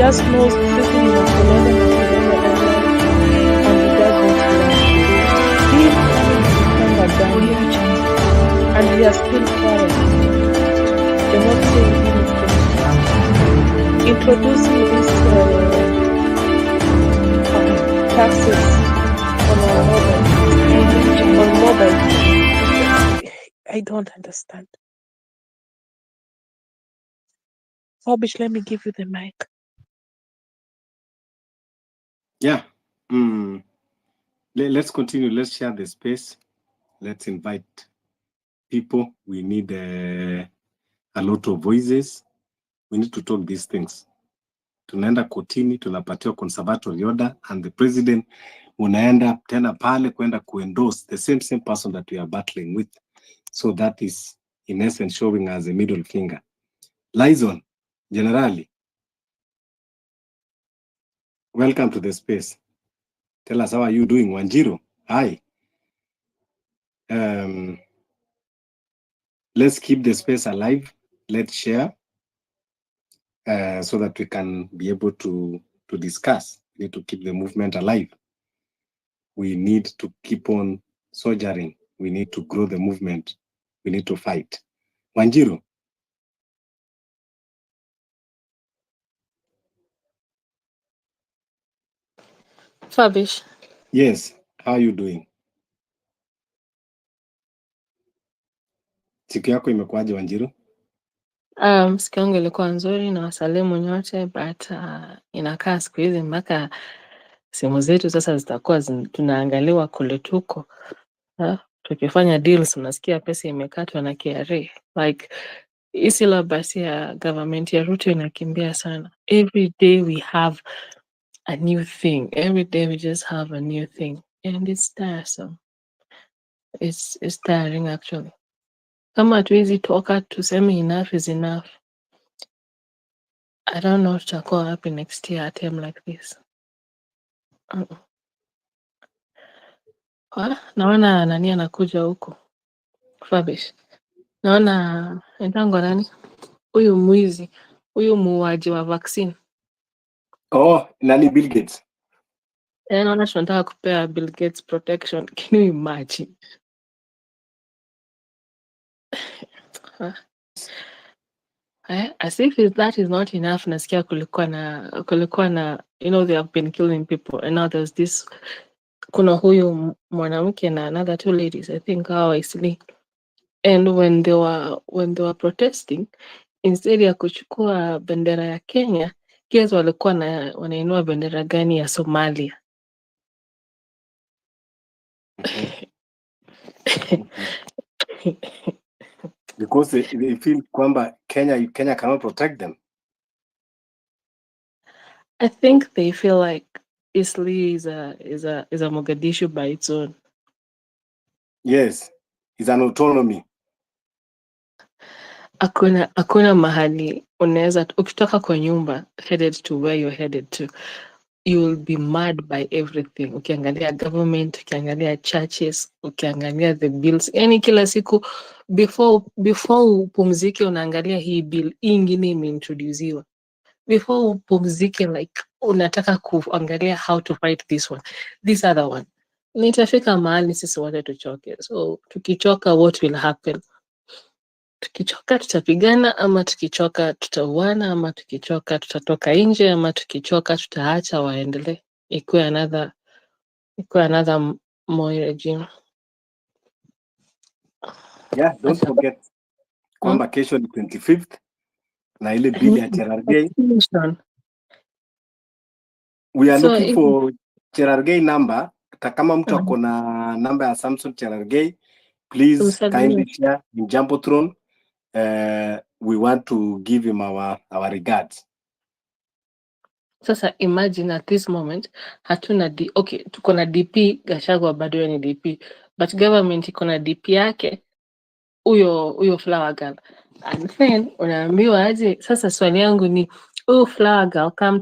just knows sitting in a Makelele online, and he does what he wants to do. He is coming to Kanga down, and we are still quiet. You're not saying anything. Introducing these taxes on our mobile. I don't understand. Fabish, let me give you the mic. Yeah. Let's continue. Let's share the space. Let's invite people. We need a lot of voices. We need to talk these things. Tunaenda kotini, tunapatiwa conservative order, and the president unaenda tena pale kwenda kuendorse the same person that we are battling with. So that is in essence showing us a middle finger. Liaison, generally, welcome to the space. Tell us, how are you doing? Wanjiru, hi. Let's keep the space alive. Let's share so that we can be able to discuss. We need to keep the movement alive. We need to keep on soldiering. We need to grow the movement. We need to fight. Wanjiru. Fabish. Yes, how are you doing? Siku yako imekuwaje Wanjiru? Siku yangu ilikuwa nzuri na wasalimu nyote, but inakaa siku hizi mpaka simu zetu sasa zitakuwa tunaangaliwa kule tuko. Tukifanya deals unasikia pesa imekatwa na KRA. Like hii syllabus ya government ya Ruto inakimbia sana. Every day we have a new thing. Every day we just have a new thing. And it's tiresome. It's tiring actually. Kama hatuwezi toka tuseme enough is enough. I don't know tutakuwa wapi next year at a time like this. Naona nani anakuja huko. Fabish. Naona entango nani? Huyu mwizi. Huyu muuaji wa vaccine. Oh, nani Bill Gates? Naona tunataka kupea Bill Gates protection. Can you imagine? As if that is not enough, nasikia kulikuwa na you know, they have been killing people, and now there's this, kuna huyu mwanamke na another two ladies, I think actually, and when they were protesting, instead ya kuchukua bendera ya Kenya, guess walikuwa wanainua bendera gani ya Somalia? Because they feel kwamba Kenya cannot protect them. I think they feel like Isli is a Mogadishu by its own. Yes, it's an autonomy. Hakuna mahali unaweza, ukitoka kwa nyumba headed to where you're headed to, you will be mad by everything. Ukiangalia government, ukiangalia churches, ukiangalia the bills, yani kila siku before upumzike unaangalia hii bill ingine imeintroduciwa. Before upumzike, like unataka kuangalia how to fight this one, this other one. Nitafika mahali sisi wote tuchoke. So tukichoka, what will happen? Tukichoka tutapigana, ama tukichoka tutauana, ama tukichoka tutatoka nje, ama tukichoka tutaacha waendelee. Ikuwe another Moi regime. Yeah, don't forget kwamba kesho ni 25th na ile bill ya Cherargei. We are looking for Cherargei number. Kama mtu ako na namba ya Samsung Cherargei, please kindly share in Jumbotron. We want to give him our regards. Sasa imagine at this moment hatuna okay, tuko na DP, Gachagua bado ni DP, but government iko na DP yake huyo flower girl. And then unaambiwa aje? Sasa swali yangu ni huyo flower girl come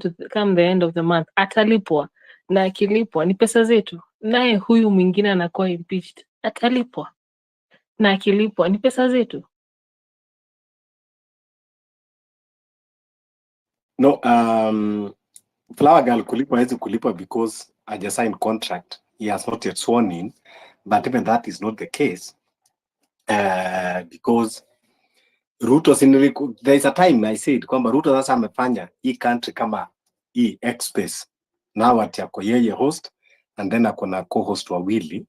the end of the month atalipwa, na akilipwa ni pesa zetu, naye huyu mwingine anakuwa impeached, atalipwa na akilipwa ni pesa zetu. No, Flower Girl kulipwa hawezi kulipwa because haja sign contract. He has not yet sworn in, but even that is not the case. Because Ruto there is a time I said kwamba Ruto sasa amefanya hii country kama hii X-Space. Now ati ako yeye host and then akona co-host wawili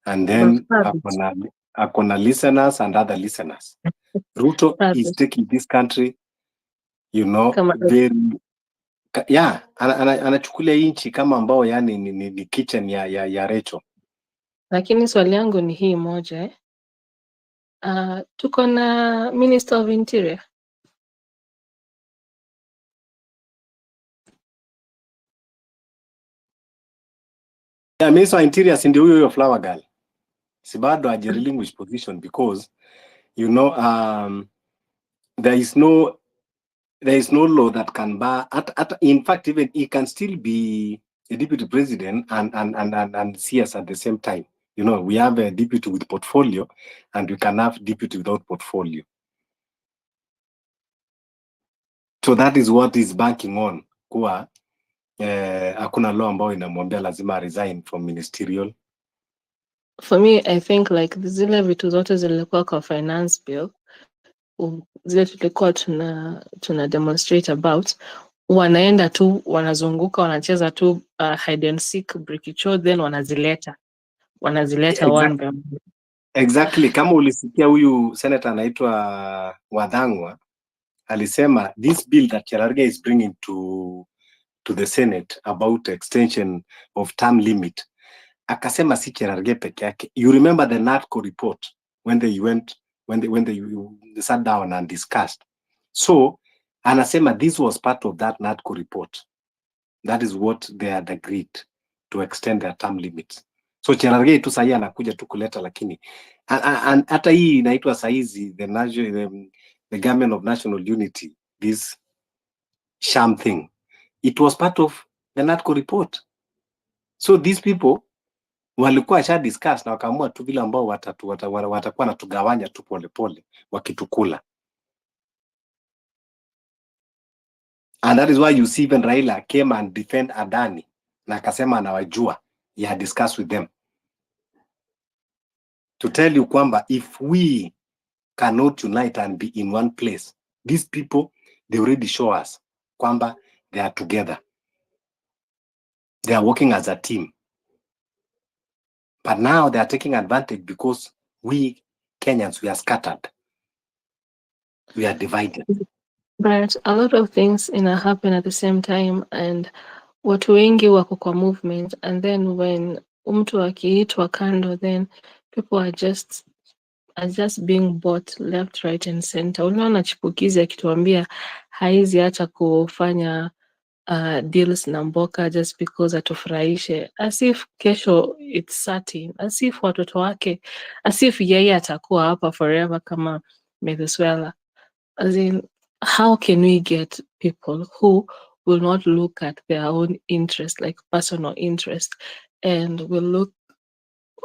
and then akona listeners and other listeners. Ruto is taking this country, you know, very yeah, anachukulia inchi kama ambao yani ni kitchen ya Rachel. Lakini swali yangu ni hii moja tuko na Minister of Interior. Yeah, Minister of Interior si ndio huyo Flower Girl. Si bado hajarelinquish position because you know there is no law that can bar in fact even he can still be a deputy president and CS at the same time. You know, we have a deputy with portfolio and we can have deputy without portfolio. So that is what is banking on kuwa hakuna law ambayo inamwambia lazima resign from ministerial. For me, I think like zile vitu zote zilikuwa kwa finance bill, zile tulikuwa tuna demonstrate about, wanaenda tu wanazunguka wanacheza tu hide and seek brikicho, then wanazileta exactly. One by one. Exactly. Kama ulisikia huyu senator anaitwa Wadhangwa alisema this bill that Cherargei is bringing to the Senate about extension of term limit, akasema si Cherargei peke yake. You remember the NATCO report when they sat down and discussed. So anasema this was part of that NATCO report. That is what they had agreed to extend their term limits. So Cherargei tu sahi anakuja tu kuleta, lakini hata hii inaitwa saizi the government of national unity, this sham thing, it was part of the NATCO report. So these people walikuwa sha discuss na wakaamua tu vile ambao watakuwa natugawanya tu polepole wakitukula. And that is why you see even Raila came and defend Adani na akasema anawajua, he had discussed with them to tell you kwamba if we cannot unite and be in one place, these people, they already show us kwamba they are together, they are working as a team, but now they are taking advantage because we Kenyans, we are scattered, we are divided. But a lot of things happen at the same time, and watu wengi wako kwa movement, and then when mtu akiitwa kando, then people are just being bought left, right and center. Unaona Chipukizi akituambia haizi hata kufanya deals na mboka just because atufurahishe, as if kesho it's certain, as if watoto wake, as if yeye atakuwa hapa forever kama Venezuela. As in, how can we get people who will not look at their own interest, like personal interest, and will look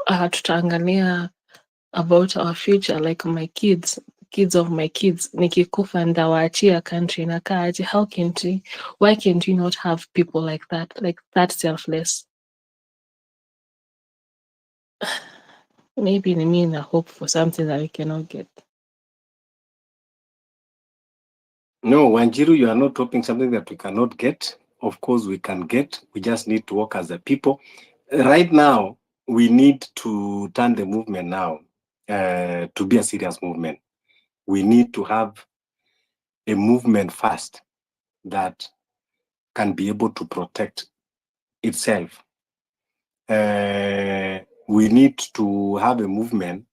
tutaangalia about our future, like my kids of my kids, nikikufa ndawaachia country nakaaje? Why can't we not have people like that selfless? Maybe ni mean a hope for something that we cannot get. No, Wanjiru, you are not hoping something that we cannot get. Of course we can get, we just need to work as a people. Right now, we need to turn the movement now to be a serious movement. We need to have a movement first that can be able to protect itself. We need to have a movement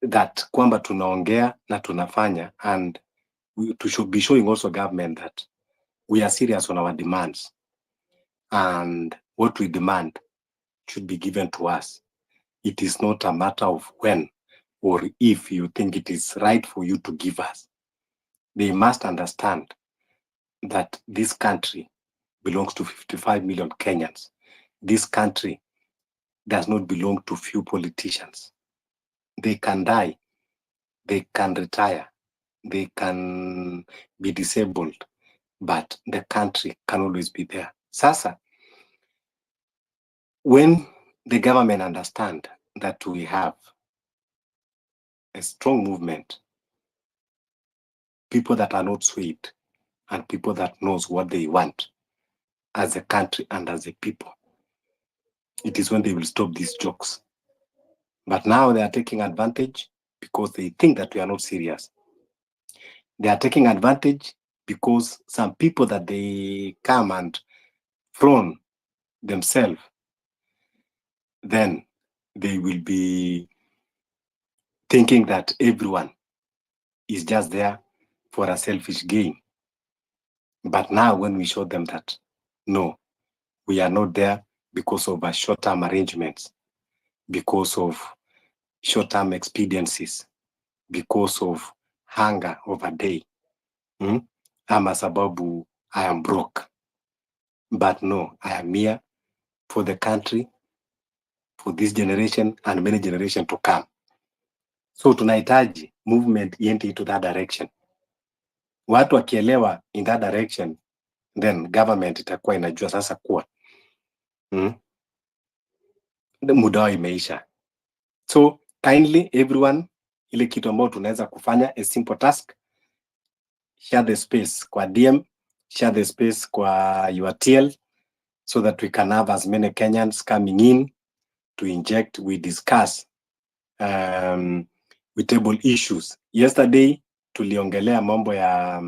that kwamba tunaongea na tunafanya, and we should be showing also government that we are serious on our demands, and what we demand should be given to us. It is not a matter of when or if you think it is right for you to give us. They must understand that this country belongs to 55 million Kenyans. This country does not belong to few politicians. They can die, they can retire, they can be disabled, but the country can always be there. Sasa, when the government understand that we have a strong movement, people that are not swayed, and people that knows what they want as a country and as a people, it is when they will stop these jokes. But now they are taking advantage because they think that we are not serious. They are taking advantage because some people that they come and thrown themselves, then they will be thinking that everyone is just there for a selfish gain. But now when we show them that, no, we are not there because of a short-term arrangements, because of short-term expediencies, because of hunger of a day. Ama sababu I am broke. But no, I am here for the country, for this generation and many generations to come. So tunahitaji movement iende into that direction. Watu wakielewa in that direction, then government itakuwa inajua sasa kuwa muda wao imeisha. So kindly everyone, ile kitu ambayo tunaweza kufanya, a simple task, share the space kwa DM, share the space kwa your TL, so that we can have as many Kenyans coming in to inject, we discuss, we table issues. Yesterday tuliongelea mambo ya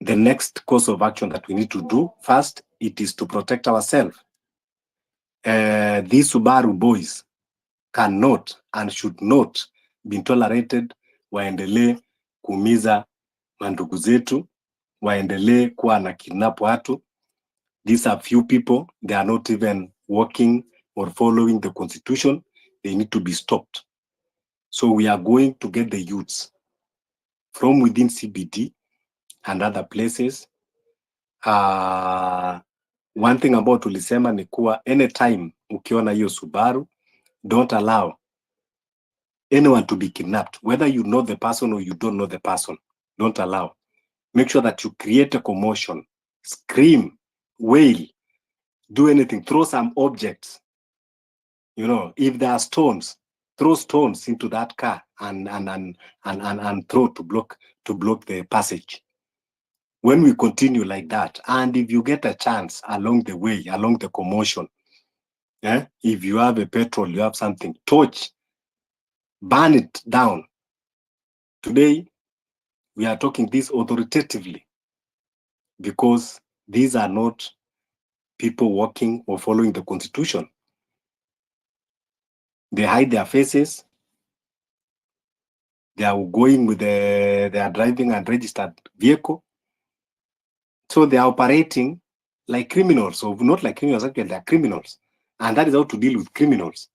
the next course of action that we need to do. First, it is to protect ourselves. These Subaru boys cannot and should not be tolerated, waendelee kuumiza mandugu zetu, waendelee kuwa na kidnap watu. These are few people, they are not even working or following the constitution. They need to be stopped. So we are going to get the youths from within CBD and other places. One thing about tulisema ni kuwa anytime ukiona hiyo Subaru, don't allow anyone to be kidnapped. Whether you know the person or you don't know the person, don't allow. Make sure that you create a commotion, scream, wail, do anything, throw some objects. You know, if there are stones, throw stones into that car and throw to block the passage. When we continue like that, and if you get a chance along the way, along the commotion, if you have a petrol, you have something, torch, burn it down. Today, we are talking this authoritatively because these are not people working or following the constitution. They hide their faces. They are going with they are driving a registered vehicle. So they are operating like criminals, or not like criminals, actually they are criminals. And that is how to deal with criminals.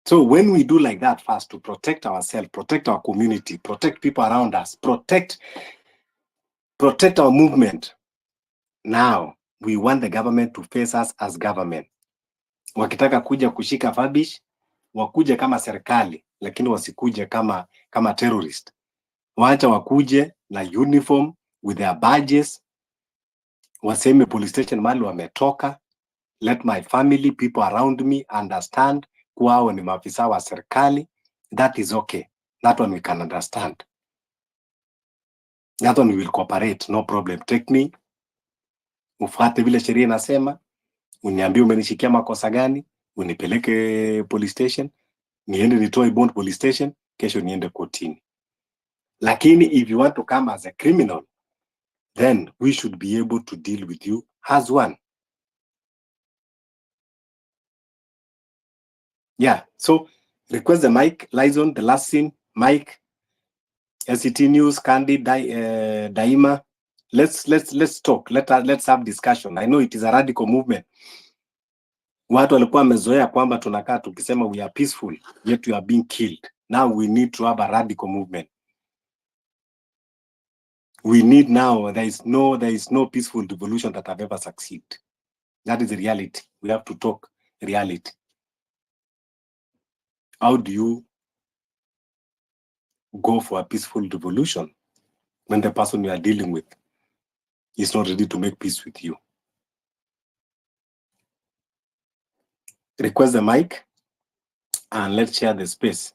So when we do like that first, to protect ourselves, protect our community, protect people around us, protect our movement, now we want the government to face us as government. Wakitaka kuja kushika fabish, wakuje kama serikali, lakini wasikuje kama terrorist. Waacha wakuje na uniform with their badges, waseme police station mali wametoka. Let my family, people around me understand kuwa hao ni maafisa wa serikali. That is okay. That one we can understand. That one we will cooperate, no problem. Take me, ufuate vile sheria inasema, uniambie umenishikia makosa gani, unipeleke police station, niende nitoe bond police station, kesho niende kotini. Lakini if you want to come as a criminal, then we should be able to deal with you as one. Yeah, so request the mic, Liaison, the last scene, Mike, SCTNEWS, Candy, Daima. Let's talk. Let's have discussion. I know it is a radical movement. Watu walikuwa wamezoea kwamba tunakaa tukisema we are peaceful, yet we are being killed. Now we need to have a radical movement. We need now, there is no peaceful revolution that have ever succeeded. That is the reality. We have to talk reality. How do you go for a peaceful revolution when the person you are dealing with is not ready to make peace with you. Request the mic and let's share the space.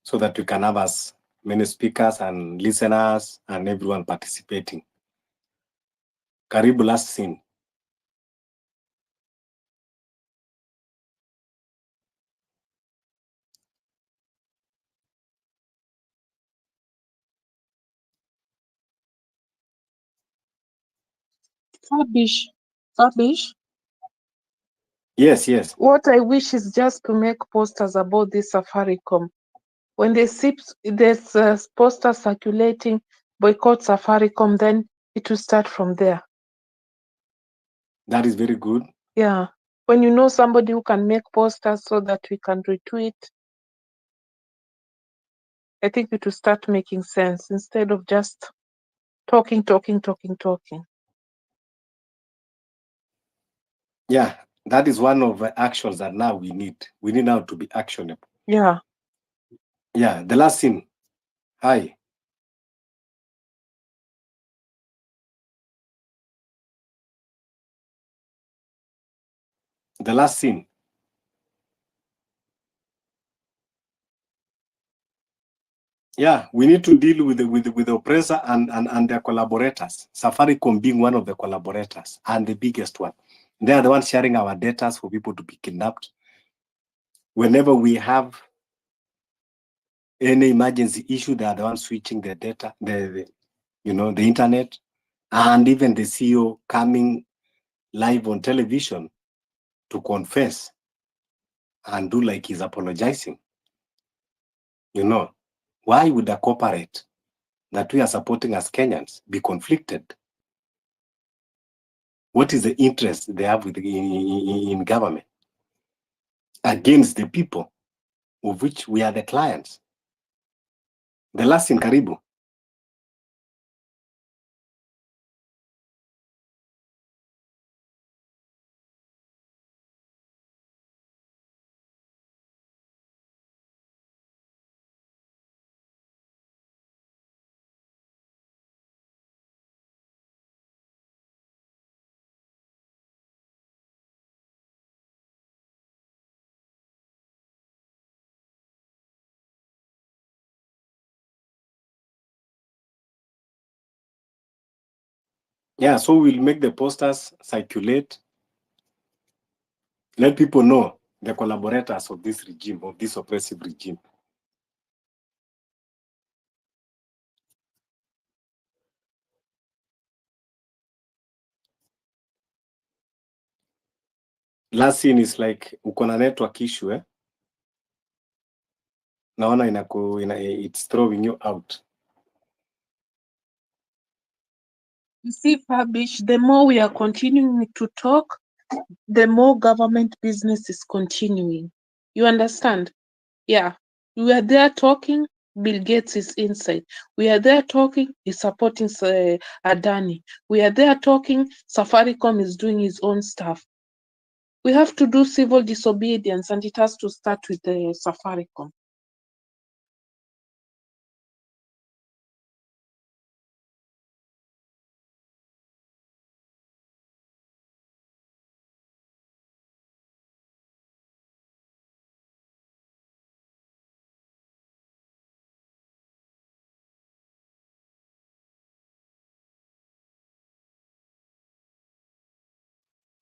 So that we can have as many speakers and listeners and everyone participating. Karibu, last scene. Fabish, Yes. what I wish is just to make posters about this Safaricom. When they see there's a poster circulating, boycott Safaricom, then it will start from there. That is very good. Yeah. When you know somebody who can make posters so that we can retweet, I think it will start making sense instead of just talking. Yeah, that is one of the actions that now we need. We need now to be actionable. Yeah. Yeah, the last scene. Hi. The last scene. Yeah, we need to deal with the oppressor and their collaborators. Safaricom being one of the collaborators and the biggest one. They are the ones sharing our data for people to be kidnapped. Whenever we have any emergency issue, they are the ones switching the data, the internet, and even the CEO coming live on television to confess and do like he's apologizing. Why would a corporate that we are supporting as Kenyans be conflicted? What is the interest they have in government against the people of which we are the clients? The last in Karibu. Yeah, so we'll make the posters circulate. Let people know the collaborators of this regime, of this oppressive regime. Last scene is like uko na network issue, eh? Naona it's throwing you out. You see, Fabish, the more we are continuing to talk, the more government business is continuing. You understand? Yeah. We are there talking, Bill Gates is inside. We are there talking, he's supporting Adani. We are there talking, Safaricom is doing his own stuff. We have to do civil disobedience, and it has to start with the Safaricom.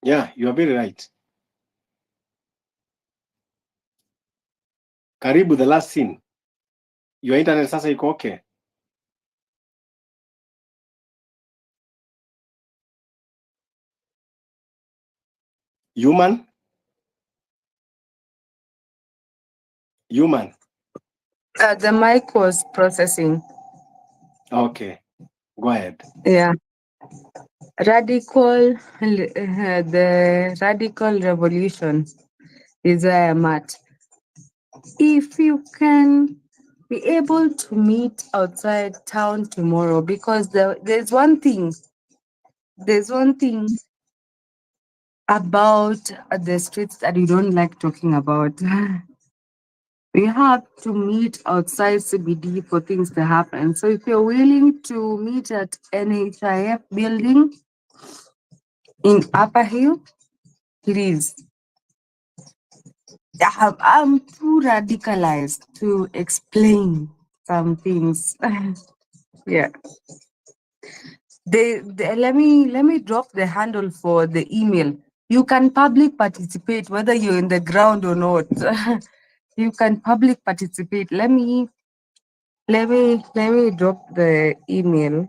Yeah, you are very right. Karibu, the last scene. Your internet sasa iko okay? Human? The mic was processing. Okay, go ahead. Yeah. The radical revolution is where I'm at. If you can be able to meet outside town tomorrow, because there's one thing about the streets that you don't like talking about. We have to meet outside CBD for things to happen. So if you're willing to meet at NHIF building in Upper Hill, please. I'm too radicalized to explain some things. Yeah. Let me drop the handle for the email. You can public participate whether you're in the ground or not. You can public participate. Let me drop the email.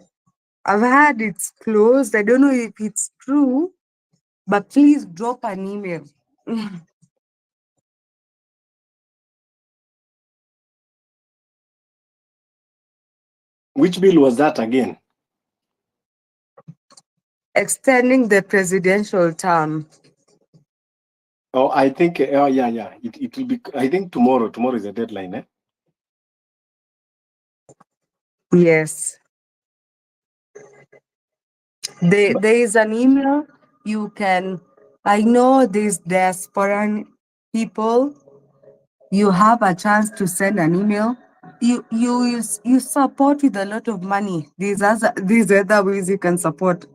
I've heard it's closed. I don't know if it's true, but please drop an email. Which bill was that again? Extending the presidential term. Oh, I think, yeah. It will be, I think tomorrow is the deadline, eh? Yes. There is an email you can, I know these diaspora people, you have a chance to send an email. You support with a lot of money. These other ways you can support,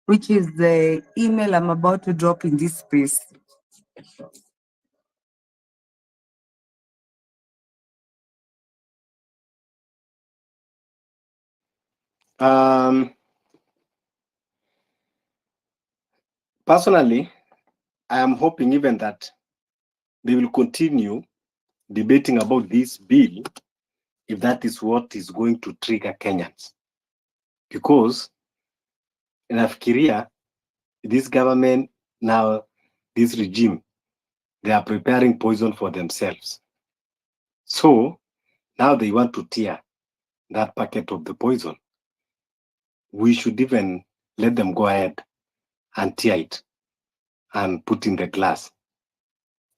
which is the email I'm about to drop in this space. Personally, I am hoping even that they will continue debating about this bill if that is what is going to trigger Kenyans. Because nafikiria this government now, this regime, they are preparing poison for themselves. So now they want to tear that packet of the poison. We should even let them go ahead and tear it and put in the glass.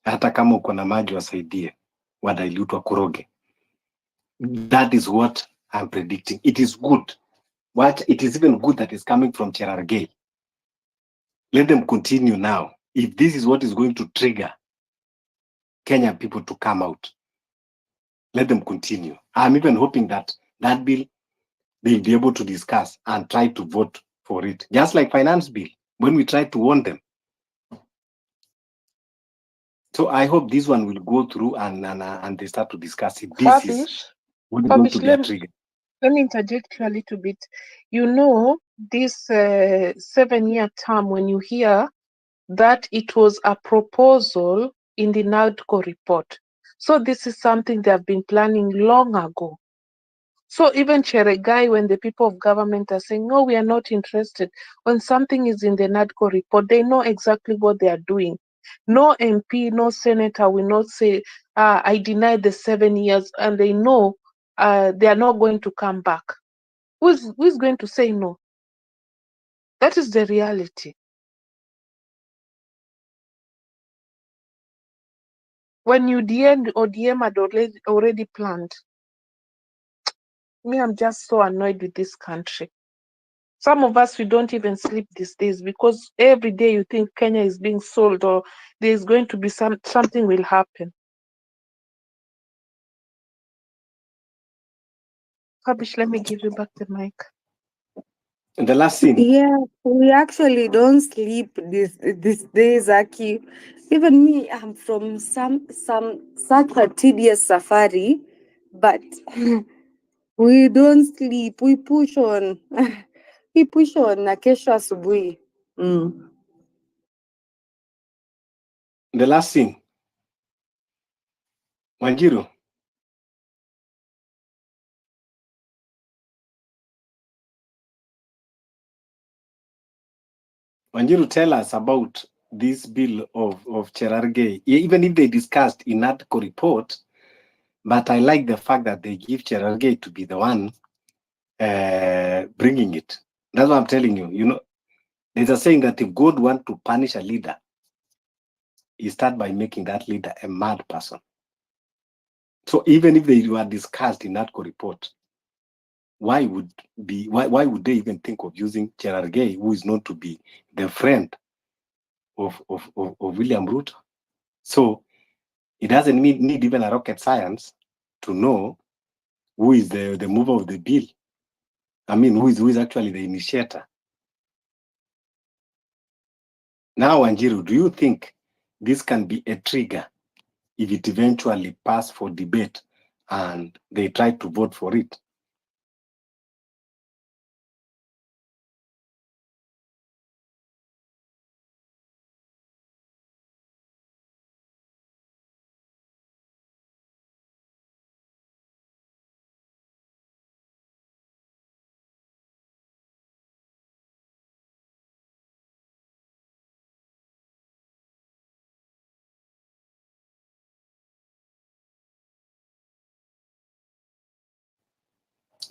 Hata kama uko na maji wasaidie, wadilute wakoroge. That is what I'm predicting. It is good. It is even good that is coming from Cherargei. Let them continue now. If this is what is going to trigger Kenyan people to come out, let them continue. I'm even hoping that that bill, they'll be able to discuss and try to vote for it. Just like finance bill, when we try to warn them. So I hope this one will go through and they start to discuss it. This is what is going to be a trigger. Let me interject you a little bit. You know, this 7-year term, when you hear that it was a proposal in the NADCO report. So this is something they have been planning long ago. So even Cheregai, when the people of government are saying, no, we are not interested, when something is in the NADCO report, they know exactly what they are doing. No MP, no senator will not say, I deny the 7 years, and they know they are not going to come back. Who's going to say no? That is the reality. When ODM had already planned. Me, I'm just so annoyed with this country. Some of us, we don't even sleep these days because every day you think Kenya is being sold or there's going to be something will happen. Fabish, let me give you back the mic. And the last thing. Yeah, we actually don't sleep these days, Aki. Even me, I'm from some such a tedious safari, but we don't sleep. We push on. We push on na kesho asubuhi. The last thing. Wanjiru. Wanjiru, tell us about this bill of Cherargei, even if they discussed in NADCO report, but I like the fact that they give Cherargei to be the one bringing it. That's what I'm telling you. You know, there's a saying that if God wants to punish a leader, he start by making that leader a mad person. So even if they were discussed in NADCO report, why would they even think of using Cherargei, who is known to be the friend of William Ruto? So It doesn't need even a rocket science to know who is the mover of the bill. I mean, who is actually the initiator. Now, Wanjiru, do you think this can be a trigger if it eventually passes for debate and they try to vote for it?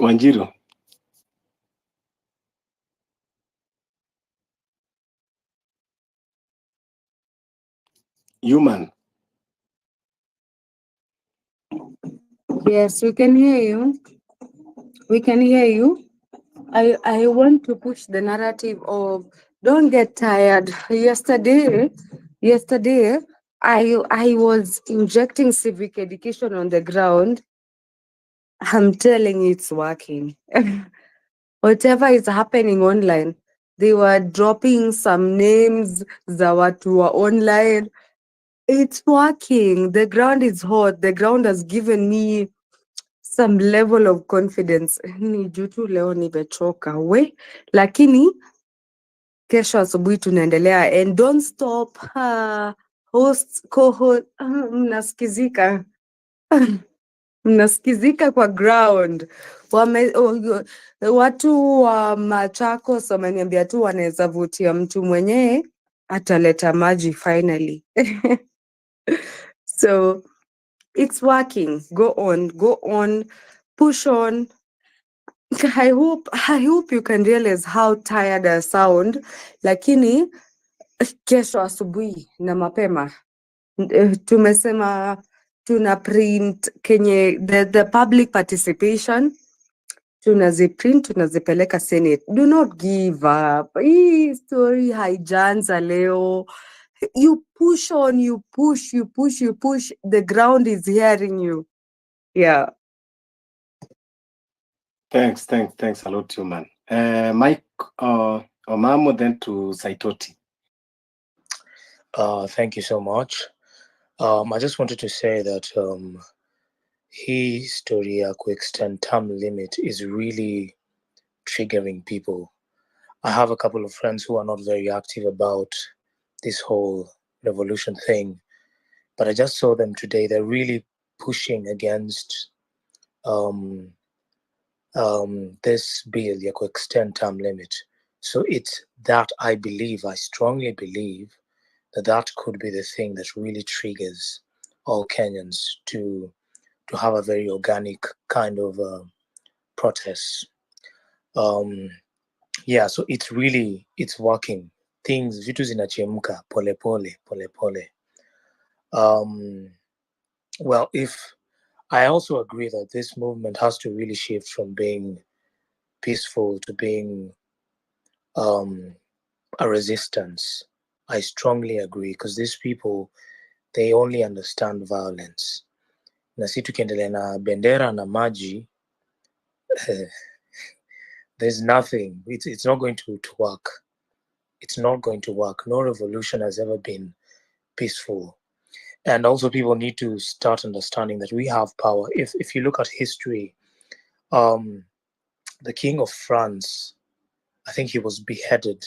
Wanjiru. Human. Yes, we can hear you. We can hear you. I want to push the narrative of don't get tired. Yesterday, I was injecting civic education on the ground. I'm telling you, it's working. Whatever is happening online, they were dropping some names za watu wa online. It's working. The ground is hot. The ground has given me some level of confidence. Ni juu tu leo nimechoka we, lakini kesho asubuhi tunaendelea, and don't stop. Host, co-host, mnasikizika mnasikizika kwa ground. Watu wa Machakos wameniambia tu wanaweza vutia mtu mwenyewe ataleta maji finally. So it's working. Go on, push on. I hope you can realize how tired I sound, lakini kesho asubuhi na mapema tumesema tuna print kenye the public participation, tunaziprint tunazipeleka Senate. Do not give up. Hii story haijaanza leo. You push on, you push. The ground is hearing you. Yeah. Thanks a lot, Human. Mike Omamo, then to Saitoti. Thank you so much. I just wanted to say that history ya extend term limit is really triggering people. I have a couple of friends who are not very active about this whole revolution thing, but I just saw them today. They're really pushing against this bill ya extend term limit. So it's that I strongly believe that could be the thing that really triggers all Kenyans to have a very organic kind of protest. Yeah, so it's working. Things vitu zinachemka pole pole. Well, if I also agree that this movement has to really shift from being peaceful to being a resistance. I strongly agree, because these people, they only understand violence. Na si tukiendelea na bendera na maji, there's nothing. It's not going to work. It's not going to work. No revolution has ever been peaceful. And also people need to start understanding that we have power. If you look at history, the King of France, I think he was beheaded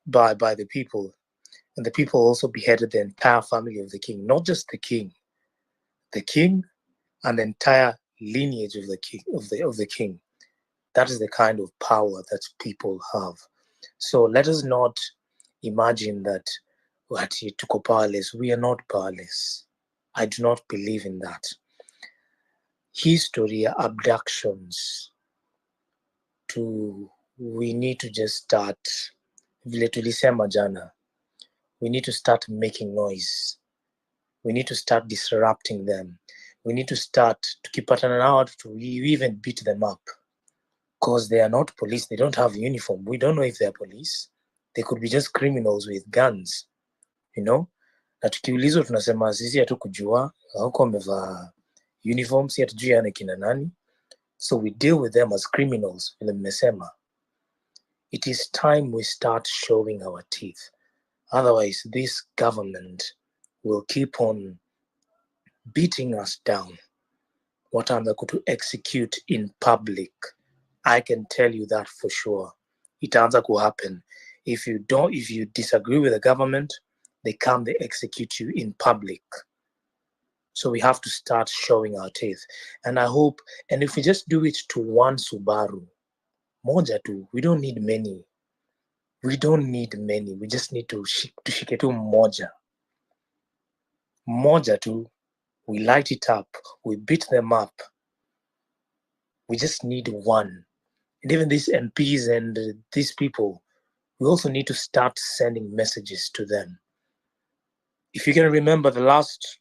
by the people. And the people also beheaded the entire family of the king, not just the king and the entire lineage of the king of the king. That is the kind of power that people have. So let us not imagine that tuko powerless. We are not powerless. I do not believe in that. History, abductions, we need to just start, vile tulisema jana, we need to start making noise. We need to start disrupting them. We need to start, tukipatana na watu, we even beat them up. Because they are not police. They don't have uniform. We don't know if they are police. They could be just criminals with guns, you know? na tukiulizwa tunasema sisi hatukujua, hawako wamevaa uniform, si hatujui yani kina nani, so we deal with them as criminals. Vile mmesema, it is time we start showing our teeth, otherwise this government will keep on beating us down. Wataanza kutu execute in public. I can tell you that for sure. Itaanza ku happen. If you disagree with the government, they come, they execute you in public. So we have to start showing our teeth. And I hope, and if we just do it to one Subaru, moja tu, we don't need many. We don't need many. We just need to shike tu moja. Moja tu, we light it up, we beat them up. We just need one. And even these MPs and these people, we also need to start sending messages to them. If you can remember the last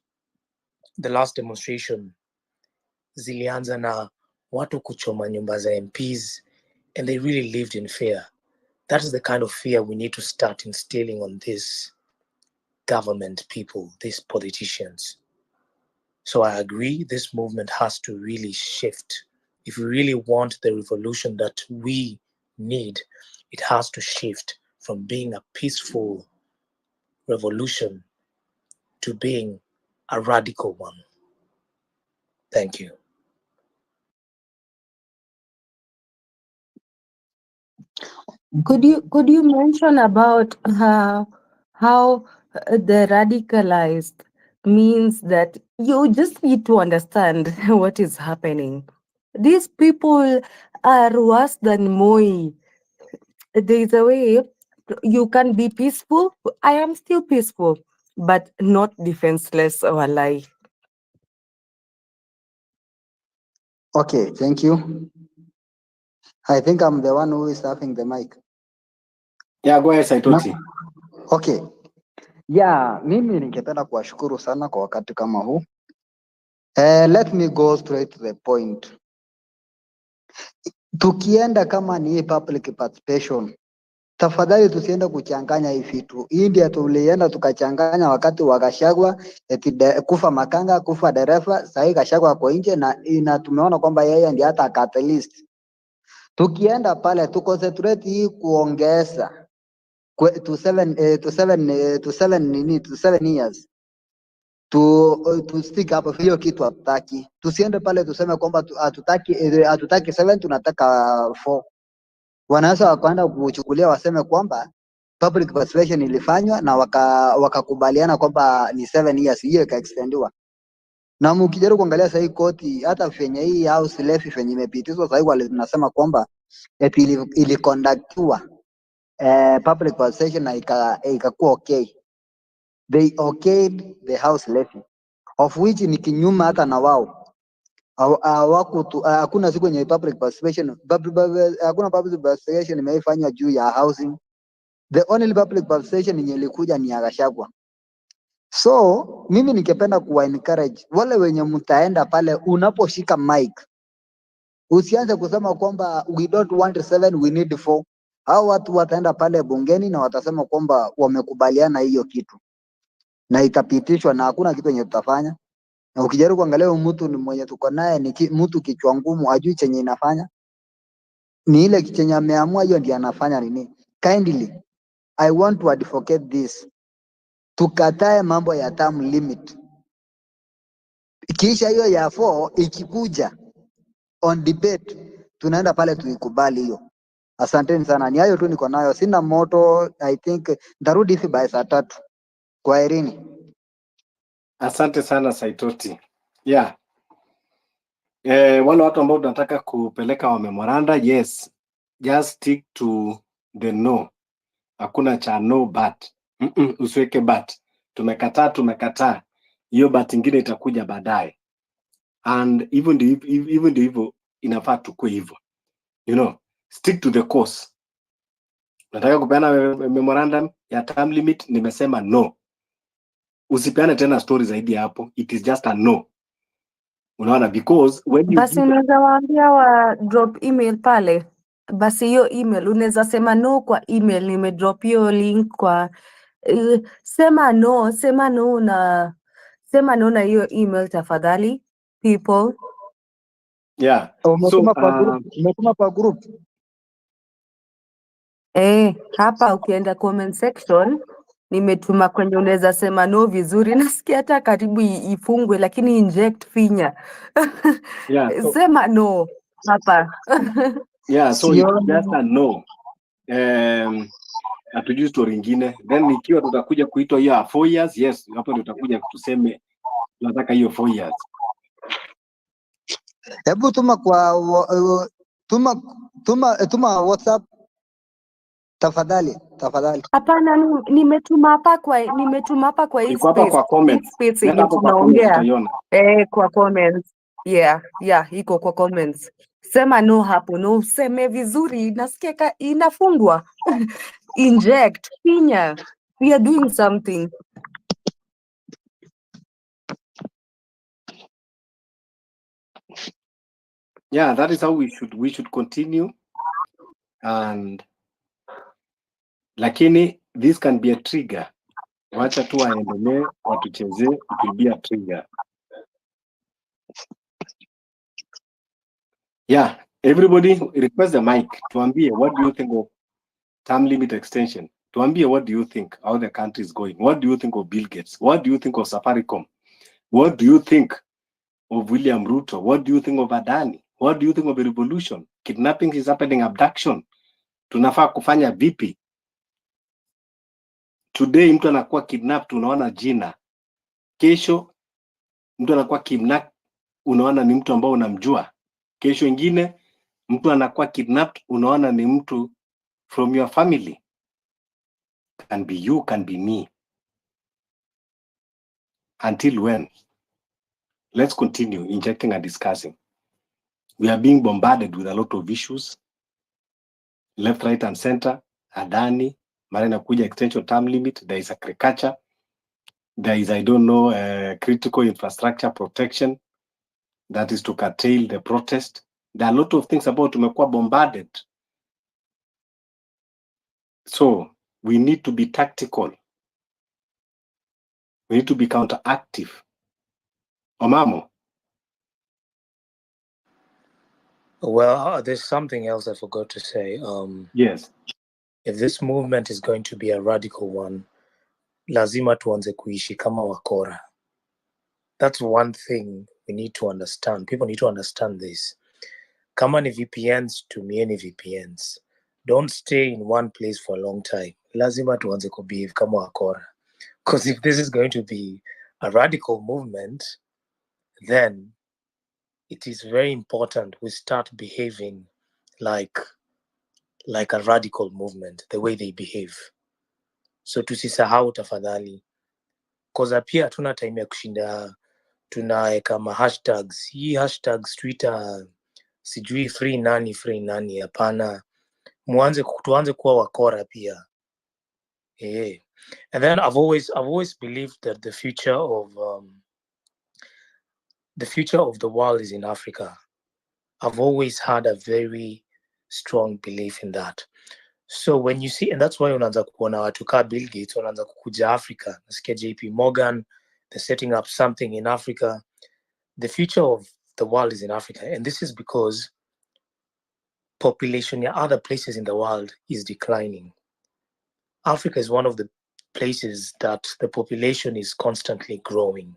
demonstration, zilianza na watu kuchoma nyumba za MPs, and they really lived in fear. That is the kind of fear we need to start instilling on these government people, these politicians. So I agree, this movement has to really shift. If we really want the revolution that we need, it has to shift from being a peaceful revolution to being a radical one. Thank you. Could you mention about how the radicalized means that you just need to understand what is happening? These people are worse than Moi. There is a way you can be peaceful. I am still peaceful, but not defenseless or lie. Okay, thank you. I think I'm the one who is having the mic. Yeah, go ahead, Saitoti. Okay. Yeah, mimi ningependa kuwashukuru sana kwa wakati kama huu. Let me go straight to the point. Tukienda kama ni public participation, tafadhali tusiende kuchanganya hii vitu. India tulienda tukachanganya wakati wa Gachagua, kufa makanga, kufa dereva, sasa Gachagua kwa nje na tumeona kwamba yeye ndiye hata catalyst. Tukienda pale tu concentrate hii kuongeza to 7 years to stick hapo, hiyo kitu hatutaki. Tusiende pale tuseme kwamba hatutaki 7, tunataka 4. Wanaweza wakaenda kuchukulia waseme kwamba public participation ilifanywa na wakakubaliana kwamba ni 7 years, hiyo ikaextendiwa. Na mkijaribu kuangalia sasa hii koti, hata fenye hii house levy fenye imepitishwa sasa hivi, wanasema kwamba eti iliconductiwa public participation na ikakuwa okay. They okayed the house levy, of which ni kinyume hata na wao. Hakuna siku yenye public participation, hakuna public participation imeifanywa juu ya housing. The only public participation yenye ilikuja ni ya Gachagua. So mimi ningependa kuwa encourage wale wenye mtaenda pale, unaposhika mic usianze kusema kwamba we don't want 7, we need 4. Hao watu wataenda pale bungeni na watasema kwamba wamekubaliana hiyo kitu na itapitishwa na hakuna kitu yenye tutafanya. Na ukijaribu kuangalia mtu ni mwenye tuko naye ni mtu kichwa ngumu, ajui chenye inafanya. Ni ile chenye ameamua hiyo ndiye anafanya nini. Kindly, I want to advocate this. Tukatae mambo ya term limit. Kisha hiyo ya 4 ikikuja on debate, tunaenda pale tuikubali hiyo. Asanteni sana. Ni hayo tu niko nayo. Sina moto. I think ndarudi hivi by saa 3. Kwaherini. Asante sana Saitoti. Yeah. Wale watu ambao tunataka kupeleka wa memoranda, yes, just stick to the no. Hakuna cha no but. Usiweke but. Tumekataa. Hiyo but ingine itakuja baadaye. And even hivyo inafaa tukue hivyo. You know, stick to the course. Nataka kupeana memorandum ya term limit, nimesema no. Usipeane tena story zaidi hapo. It is just a no. Unaona, because when you Basi unaweza waambia wa drop email pale. Basi hiyo email unaweza sema no kwa email, nime drop hiyo link kwa Sema no na hiyo email tafadhali, people. Yeah. Umetuma kwa group, umetuma kwa group. Hapa ukienda comment section nimetuma kwenye unaweza sema no vizuri. Nasikia hata karibu ifungwe, lakini inject finya. Yeah. So, Sema no hapa. yeah, so it's Sioni. just a no. Hatujui story ingine. Then ikiwa tutakuja kuitwa hiyo 4 years, yes, hapo ndio tutakuja tuseme tunataka hiyo 4 years. Hebu tuma kwa tuma WhatsApp tafadhali. Hapana, nimetuma hapa kwa hii Iko hapa space. kwa Hii comments. space Nenda yenye hapo kwa comments tunaongea. utaiona. Kwa comments. Yeah, iko kwa comments. Sema no hapo, no useme vizuri, nasikia inafungwa. Inject, finya. We are doing something. Yeah, that is how we should continue. And lakini this can be a trigger. Wacha tu waendelee watuchezee, it will be a trigger. Yeah, everybody request the mic. Tuambie, what do you think of term limit extension? Tuambie, what do you think how the country is going? What do you think of Bill Gates? What do you think of Safaricom? What do you think of William Ruto? What do you think of Adani? What do you think of the revolution? Kidnapping is happening, abduction. Tunafaa kufanya vipi? Today mtu anakuwa kidnapped, unaona jina. Kesho mtu anakuwa kidnapped, unaona ni mtu ambao unamjua. Kesho ingine mtu anakuwa kidnapped, unaona ni mtu from your family. Can be you, can be me. Until when? Let's continue injecting and discussing. We are being bombarded with a lot of issues. Left, right, and center. Adani, Marina Kuja extension term limit. There is agriculture. There is, I don't know, critical infrastructure protection. That is to curtail the protest. There are a lot of things about tumekuwa bombarded. So we need to be tactical. We need to be counteractive. Omamo. Well, there's something else I forgot to say. Yes. If this movement is going to be a radical one, lazima tuanze kuishi kama wakora. That's one thing we need to understand. People need to understand this. Kama ni VPNs, tumieni VPNs. Don't stay in one place for a long time. Lazima tuanze kubehave kama wakora. Because if this is going to be a radical movement, then it is very important we start behaving like a radical movement, the way they behave. So tusisahau tafadhali. Because pia hatuna time ya kushinda tunaweka ma hashtags. Hii hashtags Twitter sijui free nani hapana. Tuanze kuwa wakora pia. And then I've always believed that the future of the world is in Africa. I've always had a very strong belief in that. So when you see, and that's why unaanza kuona watu ka Bill Gates wanaanza kukuja Africa. Nasikia JP Morgan, they're setting up something in Africa. The future of the world is in Africa. And this is because population in other places in the world is declining. Africa is one of the places that the population is constantly growing.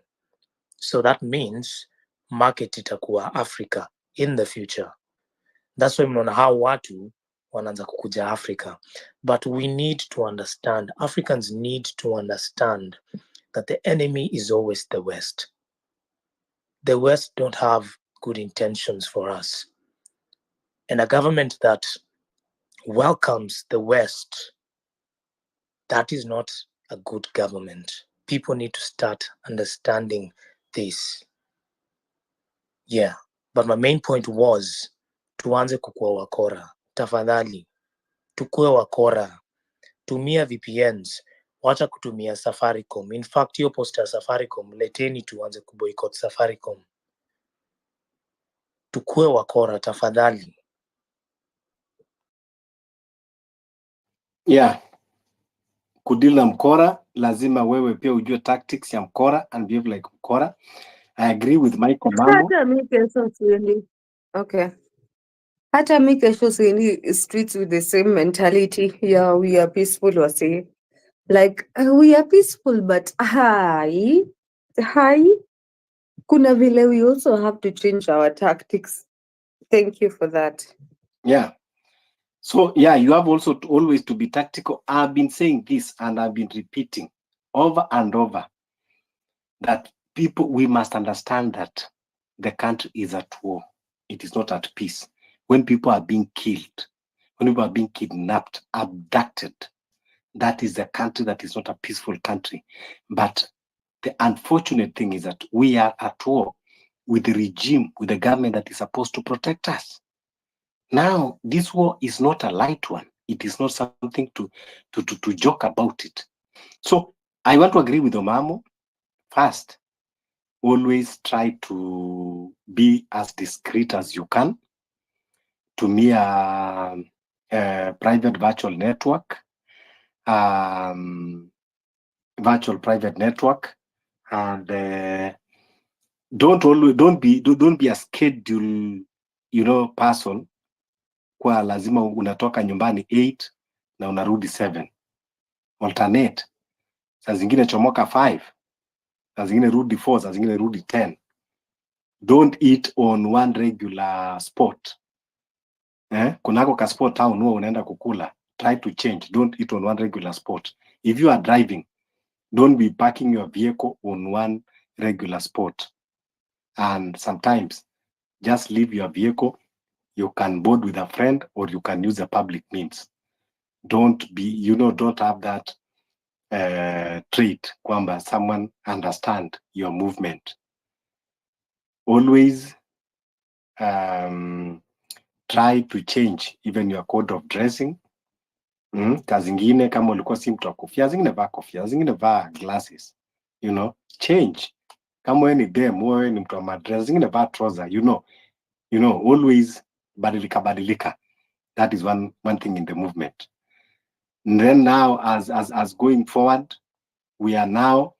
So that means market itakuwa Africa in the future. That's why mnaona how watu wanaanza kukuja Africa. But we need to understand, Africans need to understand that the enemy is always the West. The West don't have good intentions for us. And a government that welcomes the West, that is not a good government. People need to start understanding this. Yeah, but my main point was tuanze kukua wakora. Tafadhali, tukue wakora. Tumia VPNs. Wacha kutumia Safaricom. In fact, hiyo posta ya Safaricom, leteni tuanze kuboycott Safaricom. Tukue wakora, tafadhali. Yeah. kudeal na mkora, lazima wewe pia ujue tactics ya mkora and behave like mkora. I agree with Michael Mango. Hata mi kesho siendi. Okay. Hata mi kesho siendi streets with the same mentality. Yeah, we are peaceful wasi. Like we are peaceful, but hi. Kuna vile we also have to change our tactics. Thank you for that. Yeah. So yeah, you have also to always to be tactical. I've been saying this and I've been repeating over and over that people, we must understand that the country is at war. It is not at peace. When people are being killed, when people are being kidnapped, abducted, that is a country that is not a peaceful country. But the unfortunate thing is that we are at war with the regime, with the government that is supposed to protect us. Now, this war is not a light one. It is not something to joke about it. So I want to agree with Omamo. First, always try to be as discreet as you can. To me, a private virtual network, virtual private network, and don't be a schedule, person kwa lazima unatoka nyumbani 8 na unarudi 7. Alternate. Saa zingine chomoka 5, saa zingine rudi 4, saa zingine rudi 10. Don't eat on one regular spot. Kunako ka spot town huwa unaenda kukula. Try to change. Don't eat on one regular spot. If you are driving, don't be parking your vehicle on one regular spot. And sometimes just leave your vehicle. You can board with a friend or you can use the public means. Don't have that trait kwamba someone understand your movement. Always try to change even your code of dressing. Kazingine kama ulikuwa si mtu wa kofia, zingine vaa kofia, zingine vaa glasses. Change. Kama wewe ni dem, wewe ni mtu wa madress, zingine vaa trouser, always badilika. That is one thing in the movement. And then now, as going forward, we are now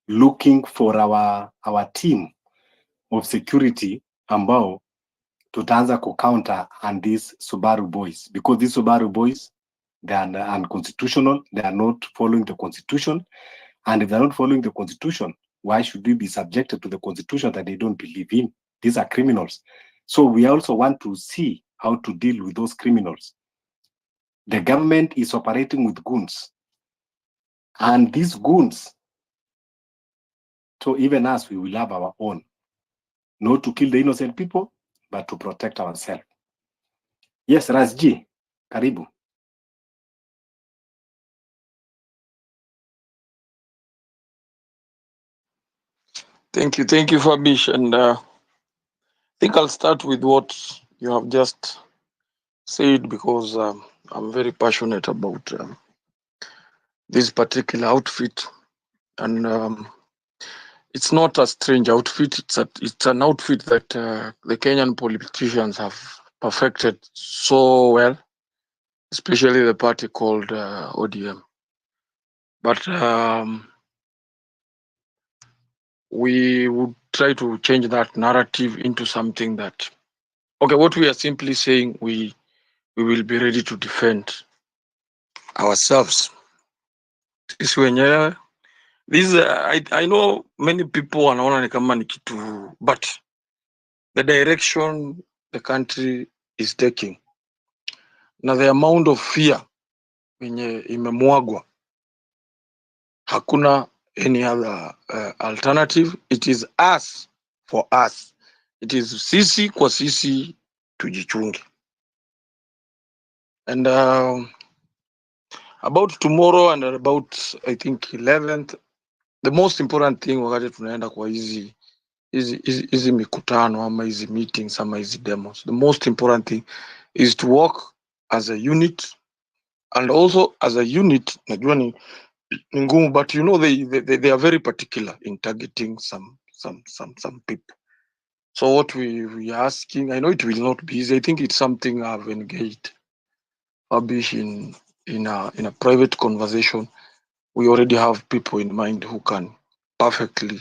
looking for our team of security ambao tutaanza counter and these Subaru boys, because these Subaru boys, they are unconstitutional. They are not following the constitution, and if they're not following the constitution, why should we be subjected to the constitution that they don't believe in? These are criminals. So we also want to see how to deal with those criminals. The government is operating with goons, and these goons, so even us, we will have our own, not to kill the innocent people, but to protect ourselves. Yes, Razji, karibu. Thank you, Fabish, and I think I'll start with what you have just said, because I'm very passionate about this particular outfit, and it's not a strange outfit. It's an outfit that the Kenyan politicians have perfected so well, especially the party called ODM. But we would try to change that narrative into something that, okay, what we are simply saying, we will be ready to defend ourselves. This I know many people wanaona ni kama ni kitu, but the direction the country is taking, na the amount of fear yenye imemwagwa, hakuna any other alternative. It is us for us. It is sisi kwa sisi tujichunge. And about tomorrow and about, I think, 11th, the most important thing wakati tunaenda kwa hizi mikutano ama hizi meetings ama hizi demos, the most important thing is to work as a unit, and also as a unit, najua ni ngumu, but they are very particular in targeting some people. So what we are asking, I know it will not be easy. I think it's something I've engaged Fabish in in a private conversation, we already have people in mind who can perfectly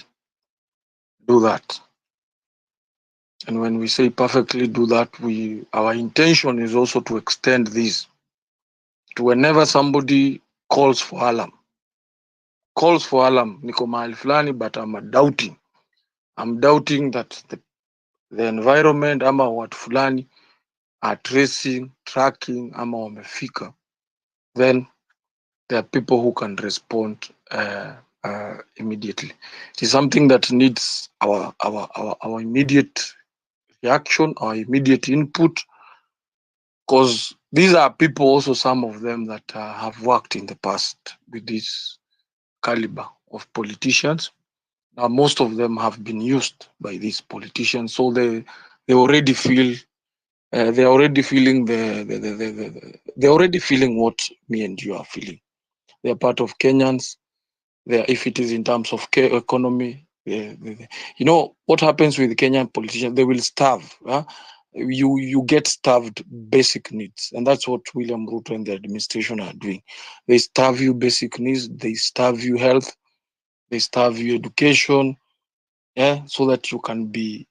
do that. And when we say perfectly do that, our intention is also to extend this to whenever somebody calls for alarm. Niko mahali fulani, but I'm doubting. I'm doubting that the environment ama watu fulani are tracing, tracking ama wamefika. Then there are people who can respond immediately. It is something that needs our immediate reaction, our immediate input, because these are people also, some of them that have worked in the past with this caliber of politicians. Now, most of them have been used by these politicians, so they already feel they're already feeling they're already feeling what me and you are feeling. They're part of Kenyans. If it is in terms of economy, you know what happens with Kenyan politicians? They will starve. Huh? You get starved basic needs, and that's what William Ruto and the administration are doing. They starve you basic needs. They starve you health. They starve you education. Yeah, so that you can be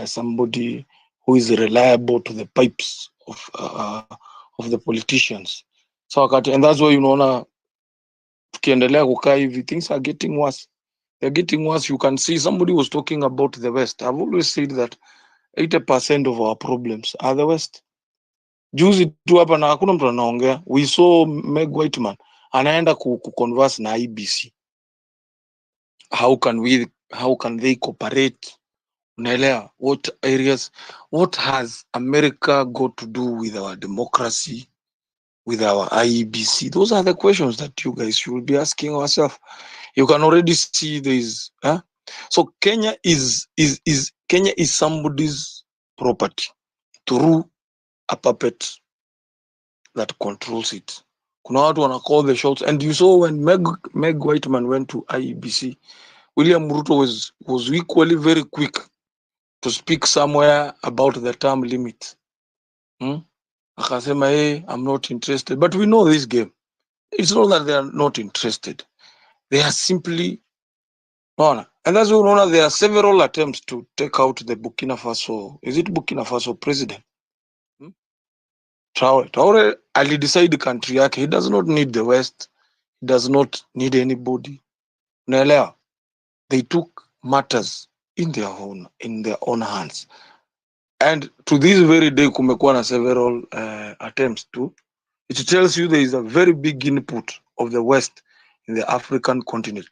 somebody who is reliable to the pipes of the politicians. So and that's why unaona tukiendelea kukaa hivi, things are getting worse. They're getting worse. You can see somebody was talking about the West. I've always said that 80% of our problems are the West. Juzi tu hapa na hakuna mtu anaongea. We saw Meg Whiteman anaenda kuconverse na IBC. How can they cooperate? Unaelewa, what areas, what has America got to do with our democracy, with our IEBC? Those are the questions that you guys should be asking yourselves. You can already see this. So Kenya is somebody's property through a puppet that controls it. Kuna watu wana call the shots, and you saw when Meg Whiteman went to IEBC, William Ruto was equally very quick to speak somewhere about the term limit. Akasema, hey, I'm not interested. But we know this game. It's not that they are not interested. They are simply and that's why there are several attempts to take out the Burkina Faso. Is it Burkina Faso president? Traore alidecide country yake. He does not need the West. He does not need anybody. Unaelewa? They took matters in their own hands. And to this very day, kumekuwa na several attempts to. It tells you there is a very big input of the West in the African continent.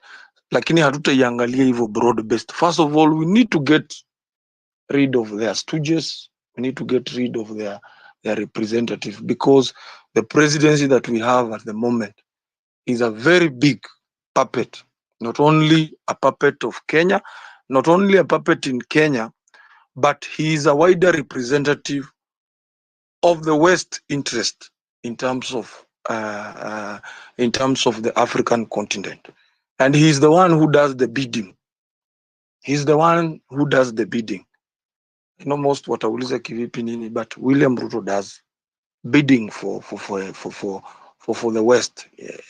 Lakini hatutaiangalia hivyo broad based. First of all, we need to get rid of their stooges. We need to get rid of their representative, because the presidency that we have at the moment is a very big puppet. Not only a puppet of Kenya, not only a puppet in Kenya, but he is a wider representative of the West interest in terms of the African continent, and he is the one who does the bidding. He's the one who does the bidding. You know, most watauliza kivipi nini, but William Ruto does bidding for the West. Yeah.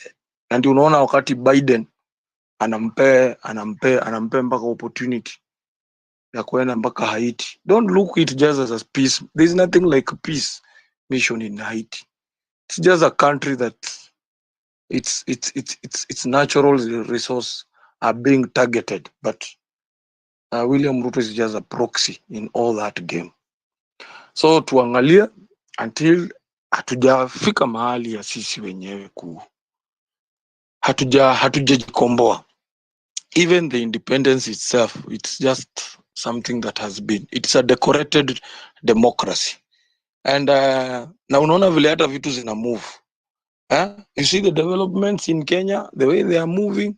And unaona wakati Biden anampe mpaka opportunity ya kwenda mpaka Haiti. Don't look it just as a peace. There's nothing like a peace mission in Haiti. It's just a country that its natural resource are being targeted, but William Ruto is just a proxy in all that game. So tuangalia until hatujafika mahali ya sisi wenyewe hatujajikomboa. Even the independence itself, it's just something that has been, it's a decorated democracy. And na unaona vile hata vitu zina move. You see the developments in Kenya, the way they are moving.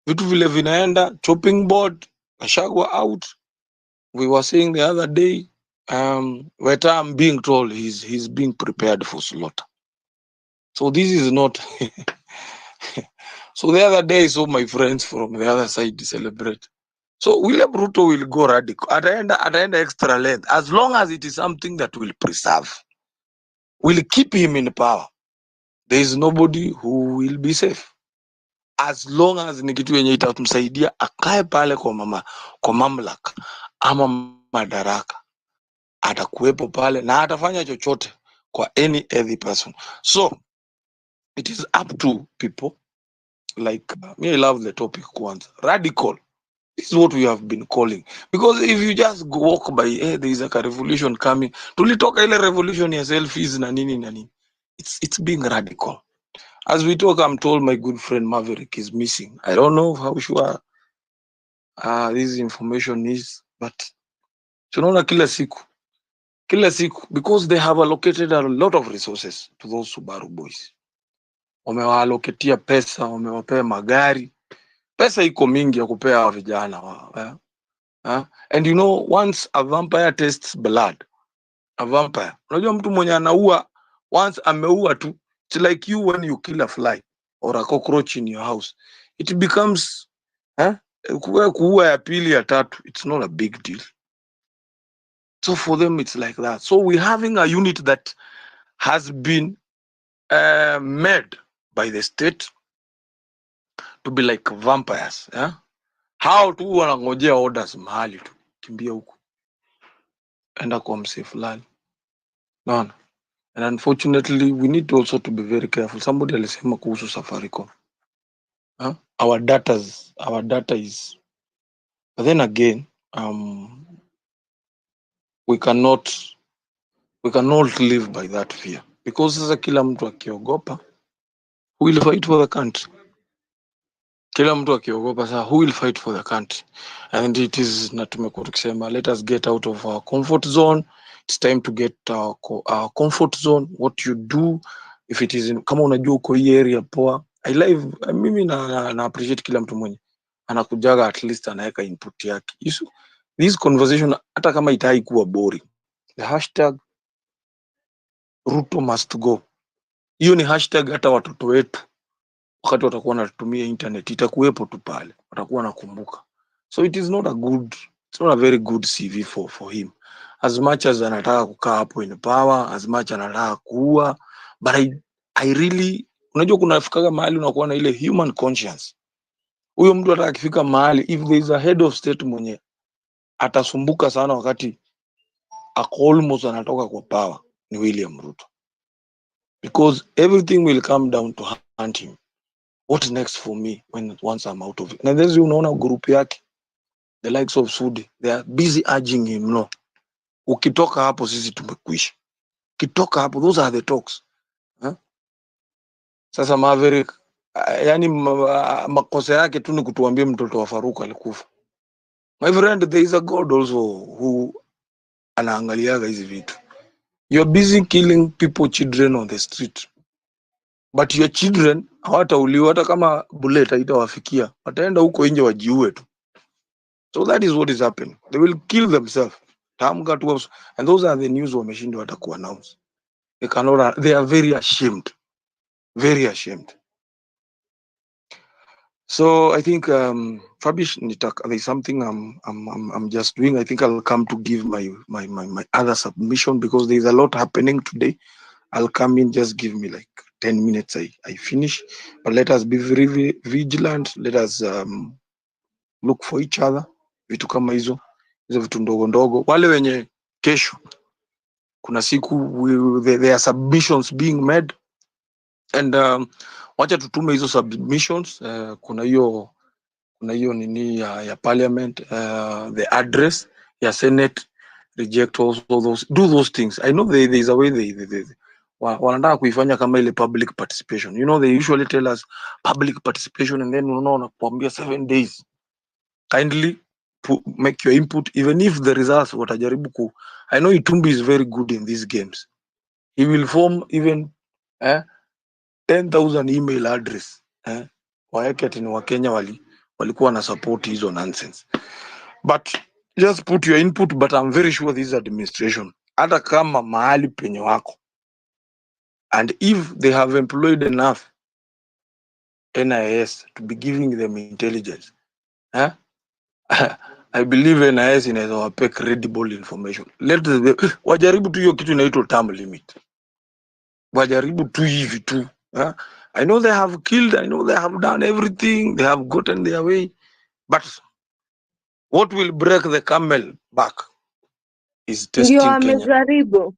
Vitu vile vinaenda, chopping board, Gachagua out. We were saying the other day, Weta, I'm being told he's being prepared for slaughter. So this is not. So the other day, I saw my friends from the other side celebrate. So William Ruto will go radical at the end extra length, as long as it is something that will preserve, will keep him in power. there is nobody who will be safe as long as ni kitu yenye itamsaidia akae pale kwa mamlaka ama madaraka, atakuwepo pale na atafanya chochote kwa any other person. So it is up to people like me. I love the topic kwanza, radical. This is what we have been calling, because if you just go walk by, hey, there is a revolution coming, tulitoka ile revolution ya selfies na nini, it's being radical. As we talk, I'm told my good friend Maverick is missing. I don't know how sure this information is, but tunaona kila siku, because they have allocated a lot of resources to those Subaru boys. Wamewaallocatia pesa, wamewapea magari, pesa iko mingi ya kupea hawa vijana and you know, once a vampire tastes blood, a vampire, unajua mtu mwenye anaua once ameua tu, it's like you when you kill a fly or a cockroach in your house, it becomes kuua ya pili ya tatu, it's not a big deal. So for them it's like that. So we're having a unit that has been made by the state to be like vampires. How tu wanangojea orders mahali tu, kimbia huko, enda kwa msee fulani. Naona. And unfortunately we need also to be very careful. Somebody alisema kuhusu Safaricom. Our data is, but then again we cannot live by that fear, because sasa kila mtu akiogopa, who will fight for the country? Kila mtu akiogopa sasa, who will fight for the country? And it is na tumekuwa tukisema, let us get out of our comfort zone. It's time to get our comfort zone. What you do if it is kama unajua uko hii area poa. Mimi na appreciate kila mtu mwenye anakujaga at least anaweka input yake. This conversation hata kama itai kuwa boring, the hashtag Ruto must go, hiyo ni hashtag hata watoto wetu wakati watakuwa wanatumia internet itakuwepo tu pale, watakuwa nakumbuka. So it is not a very good CV for him, as much as anataka kukaa hapo in power, as much anataka kuua, but I really, unajua kunafikaga mahali unakuwa na ile human conscience. Huyo mtu hata akifika mahali, if there is a head of state mwenye atasumbuka sana wakati ako almost anatoka kwa power, ni William Ruto, because everything will come down to hunt him. What next for me once I'm out of it? Na there's unaona group yake, the likes of Sudi, they are busy urging him, no, ukitoka hapo sisi tumekwisha. Ukitoka hapo, those are the talks. Sasa Maverick, yani makosa yake tu ni kutuambia mtoto wa Faruku alikufa. My friend, there is a God also who anaangaliaga hizi vitu. You're busy killing people, children on the street, but your children hawatauliwa, hata kama bullet haitawafikia, wataenda huko nje wajiue tu. So that is what is happening. They will kill themselves. And those are the news wameshindwa hata ku announce. They are very ashamed. Very ashamed. So I think Fabish, there's something I'm just doing. I think I'll come to give my other submission, because there's a lot happening today. I'll come in, just give me like 10 minutes, I finish. But let us be very vigilant. Let us look for each other. Vitu kama hizo vitu ndogo ndogo. Wale wenye kesho kuna siku there are submissions being made, and wacha tutume hizo submissions. Kuna hiyo nini ya parliament, the address ya Senate, reject also do those things. I know there is a way they wanataka kuifanya kama ile public participation. You know, they usually tell us public participation, and then unaona kuambia 7 days, kindly make your input, even if the results watajaribu ku. I know Itumbi is very good in these games. He will form even 10,000 email address waeke ati ni Wakenya walikuwa na support hizo nonsense. But just put your input. But I'm very sure this administration, hata kama mahali penye wako, and if they have employed enough NIS to be giving them intelligence, I believe NIS inaweza wape credible information. Wajaribu tu hiyo kitu inaitwa term limit, wajaribu tu hivi tu, I know they have killed, I know they have done everything, they have gotten their way, but what will break the camel back is Ndio testing Kenya. wamejaribu.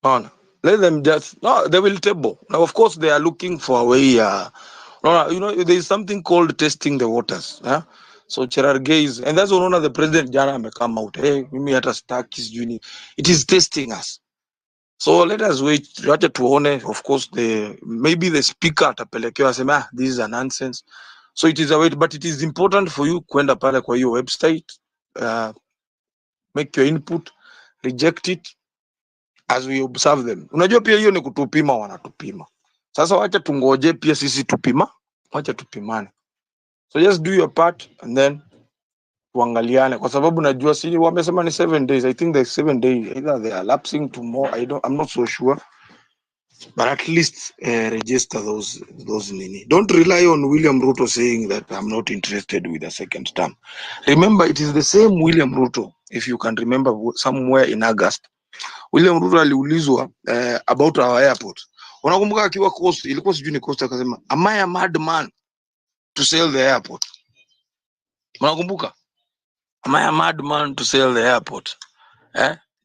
No, let them just, no, they will table. Now, of course, they are looking for a way. There is something called testing the waters. So Cherargei is, and that's one of the president Jana may come out. Hey, mimi hata staki sijui. It is testing us. So let us wait. Wacha tuone. Of course, maybe the speaker atapelekewa asema, this is a nonsense. So it is a wait, but it is important for you kwenda pale kwa hiyo website, make your input, reject it as we observe them. Unajua pia hiyo ni kutupima, wanatupima. Sasa wacha tungoje pia sisi wacha tupimane. So just do your part and then tuangaliane, kwa sababu najua sisi wamesema ni 7 days. I think the 7 days either they are lapsing to more. I'm not so sure, but at least register those nini. Don't rely on William Ruto saying that I'm not interested with a second term. Remember, it is the same William Ruto, if you can remember, somewhere in August William Ruto aliulizwa about our airport. Unakumbuka akiwa Coast, ilikuwa sijui ni Coast, akasema am I a madman to sell the airport? Unakumbuka? Am I a madman to sell the airport?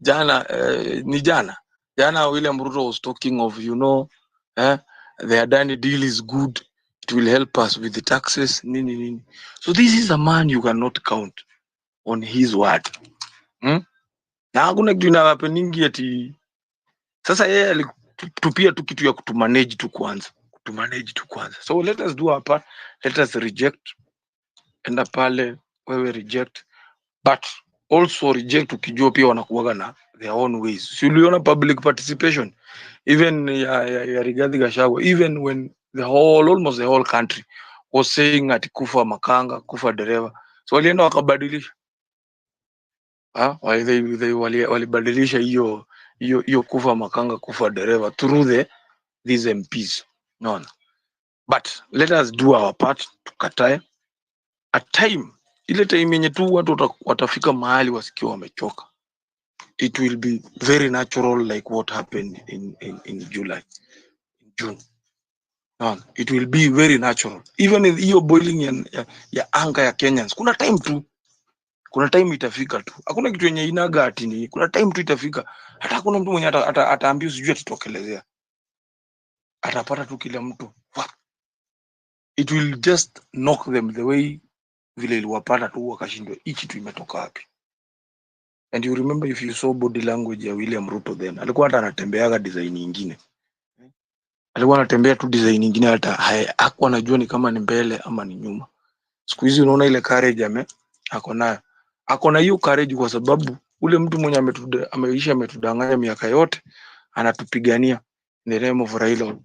Jana William Ruto was talking of, the Adani deal is good, it will help us with the taxes, nini. So this is a man you cannot count on his word. Na hakuna kitu ina happeningi ati sasa yeye alitupia tu kitu ya kutumanage tu kwanza. So let us do our part, let us reject, enda pale wewe reject, but also reject ukijua pia wanakuwaga na their own ways. Si uliona public participation even ya Rigathi Gachagua, even when almost the whole country was saying ati kufa makanga, kufa dereva, so walienda wakabadilisha, walibadilisha hiyo kufa makanga, kufa dereva through these MPs. No. But let us do our part, tukatae at time, ile time yenye tu watu watafika mahali wasikiwa wamechoka. It will be very natural like what happened in July, in June. No, it will be very natural. Even in hiyo boiling ya anga ya Kenyans, kuna time itafika tu. Hakuna kitu yenye inaga ati ni, kuna time tu itafika. Hata hakuna mtu mwenye ataambiwa sijui atatokelezea. Atapata tu kila mtu. It will just knock them the way vile iliwapata tu wakashindwa hii kitu imetoka wapi. And you remember, if you saw body language ya William Ruto then, alikuwa hata anatembeaga design nyingine. Alikuwa anatembea tu design nyingine, hata hakuwa anajua ni kama ni mbele ama ni nyuma. Siku hizi unaona ile courage ako na hiyo courage kwa sababu ule mtu mwenye ametudanganya miaka yote anatupigania in the name of Raila.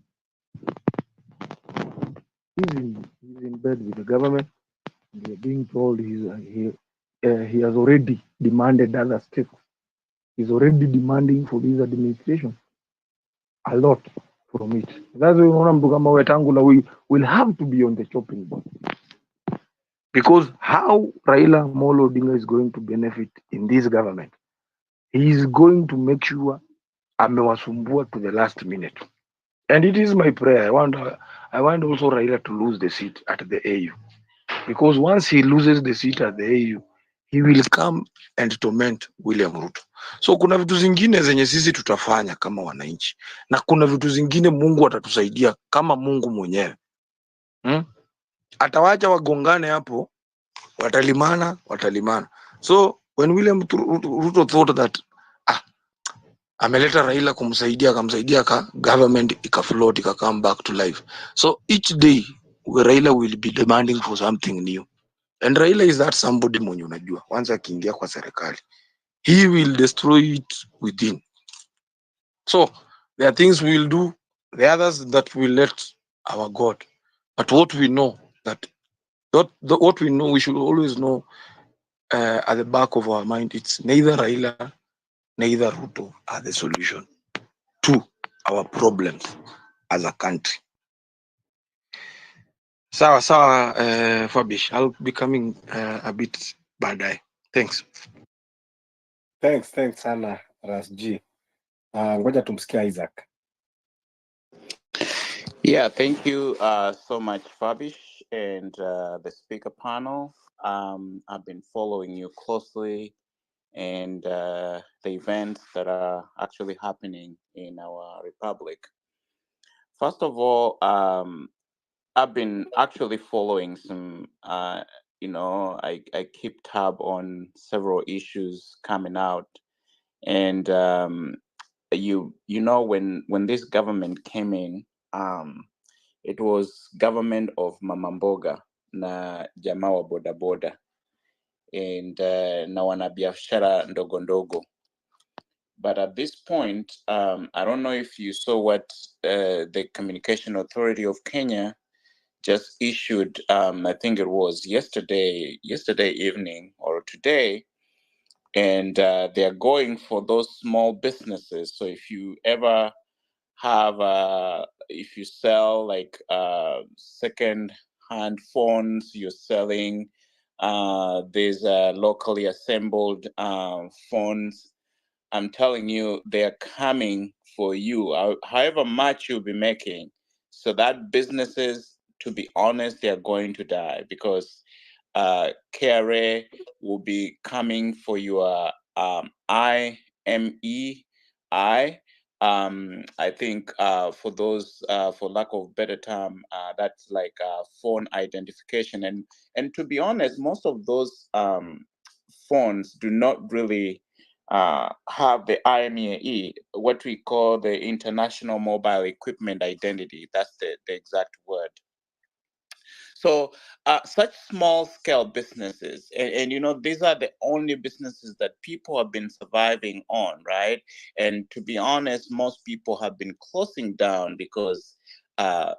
He's in bed with the government. We are being told he has already demanded other steps. He's already demanding for this administration a lot from it. That's why unaona mtu kama Wetangula will have to be on the chopping board. Because how Raila Amolo Odinga is going to benefit in this government, he is going to make sure amewasumbua to the last minute. And it is my prayer. I want also Raila to lose the seat at the AU. Because once he loses the seat at the AU, he will come and torment William Ruto. So kuna vitu zingine zenye sisi tutafanya kama wananchi, na kuna vitu zingine Mungu atatusaidia kama Mungu mwenyewe. Atawacha wagongane hapo, watalimana. So when William Ruto thought that ameleta Raila akamsaidia government ikafloat come back to life. So each day Raila will be demanding for something new. And Raila is that somebody mwenye unajua once akiingia kwa serikali he will destroy it within. So there are things we will do, the others that we let our God. But what we know, we should always know at the back of our mind, it's neither Raila, neither Ruto are the solution to our problems as a country. Sawa, Fabish, I'll be coming a bit baadaye. Thanks. Thanks sana Ras G. Ngoja tumsikia Isaac. Yeah, thank you so much, Fabish, and the speaker panel. I've been following you closely and the events that are actually happening in our republic. First of all, I've been actually following some, I keep tab on several issues coming out. And when this government came in, um, it was government of Mamamboga na jamaa wa bodaboda and na wanabiashara ndogo ndogo. But at this point, I don't know if you saw what the Communication Authority of Kenya just issued. I think it was yesterday evening or today, and they are going for those small businesses. So if you ever have, if you sell like second hand phones, you're selling these locally assembled phones, I'm telling you, they're coming for you, however much you'll be making. So that businesses, to be honest, they're going to die because KRA will be coming for your IMEI. I think for those, for lack of better term, that's like phone identification. And to be honest, most of those phones do not really have the IMEI, what we call the International Mobile Equipment Identity. That's the exact word. So such small scale businesses, and these are the only businesses that people have been surviving on, right? And to be honest, most people have been closing down because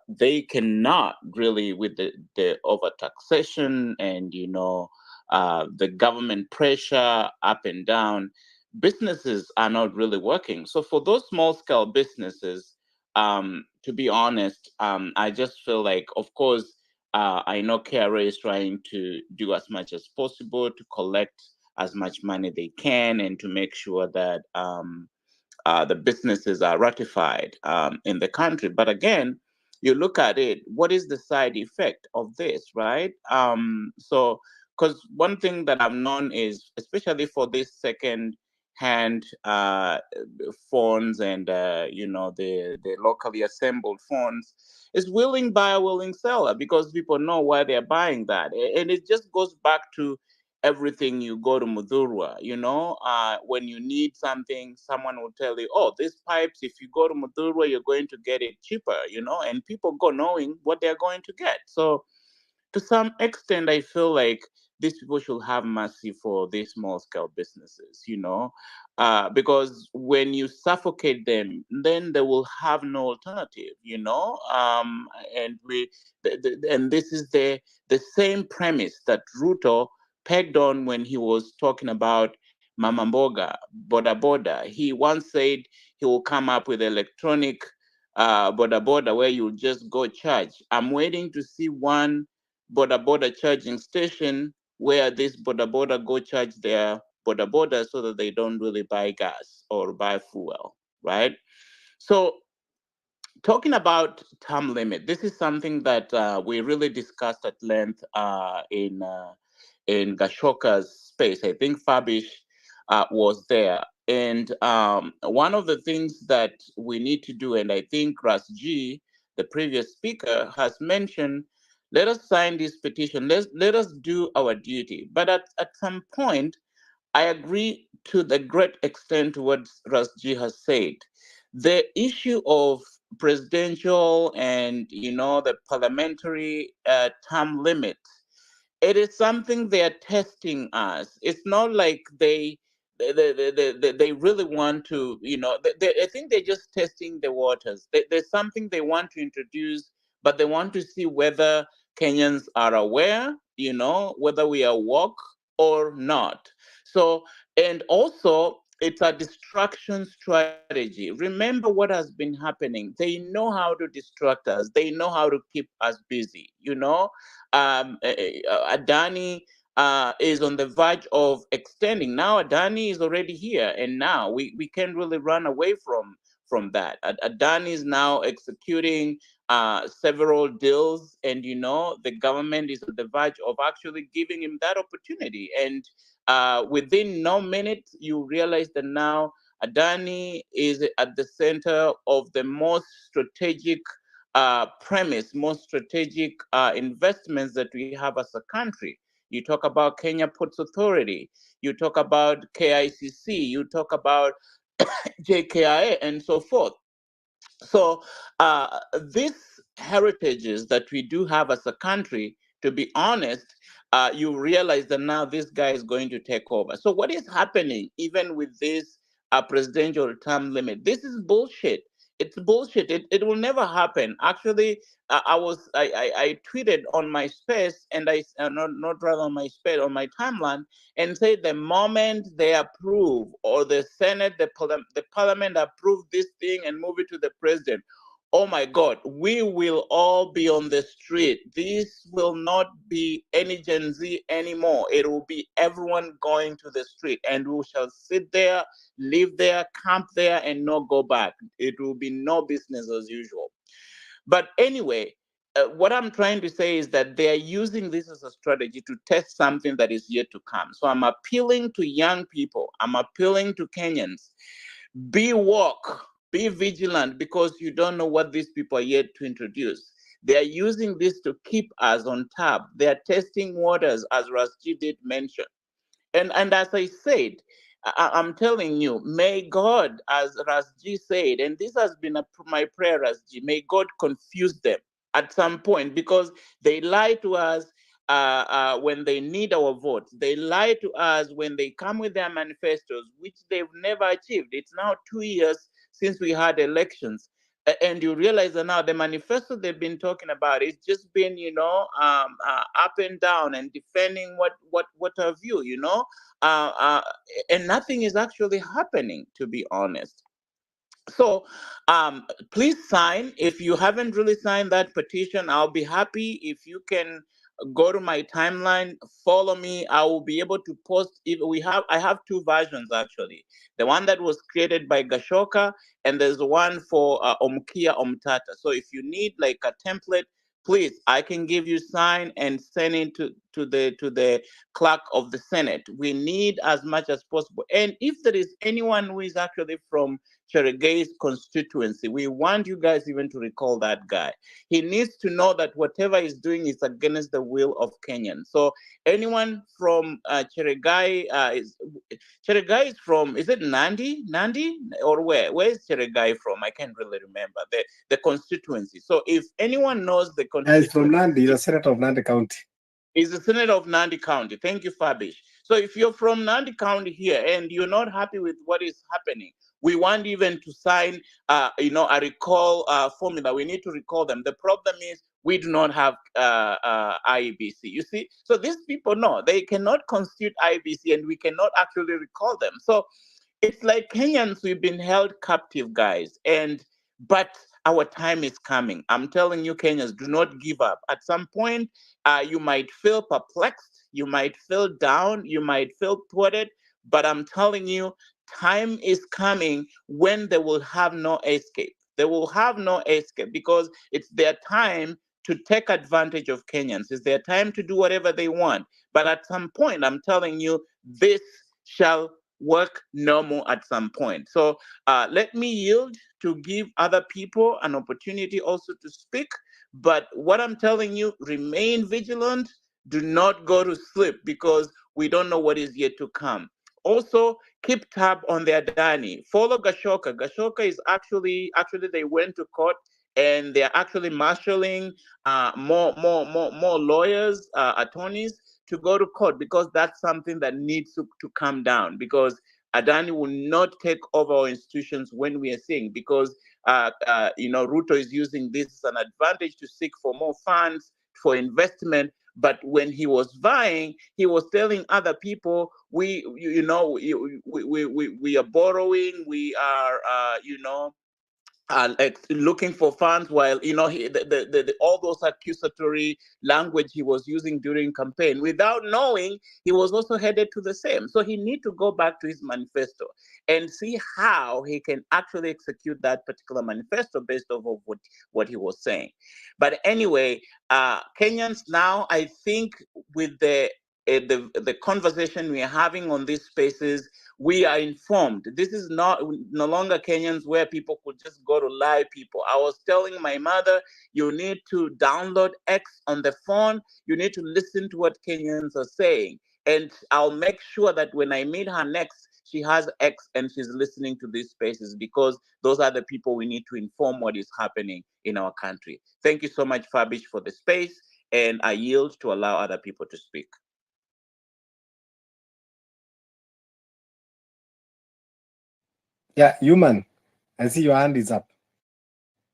they cannot really, with the overtaxation and the government pressure up and down, businesses are not really working. So for those small scale businesses, to be honest, I just feel like, of course, I know KRA is trying to do as much as possible to collect as much money they can and to make sure that the businesses are ratified in the country. But again, you look at it, what is the side effect of this, right? So, because one thing that I've known is, especially for this second hand phones and the locally assembled phones, is willing buyer, willing seller, because people know why they're buying that. And it just goes back to everything. You go to Mudurwa, when you need something, someone will tell you, oh, these pipes, if you go to Mudurwa, you're going to get it cheaper, and people go knowing what they're going to get. So to some extent, I feel like these people should have mercy for these small scale businesses, because when you suffocate them, then they will have no alternative, and and this is the same premise that Ruto pegged on when he was talking about Mama Mboga, Boda Boda. He once said he will come up with electronic Boda Boda where you just go charge. I'm waiting to see one Boda Boda charging station where this Boda Boda go charge their Boda Boda so that they don't really buy gas or buy fuel, right? So talking about term limit, this is something that we really discussed at length in Gashoka's space. I think Fabish was there. And one of the things that we need to do, and I think Ras G, the previous speaker, has mentioned, let us sign this petition. Let us do our duty. But at some point, I agree to the great extent to what Ras G has said. The issue of presidential and the parliamentary term limit, it is something they are testing us. It's not like they really want to, I think they're just testing the waters. There's something they want to introduce, but they want to see whether Kenyans are aware, whether we are woke or not. So, and also, it's a distraction strategy. Remember what has been happening. They know how to distract us. They know how to keep us busy. Adani is on the verge of extending. Now Adani is already here, and now we can't really run away from that. Adani is now executing several deals, and the government is at the verge of actually giving him that opportunity. And within no minute, you realize that now Adani is at the center of the most strategic most strategic investments that we have as a country. You talk about Kenya Ports Authority, you talk about KICC, you talk about JKIA, and so forth. So these heritages that we do have as a country, to be honest, you realize that now this guy is going to take over. So what is happening, even with this presidential term limit? This is bullshit. It's bullshit. It will never happen. Actually, I tweeted on my space, and not rather on my space, on my timeline, and said the moment they approve, or the Senate, the Parliament approve this thing and move it to the president, oh my God, we will all be on the street. This will not be any Gen Z anymore. It will be everyone going to the street, and we shall sit there, live there, camp there, and not go back. It will be no business as usual. But anyway, what I'm trying to say is that they are using this as a strategy to test something that is yet to come. So I'm appealing to young people. I'm appealing to Kenyans. Be woke, be vigilant, because you don't know what these people are yet to introduce. They are using this to keep us on tab. They are testing waters, as Rasji did mention. And as I said, I'm telling you, may God, as Rasji said, and this has been my prayer, Rasji, may God confuse them at some point, because they lie to us when they need our votes. They lie to us when they come with their manifestos, which they've never achieved. It's now 2 years since we had elections. And you realize that now the manifesto they've been talking about is just been, up and down and defending what have you, and nothing is actually happening, to be honest. So please sign. If you haven't really signed that petition, I'll be happy if you can go to my timeline, follow me. I will be able to post. If I have two versions actually. The one that was created by Gashoka, and there's one for Omkia Omtata. So if you need like a template, please, I can give you sign and send it to the clerk of the Senate. We need as much as possible. And if there is anyone who is actually from Cheregei's constituency, we want you guys even to recall that guy. He needs to know that whatever he's doing is against the will of Kenyans. So anyone from Cheregai, Cheregai is from, is it Nandi? Nandi? Or where? Where is Cheregai from? I can't really remember. The constituency. So if anyone knows the constituency. It's from Nandi, the Senator of Nandi County. Is the Senator of Nandi County. Thank you, Fabish. So if you're from Nandi County here and you're not happy with what is happening, we want even to sign, a recall formula. We need to recall them. The problem is we do not have IEBC. You see, so these people know they cannot constitute IEBC, and we cannot actually recall them. So it's like Kenyans, we've been held captive, guys, but our time is coming. I'm telling you, Kenyans, do not give up. At some point, you might feel perplexed, you might feel down, you might feel thwarted, but I'm telling you, time is coming when they will have no escape. They will have no escape, because it's their time to take advantage of Kenyans. It's their time to do whatever they want. But at some point, I'm telling you, this shall work normal at some point. So let me yield to give other people an opportunity also to speak. But what I'm telling you, remain vigilant. Do not go to sleep, because we don't know what is yet to come. Also, keep tab on their Adani. Follow Gashoka. Gashoka is actually they went to court, and they're actually marshalling more lawyers, attorneys, to go to court, because that's something that needs to come down, because Adani will not take over our institutions when we are seeing, because Ruto is using this as an advantage to seek for more funds for investment. But when he was vying, he was telling other people, we are borrowing, we are like looking for funds, while all those accusatory language he was using during campaign, without knowing he was also headed to the same. So he need to go back to his manifesto and see how he can actually execute that particular manifesto based off of what he was saying. But anyway, Kenyans now, I think, with the conversation we are having on these spaces, we are informed. This is no longer Kenyans where people could just go to lie people. I was telling my mother, you need to download X on the phone. You need to listen to what Kenyans are saying. And I'll make sure that when I meet her next, she has X and she's listening to these spaces, because those are the people we need to inform what is happening in our country. Thank you so much, Fabish, for the space. And I yield to allow other people to speak. Yeah, Human, I see your hand is up.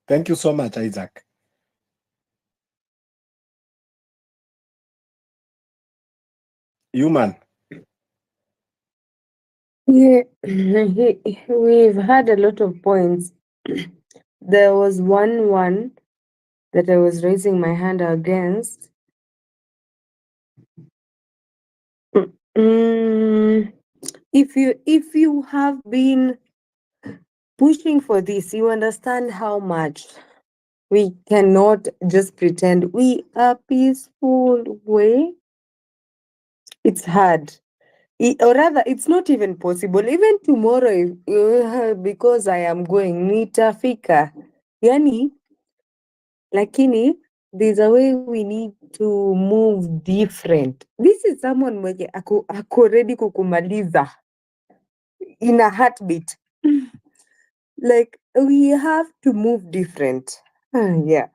Thank you so much, Isaac. Human. Yeah, we've had a lot of points. There was one that I was raising my hand against. Mm, if you have been pushing for this, you understand how much we cannot just pretend we are peaceful way. It's hard. Or rather, it's not even possible. Even tomorrow, because I am going, nitafika. Yani, lakini, there's a way we need to move different. This is someone mwenye ako ready kukumaliza in a heartbeat. Like, we have to move different. Yeah.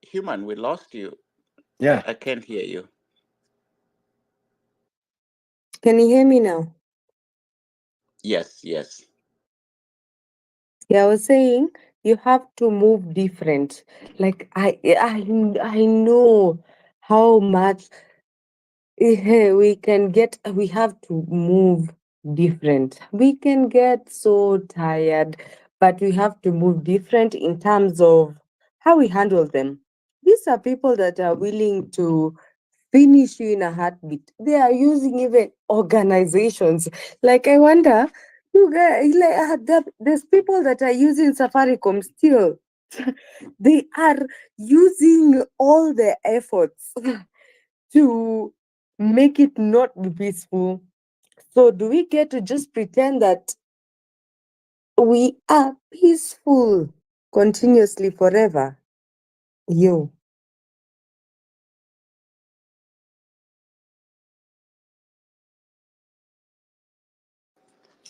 Human, we lost you. Yeah. I can't hear you. Can you hear me now? Yes, yes. Yeah, I was saying you have to move different. Like I know how much we have to move different. We can get so tired, but we have to move different in terms of how we handle them. These are people that are willing to finish you in a heartbeat. They are using even organizations. Like, I wonder, you guys, like, there's people that are using Safaricom still. They are using all their efforts to make it not be peaceful. So do we get to just pretend that we are peaceful continuously forever? Yo.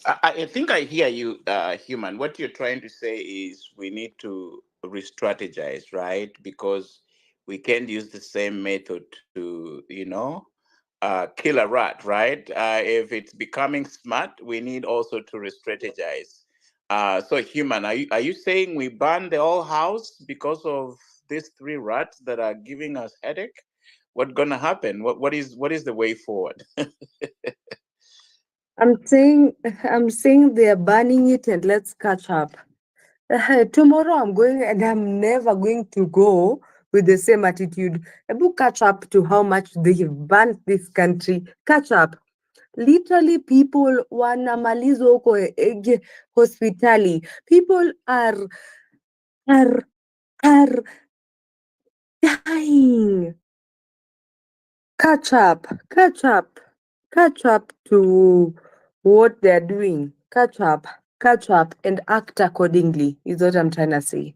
I think I hear you, Human. What you're trying to say is we need to re-strategize, right? Because we can't use the same method to, kill a rat, right? If it's becoming smart, we need also to re-strategize. So, Human, are you saying we ban the whole house because of these three rats that are giving us headache? What's gonna happen? What is the way forward? I'm saying they're banning it and let's catch up. Tomorrow I'm going and I'm never going to go with the same attitude. Able catch up to how much they've banned this country. Catch up. Literally, people wanamalizwa huko hospitali. People are dying. Catch up to what they're doing. Catch up, and act accordingly, is what I'm trying to say.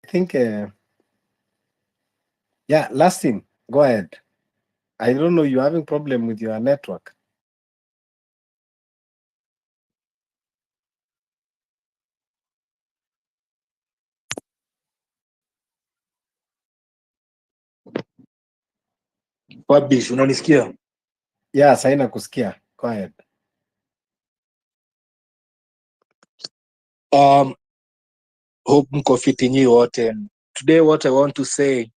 I think, yeah, Lastin, go ahead. I don't know, you're having problem with your network. Wabish, unanisikia? Yeah, saina kusikia. Go ahead. Hope mko fiti nyi wote. Today what I want to say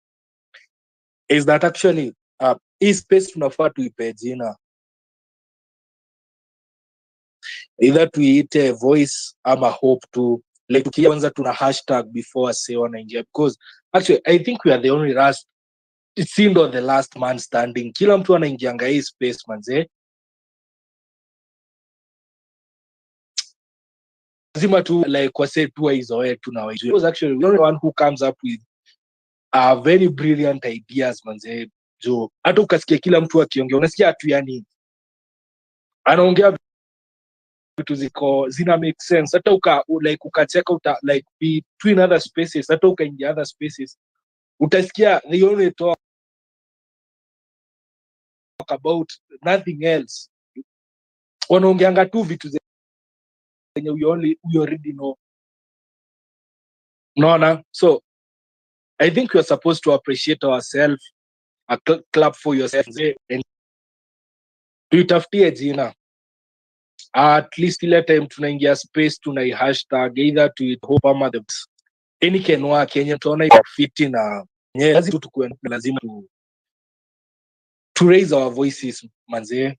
is that actually hii space tunafaa tuipe jina, either tuiite voice ama hope tu, like tukianza tuna hashtag before say wanaingia, because actually I think we are the only last, it seemed on the last man standing. Kila mtu anaingianga hii space manze, lazima tu like wase tu waizoe tu na waijue, because actually the only one who comes up with very brilliant ideas manze. Jo hata ukasikia kila mtu akiongea unasikia tu yani anaongea vitu zina make sense, hata ukacheka like between other spaces, hata ukaingia other spaces utasikia they only talk about nothing else, wanaongeanga tu vitu zenye we already know, unaona. So I think we are supposed to appreciate ourselves, a clap for yourself, and tuitafutie jina. At least ile time tunaingia space tunai hashtag either to hope ama the any can work yenye tunaona iko fiti, na lazima tukue, lazima to raise our voices manze.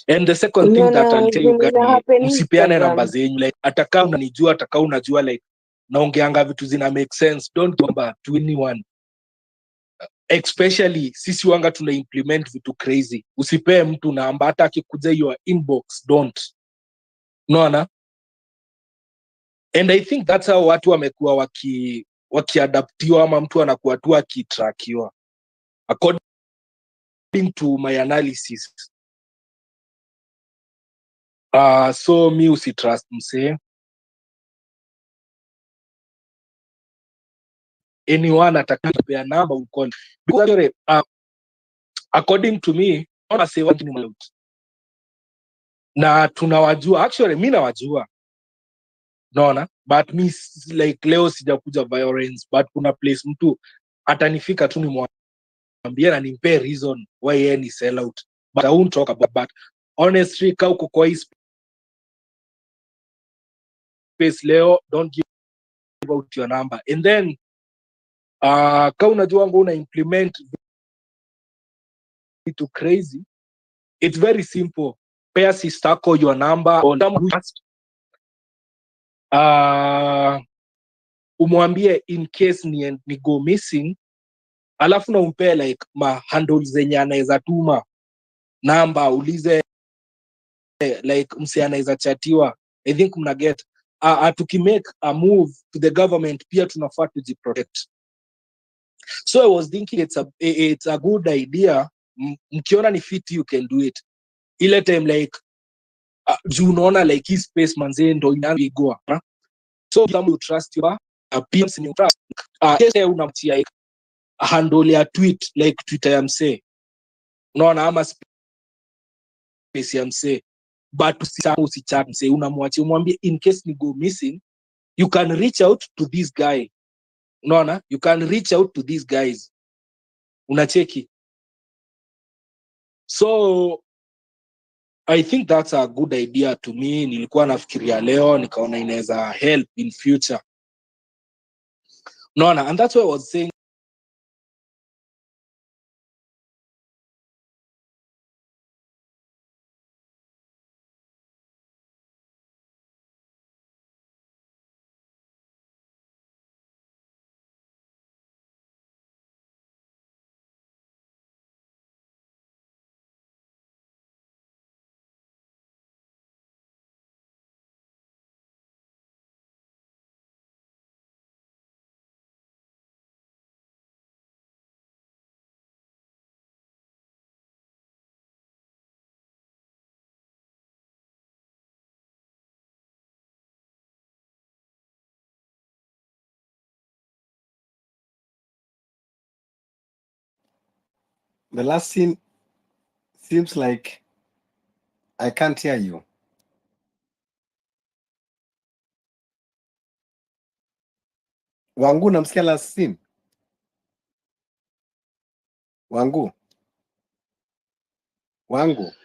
And the second thing that I'll tell you guys ni msipeane namba zenyu, like ataka unanijua ataka unajua, like naongeanga vitu zina make sense, don't number to anyone, especially sisi wanga tuna implement vitu crazy. Usipee mtu namba hata akikuja your inbox, don't, unaona. And I think that's how watu wamekuwa wakiadaptiwa, ama mtu anakuwa tu akitrakiwa according to my analysis. So mi usitrust msee, anyone atakapea namba ukon, because according to me ona say what ni na tunawajua, actually mi nawajua, naona, but mi like leo sijakuja violence, but kuna place mtu atanifika tu nimwambie na nimpe reason why yeye ni sell out, but I won't talk about. But honestly ka uko kwa hii space leo, don't give out your number, and then ka unajua ngo una implement vitu crazy, it's very simple, pay sister yako your number or just umwambie in case ni go missing, alafu na umpe like ma handles zenye anaweza tuma namba, ulize like msi anaweza chatiwa. I think mna get tukimake a move to the government pia tunafaa tujiprotect. So I was thinking it's a good idea, mkiona ni fit you can do it. Ile time like juu unaona like his space manze ndo inaigwa, so kama you trust your peers, you trust unamtia handle ya tweet like Twitter ya msee, unaona, ama space ya msee, but usichat msee, unamwachia umwambie in case ni go missing you can reach out to this guy, unaona, you can reach out to these guys, unacheki. So I think that's a good idea to me. Nilikuwa nafikiria leo nikaona inaweza help in future, unaona, and that's why I was saying The last scene seems like I can't hear you. Wangu, namsikia last scene. Wangu.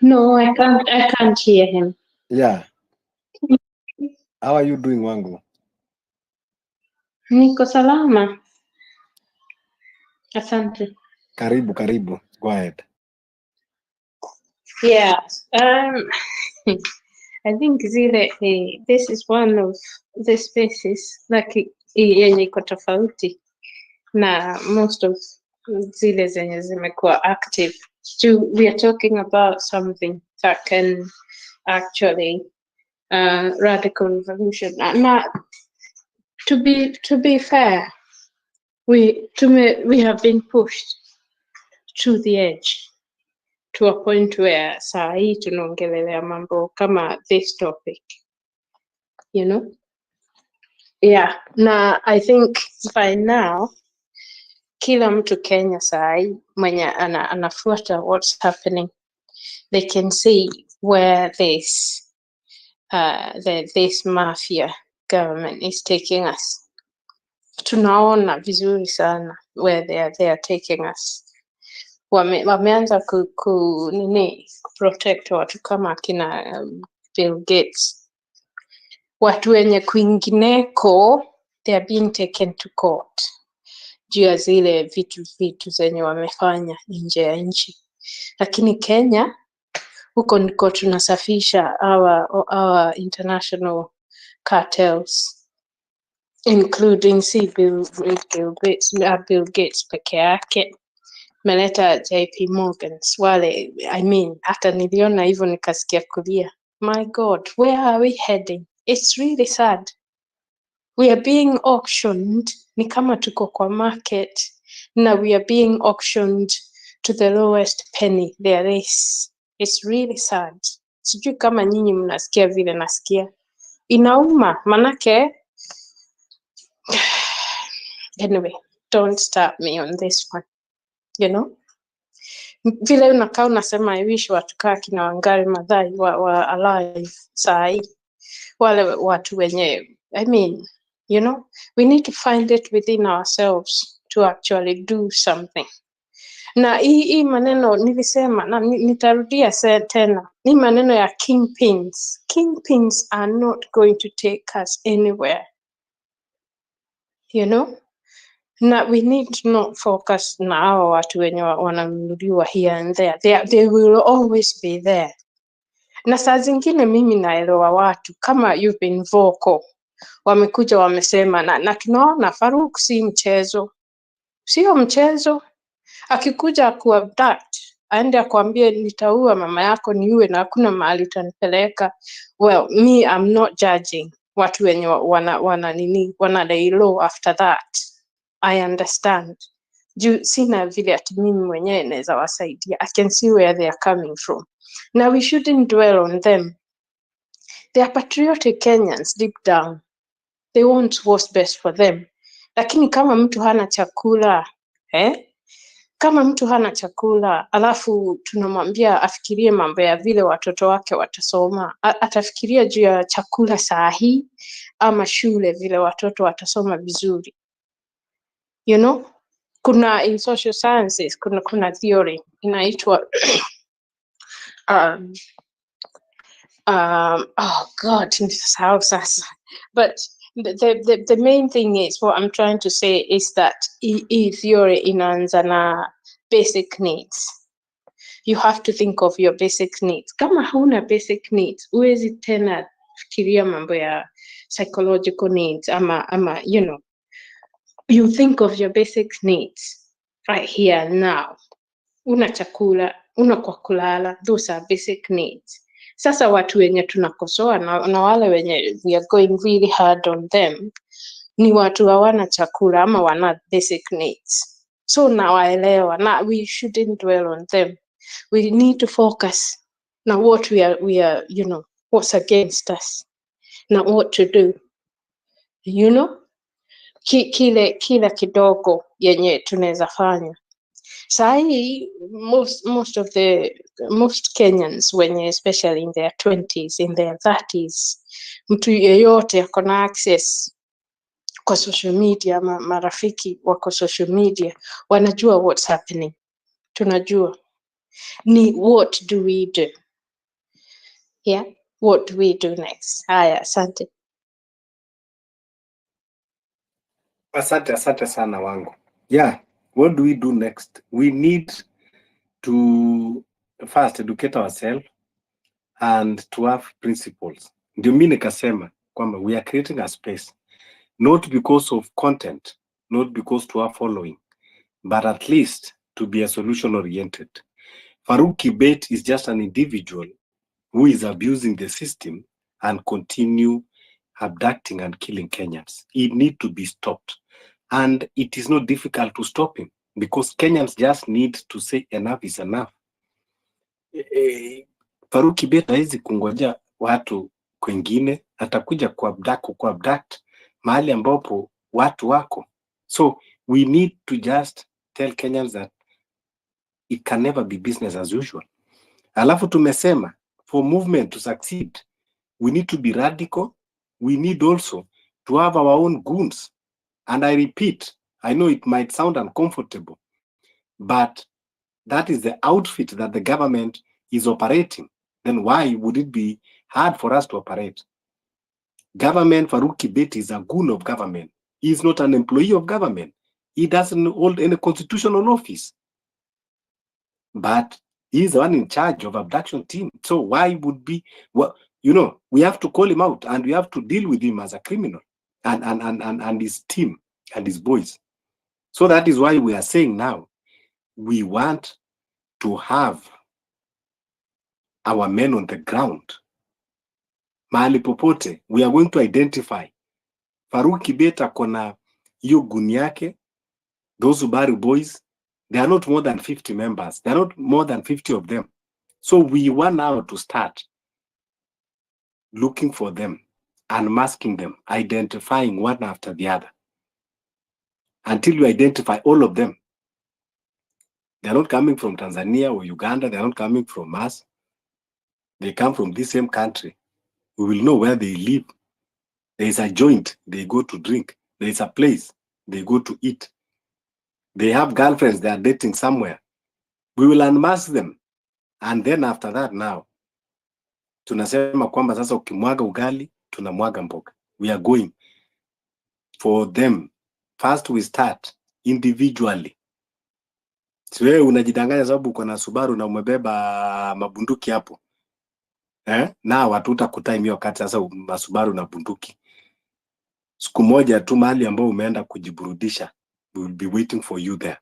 No, I can't hear him. Yeah. How are you doing, wangu? Niko salama. Asante. Karibu. Go ahead. Yeah. I think this is one of the spaces like yenye iko tofauti na most of zile zenye zimekuwa active. We are talking about something that can actually radical revolution. Not to be fair, we have been pushed to the edge to a point where saa hii tunaongelelea mambo kama this topic, you know. Yeah, na I think by now kila mtu Kenya saa hii mwenye anafuata what's happening, they can see where this mafia government is taking us. Tunaona vizuri sana where they are taking us. Wameanza ku protect watu kama akina Bill Gates. Watu wenye kwingineko they are being taken to court juu ya zile vitu zenye wamefanya nje ya nchi, lakini Kenya huko ndiko tunasafisha our international cartels, including Bill Gates peke yake. Meleta JP Morgan wale, I mean, hata niliona hivyo nikasikia kulia. My God, where are we heading? It's really sad. We are being auctioned, ni kama tuko kwa market, na we are being auctioned to the lowest penny there is. It's really sad. Sijui kama nyinyi mnasikia vile nasikia. Inauma, manake, anyway, don't start me on this one. You know, vile unakaa unasema I wish watu kaa kina Wangari Maathai wa alive saa hii, wale watu wenye, I mean, you know, we need to find it within ourselves to actually do something. Na hii maneno nilisema na nitarudia tena, ni maneno ya kingpins. Kingpins are not going to take us anywhere, you know. Na we need to not focus na hawa watu wenye wananunuliwa here and there. They will always be there. Na saa zingine mimi naelewa watu kama you've been vocal, wamekuja wamesema na tunaona Farouk si mchezo, sio mchezo. Akikuja kuabduct aende akwambie nitaua mama yako niue na hakuna mahali utanipeleka. Well, me I'm not judging watu wenye wana lay low after that. I understand. Juu sina vile ati mimi mwenyewe naweza wasaidia. I can see where they are coming from. Now we shouldn't dwell on them. They are patriotic Kenyans deep down. They want what's best for them. Lakini kama mtu hana chakula, kama mtu hana chakula, alafu tunamwambia afikirie mambo ya vile watoto wake watasoma, atafikiria juu ya chakula saa hii ama shule vile watoto watasoma vizuri. You know, kuna in social sciences, kuna theory inaitwa oh God, nisasahau sasa. But the main thing is, what I'm trying to say is that theory inaanza na basic needs. You have to think of your basic needs. Kama hauna basic needs, huwezi tena fikiria mambo ya psychological needs ama you know. You think of your basic needs right here now. Una chakula, una kwa kulala, those are basic needs. Sasa watu wenye tunakosoa na wale wenye we are going really hard on them ni watu hawana chakula ama wana basic needs. So nawaelewa, na we shouldn't dwell on them. We need to focus na what we are, you know, what's against us, na what to do, you know. Kile kidogo yenye tunaweza fanya. Sahi, most Kenyans wenye especially in their 20s, in their 30s, mtu yeyote ako na access kwa social media, marafiki wako social media, wanajua what's happening. Tunajua ni what do we do? Yeah, what do we do next? Haya, asante. Asante sana wangu. Yeah, what do we do next? We need to first educate ourselves and to have principles. Ndio mimi nikasema kwamba we are creating a space, not because of content, not because to have following, but at least to be a solution oriented. Farouk Kibet is just an individual who is abusing the system and continue abducting and killing Kenyans. It need to be stopped. And it is not difficult to stop him because Kenyans just need to say enough is enough. Farouk Kibet hawezi kungoja watu kwengine, atakuja kuabduct mahali ambapo watu wako. So we need to just tell Kenyans that it can never be business as usual. Alafu tumesema for movement to succeed, we need to be radical. We need also to have our own goons. And I repeat, I know it might sound uncomfortable, but that is the outfit that the government is operating. Then why would it be hard for us to operate? Government, Farouk Kibet is a goon of government. He is not an employee of government. He doesn't hold any constitutional office. But he is the one in charge of abduction team. So why would be, well, you know, we have to call him out and we have to deal with him as a criminal and his team and his boys. So that is why we are saying now, we want to have our men on the ground. Mahali popote, we are going to identify. Farouk Kibet akona hiyo guni yake, those Ubaru boys, they are not more than 50 members. They are not more than 50 of them. So we want now to start looking for them, unmasking them, identifying one after the other. Until you identify all of them. They are not coming from Tanzania or Uganda. They are not coming from us. They come from this same country. We will know where they live. There is a joint they go to drink. There is a place they go to eat. They have girlfriends they are dating somewhere. We will unmask them. And then after that now, tunasema kwamba sasa ukimwaga ugali, tunamwaga mboga. We are going for them. First we start individually. Wewe unajidanganya sababu uko na Subaru na umebeba mabunduki hapo. Na watu utakutai hiyo wakati sasa Subaru na bunduki. Siku moja tu mahali ambao umeenda kujiburudisha, we will be waiting for you there.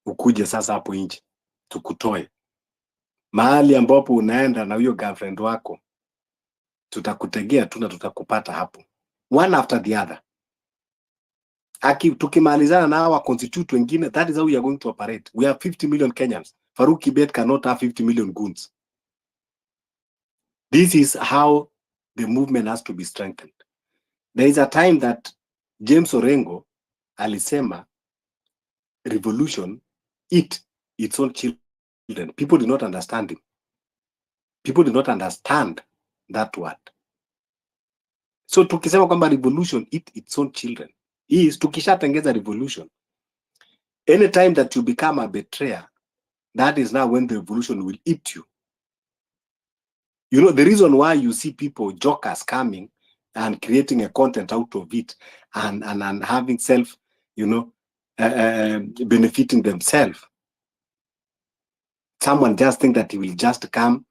Ukuje sasa hapo nje tukutoe. Mahali ambapo unaenda na huyo girlfriend wako, tutakutegea tu na tutakupata hapo. One after the other. Tukimalizana na hawa constitute wengine, that is how we are going to operate. We have 50 million Kenyans. Farouk Kibet cannot have 50 million goons. This is how the movement has to be strengthened. There is a time that James Orengo alisema revolution eat its own children. People did not understand him. People did not understand that word. So tukisema kwamba revolution eat its own children, is tukishatengeza revolution, anytime that you become a betrayer, that is now when the revolution will eat you. You know, the reason why you see people, jokers coming and creating a content out of it and having self, you know, benefiting themselves. Someone just think that he will just come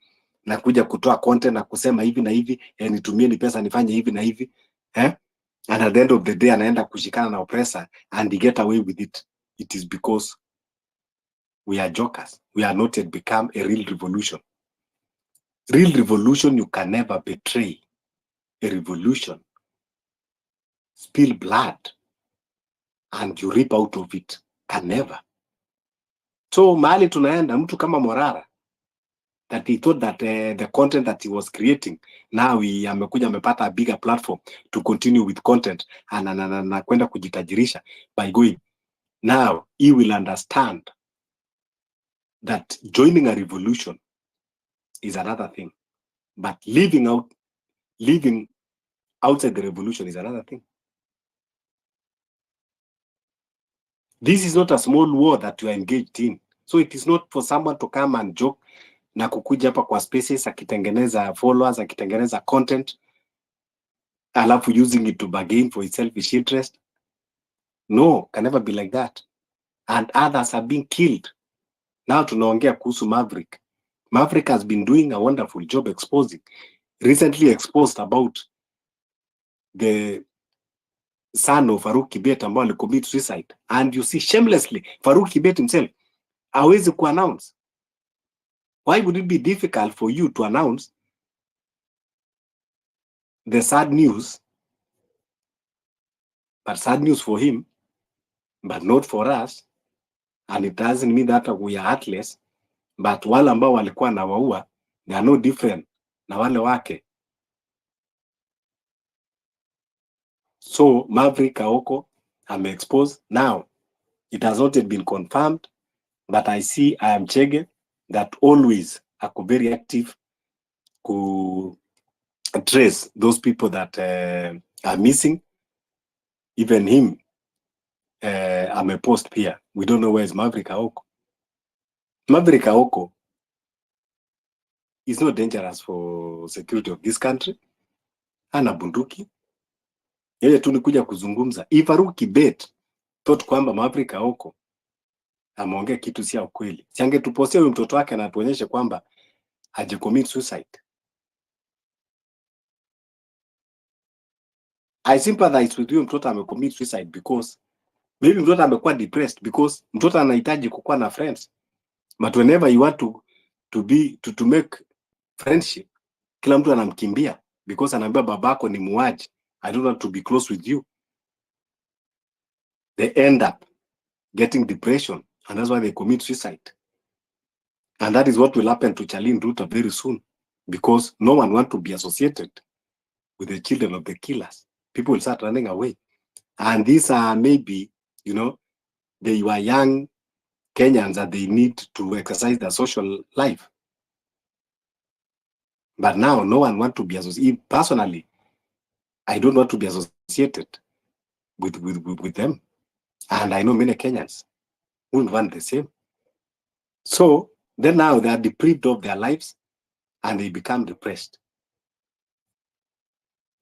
na kuja kutoa content na kusema hivi na hivi, nitumieni pesa nifanye hivi na hivi, and at the end of the day anaenda kushikana na oppressor and he get away with it. It is because we are jokers. We are not yet become a real revolution. Real revolution, you can never betray. A revolution, spill blood, and you rip out of it. Can never. So mahali tunaenda, mtu kama Morara, that he thought that the content that he was creating, now he amekuja amepata a bigger platform to continue with content na kwenda kujitajirisha by going. Now he will understand that joining a revolution is another thing, but living outside the revolution is another thing. This is not a small war that you are engaged in. So it is not for someone to come and joke na kukuja hapa kwa spaces akitengeneza followers, akitengeneza content, alafu using it to bargain for his selfish interest. No, can never be like that. And others are being killed. Now tunaongea kuhusu Maverick. Maverick has been doing a wonderful job exposing, recently exposed about the son of Farouk Kibet ambao alicommit suicide. And you see shamelessly, Farouk Kibet himself hawezi kuannounce. Why would it be difficult for you to announce the sad news, but sad news for him, but not for us? And it doesn't mean that we are heartless, but wale ambao walikuwa na waua, they are no different na wale wake. So Maverick Aoko, I'm exposed. Now, it has not yet been confirmed, but I see I am Chege that always ako very active to trace those people that are missing. Even him, I'm a post here. We don't know where is Maverick Aoko. Maverick Aoko is not dangerous for security of this country. Hana bunduki. Yeye tu ni kuja kuzungumza. If Farouk Kibet thought kwamba Maverick Aoko ameongea kitu si ya ukweli, si angetupostia huyu mtoto wake na atuonyeshe kwamba hajacommit suicide. I sympathize with you mtoto amecommit suicide because maybe mtoto amekuwa depressed because mtoto anahitaji kukuwa na friends. But whenever you want to make friendship, kila mtu anamkimbia because anaambia babako ni muuaji. I don't want to be close with you. They end up getting depression, and that's why they commit suicide. And that is what will happen to Charlene Ruto very soon, because no one wants to be associated with the children of the killers. People will start running away. And these are maybe, you know, they were young Kenyans that they need to exercise their social life. But now no one wants to be associated. Personally, I don't want to be associated with them. And I know many Kenyans wouldn't want the same. So then now they are deprived of their lives and they become depressed.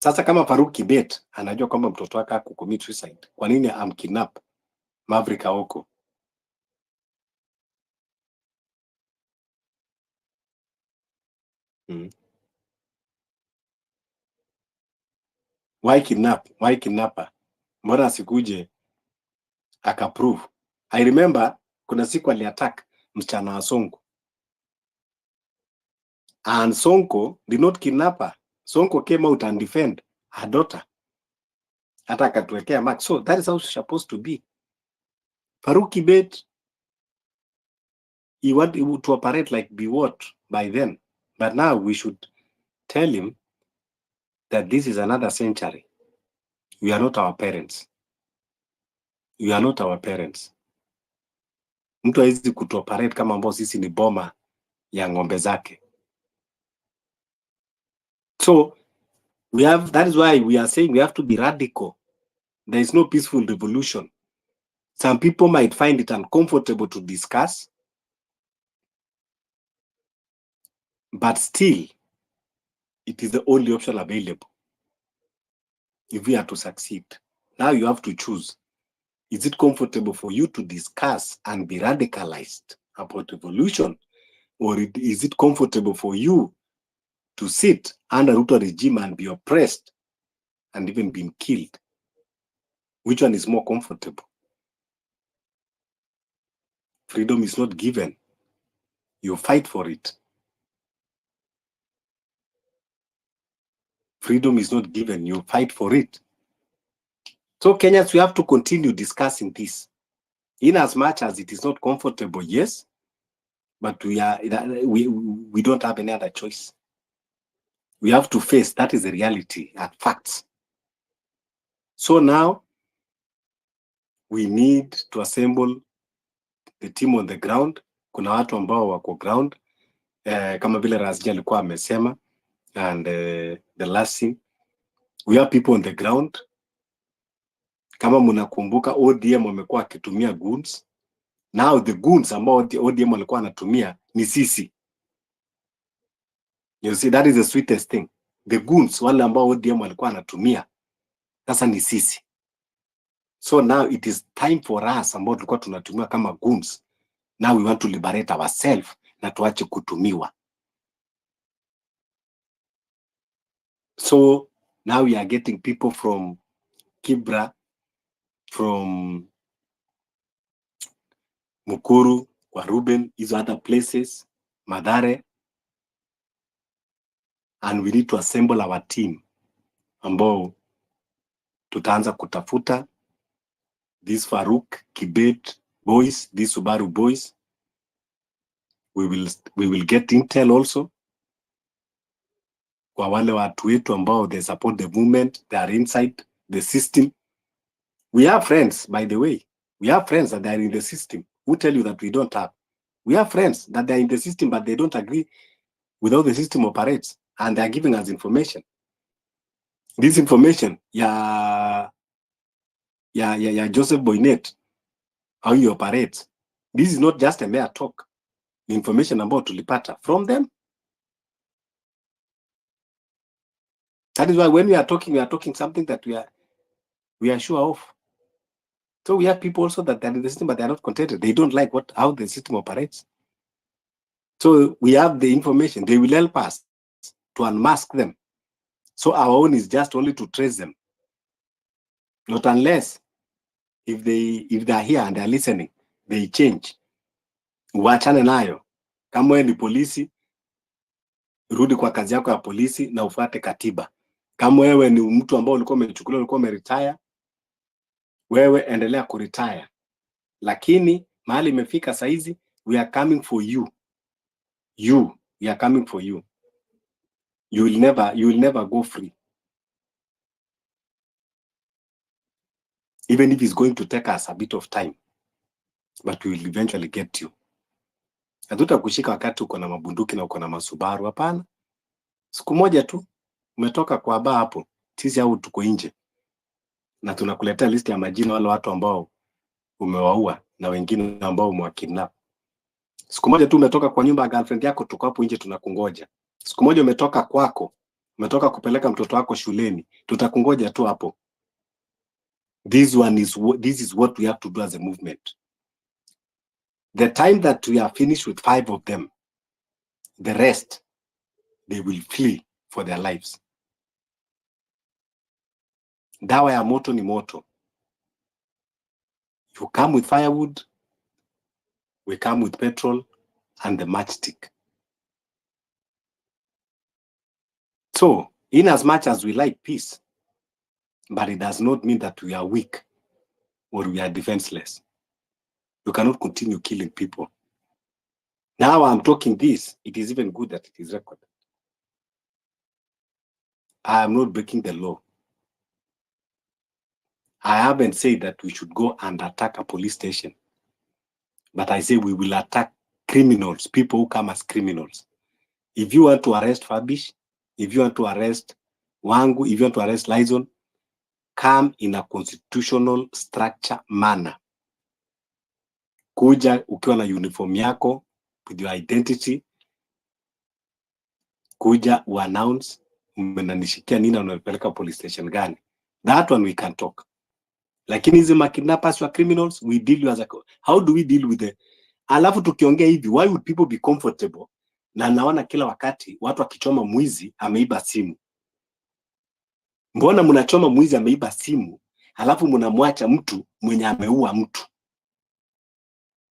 Sasa kama Farouk Kibet anajua kwamba mtoto wake hakucommit suicide, kwa nini amkidnap Maverick Aoko? Why kidnap? Why kidnapper? Mbona asikuje akaprove? I remember kuna siku aliattack msichana wa Sonko. And Sonko did not kidnap her. Sonko came out and defend her daughter. Hata akatuwekea mark. So that is how it's supposed to be. Farouk Kibet, he wanted to operate like be what by then. But now we should tell him that this is another century. We are not our parents. We are not our parents. Mtu hawezi kutuoperate kama ambao sisi ni boma ya ng'ombe zake. So that is why we are saying we have to be radical. There is no peaceful revolution. Some people might find it uncomfortable to discuss, but still, it is the only option available if we are to succeed. Now you have to choose. Is it comfortable for you to discuss and be radicalized about evolution? Or is it comfortable for you to sit under Ruto regime and be oppressed and even being killed? Which one is more comfortable? Freedom is not given. You fight for it. Freedom is not given. You fight for it. So Kenyans, we have to continue discussing this. In as much as it is not comfortable, yes, but we don't have any other choice. We have to face, that is the reality and facts. So now we need to assemble the team on the ground. Kuna watu ambao wako ground, kama vile Razia alikuwa amesema, and the last thing, we have people on the ground. Kama mnakumbuka ODM wamekuwa akitumia goons. Now the goons ambao ODM walikuwa anatumia ni sisi. You see, that is the sweetest thing. The goons wale ambao ODM walikuwa anatumia sasa ni sisi. So now it is time for us ambao tulikuwa tunatumia kama goons. Now we want to liberate ourselves na tuache kutumiwa. So now we are getting people from Kibra, from Mukuru, Waruben, these other places, Madare, and we need to assemble our team ambao tutaanza kutafuta these Faruk, Kibet boys, these Subaru boys. We will get intel also kwa wale watu wetu ambao they support the movement, they are inside the system. We have friends, by the way. We have friends that are in the system who tell you that we don't have. We have friends that are in the system, but they don't agree with how the system operates, and they are giving us information. This information, yeah, Joseph Boynet, how he operates. This is not just a mere talk. The information about tulipata from them. That is why when we are talking something that we are sure of. So we have people also that are in the system, but they are not contented. They don't like how the system operates. So we have the information. They will help us to unmask them. So our own is just only to trace them. Not unless if they are here and they are listening, they change. Uachane nayo. Kama wewe ni polisi, rudi kwa kazi yako ya polisi na ufuate katiba. Kama wewe ni mtu ambao ulikuwa umechukuliwa, ulikuwa umeretire, wewe endelea kuretire. Lakini mahali imefika saizi, we are coming for you. We are coming for you. You will never go free. Even if it's going to take us a bit of time, but we will eventually get you. Hatutakushika wakati uko na mabunduki na uko na masubaru, hapana. Siku moja tu umetoka kwa baa hapo, sisi au tuko nje, na tunakuletea list ya majina wale watu ambao umewaua na wengine ambao umewakidnap. Siku moja tu umetoka kwa nyumba ya girlfriend yako, tuko hapo nje tunakungoja. Siku moja umetoka kwako, umetoka kupeleka mtoto wako shuleni, tutakungoja tu hapo. This is what we have to do as a movement. The time that we are finished with 5 of them, the rest, they will flee for their lives. Dawa ya moto ni moto. You come with firewood, we come with petrol and the matchstick. So, in as much as we like peace, but it does not mean that we are weak or we are defenseless. You cannot continue killing people. Now I'm talking this, it is even good that it is recorded. I am not breaking the law. I haven't said that we should go and attack a police station. But I say we will attack criminals, people who come as criminals. If you want to arrest Fabish, if you want to arrest Wangu, if you want to arrest Lyson, come in a constitutional structure manner. Kuja ukiwa na uniform yako, with your identity. Kuja uannounce, umenanishikia nini na unapeleka police station gani. That one we can talk. Lakini hizi makidnappers wa criminals, we deal you as a... How do we deal with the... Alafu tukiongea hivi, why would people be comfortable? Na naona kila wakati watu wakichoma mwizi ameiba simu. Mbona mnachoma mwizi ameiba simu, alafu mnamwacha mtu mwenye ameua mtu?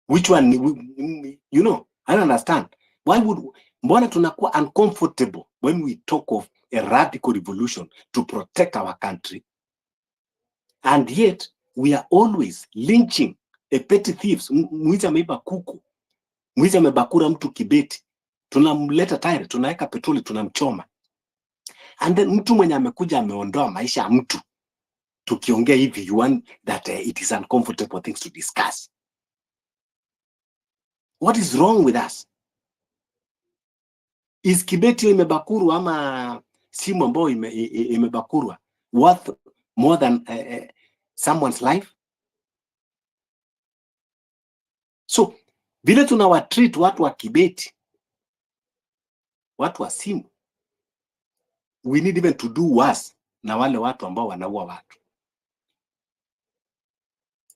Which one, you know, I don't understand. Why would... Mbona tunakuwa uncomfortable when we talk of a radical revolution to protect our country? And yet, we are always lynching a petty thieves. Mwizi ameiba kuku. Mwizi amebakura mtu Kibeti. Tunamleta tayari, tunaweka petroli, tunamchoma. And then mtu mwenye amekuja ameondoa maisha ya mtu. Tukiongea hivi, you want that it is uncomfortable things to discuss. What is wrong with us? Is Kibeti imebakuru ama simu ambayo imebakurwa worth more than someone's life? So, vile tunawatreat watu wa Kibeti, watu wa simu, we need even to do worse na wale watu ambao wanaua watu.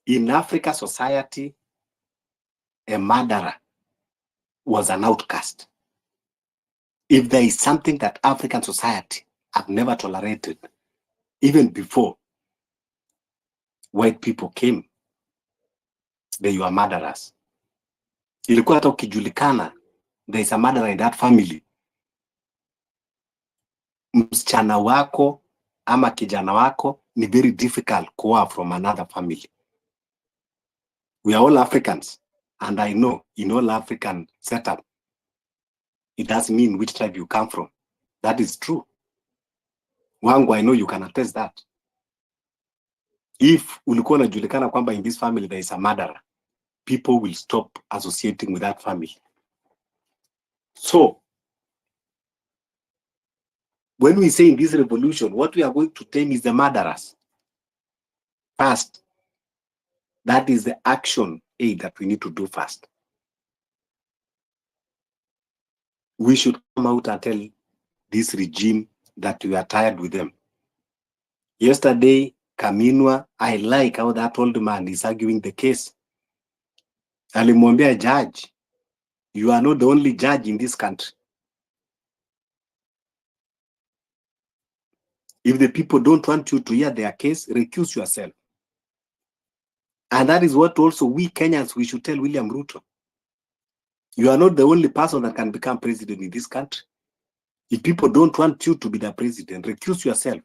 In Africa society, a murderer was an outcast. If there is something that African society have never tolerated, even before white people came, they were murderers. Ilikuwa hata ukijulikana, there is a murderer in that family, msichana wako ama kijana wako ni very difficult kuoa from another family. We are all Africans, and I know in all African setup, it doesn't mean which tribe you come from. That is true. Wangu, I know you can attest that. If ulikuwa unajulikana kwamba in this family there is a murderer, people will stop associating with that family. So, when we say in this revolution, what we are going to tame is the murderers. First, that is the action A that we need to do first. We should come out and tell this regime that we are tired with them. Yesterday, Kaminwa, I like how that old man is arguing the case. Alimwambia judge, you are not the only judge in this country. If the people don't want you to hear their case, recuse yourself. And that is what also we Kenyans, we should tell William Ruto. You are not the only person that can become president in this country. If people don't want you to be the president, recuse yourself.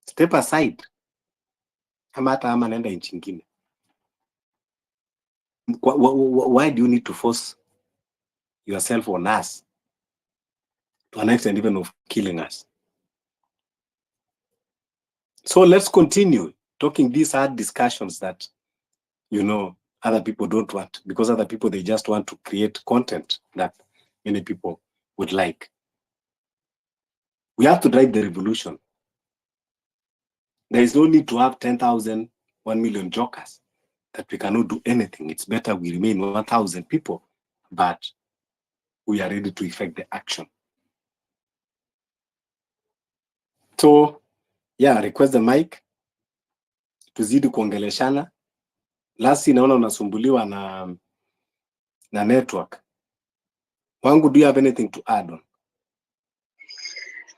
Step aside. Why do you need to force yourself on us to an extent even of killing us? So let's continue talking these hard discussions that, you know, other people don't want, because other people, they just want to create content that many people would like. We have to drive the revolution. There is no need to have 10,000, 1 million jokers that we cannot do anything. It's better we remain 1,000 people, but we are ready to effect the action. So, yeah, request the mic. Tuzidi kuongeleshana. Lasi naona unasumbuliwa na network. Wangu, do you have anything to add on?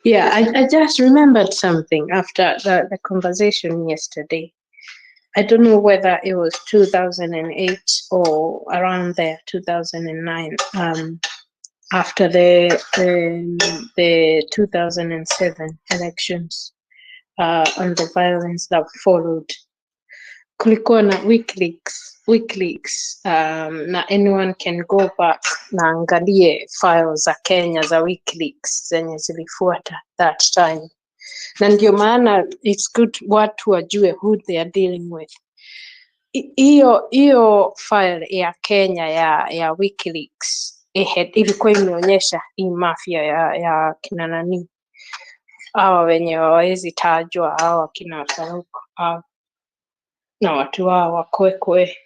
Yeah, I just remembered something after the conversation yesterday. I don't know whether it was 2008 or around there, 2009, after the 2007 elections, and the violence that followed. Kulikuwa na WikiLeaks, na anyone can go back na angalie files za Kenya za WikiLeaks zenye zilifuata that time. Na ndio maana it's good watu wajue who they are dealing with. Hiyo file ya Kenya ya WikiLeaks ilikuwa imeonyesha hii mafia ya kina nani, hawa wenye hawawezi tajwa, hawa kina Faruku na watu wao wakwekwe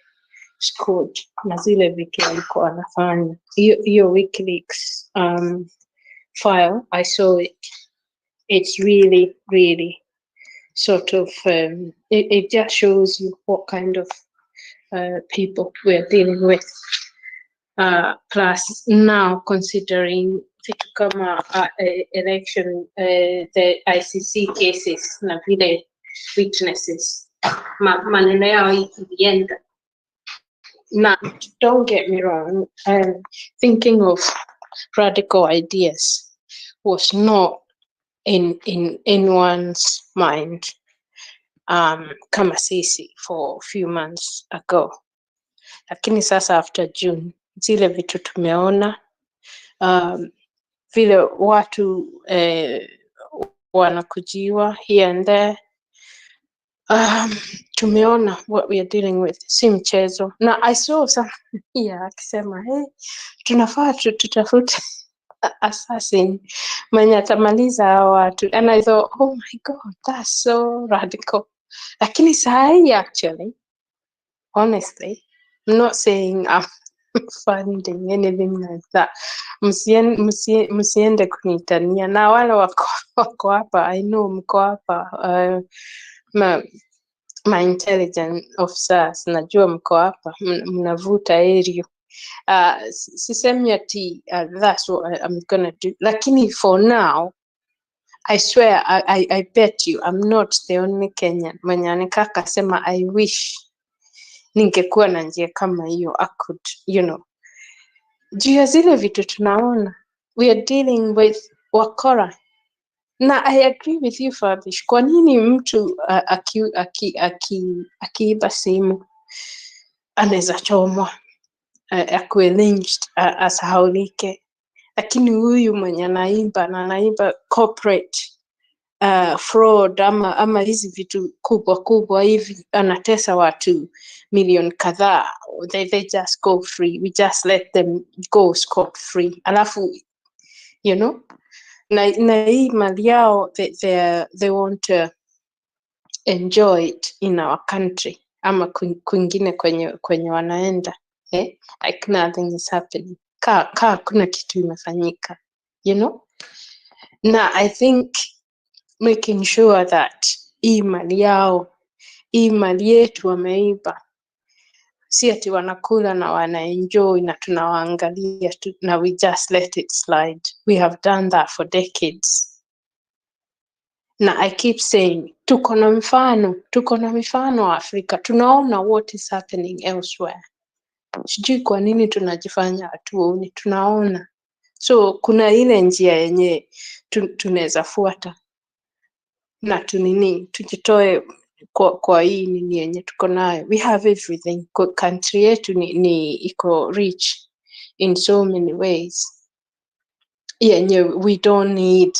Scrooge na zile vitu walikuwa wanafanya. Hiyo WikiLeaks file, I saw it. It's really, really sort of, it just shows you what kind of people we're dealing with. Plus now considering vitu kama election, the ICC cases na vile witnesses, maneno yao ilienda. Now, don't get me wrong, thinking of radical ideas was not in anyone's mind kama sisi for a few months ago. Lakini sasa after June, zile vitu tumeona, vile watu wanakujiwa here and there, tumeona what we are dealing with, si mchezo. Na I saw some here akisema, hey, tunafaa tutafute assassin mwenye atamaliza hawa watu. And I thought, oh my God, that's so radical. Lakini sahi actually, honestly, I'm not saying I'm funding anything like that. Msiende kunitania. Na wale wako hapa, I know mko hapa, my intelligence officers, najua mko hapa mnavuta area. Sisemi ati that's what I'm gonna do, lakini for now I swear I bet you I'm not the only Kenyan mwenye anakaa akasema I wish ningekuwa na njia kama hiyo. I could, you know, juu ya zile vitu tunaona we are dealing with wakora. Na I agree with you Fabish, kwa nini mtu akiiba simu anaweza chomwa, akuwe lynched, asahaulike, lakini huyu mwenye anaiba corporate fraud ama hizi vitu kubwa kubwa hivi, anatesa watu milioni kadhaa, they just go free, we just let them go scot free, alafu you know, na hii mali yao they want to enjoy it in our country ama kwingine kwenye wanaenda, like nothing is happening, ka kuna kitu imefanyika, you know. Na I think making sure that hii mali yao, hii mali yetu wameiba, si ati wanakula na wanaenjoy na tunawaangalia tu na we just let it slide. We have done that for decades. Na I keep saying tuko na mifano Afrika, tunaona what is happening elsewhere. Sijui kwa nini tunajifanya hatuoni, tunaona. So kuna ile njia yenye tunaweza fuata na tujitoe kwa hii nini yenye tuko nayo. We have everything. Country yetu ni iko rich in so many ways yenye we don't need.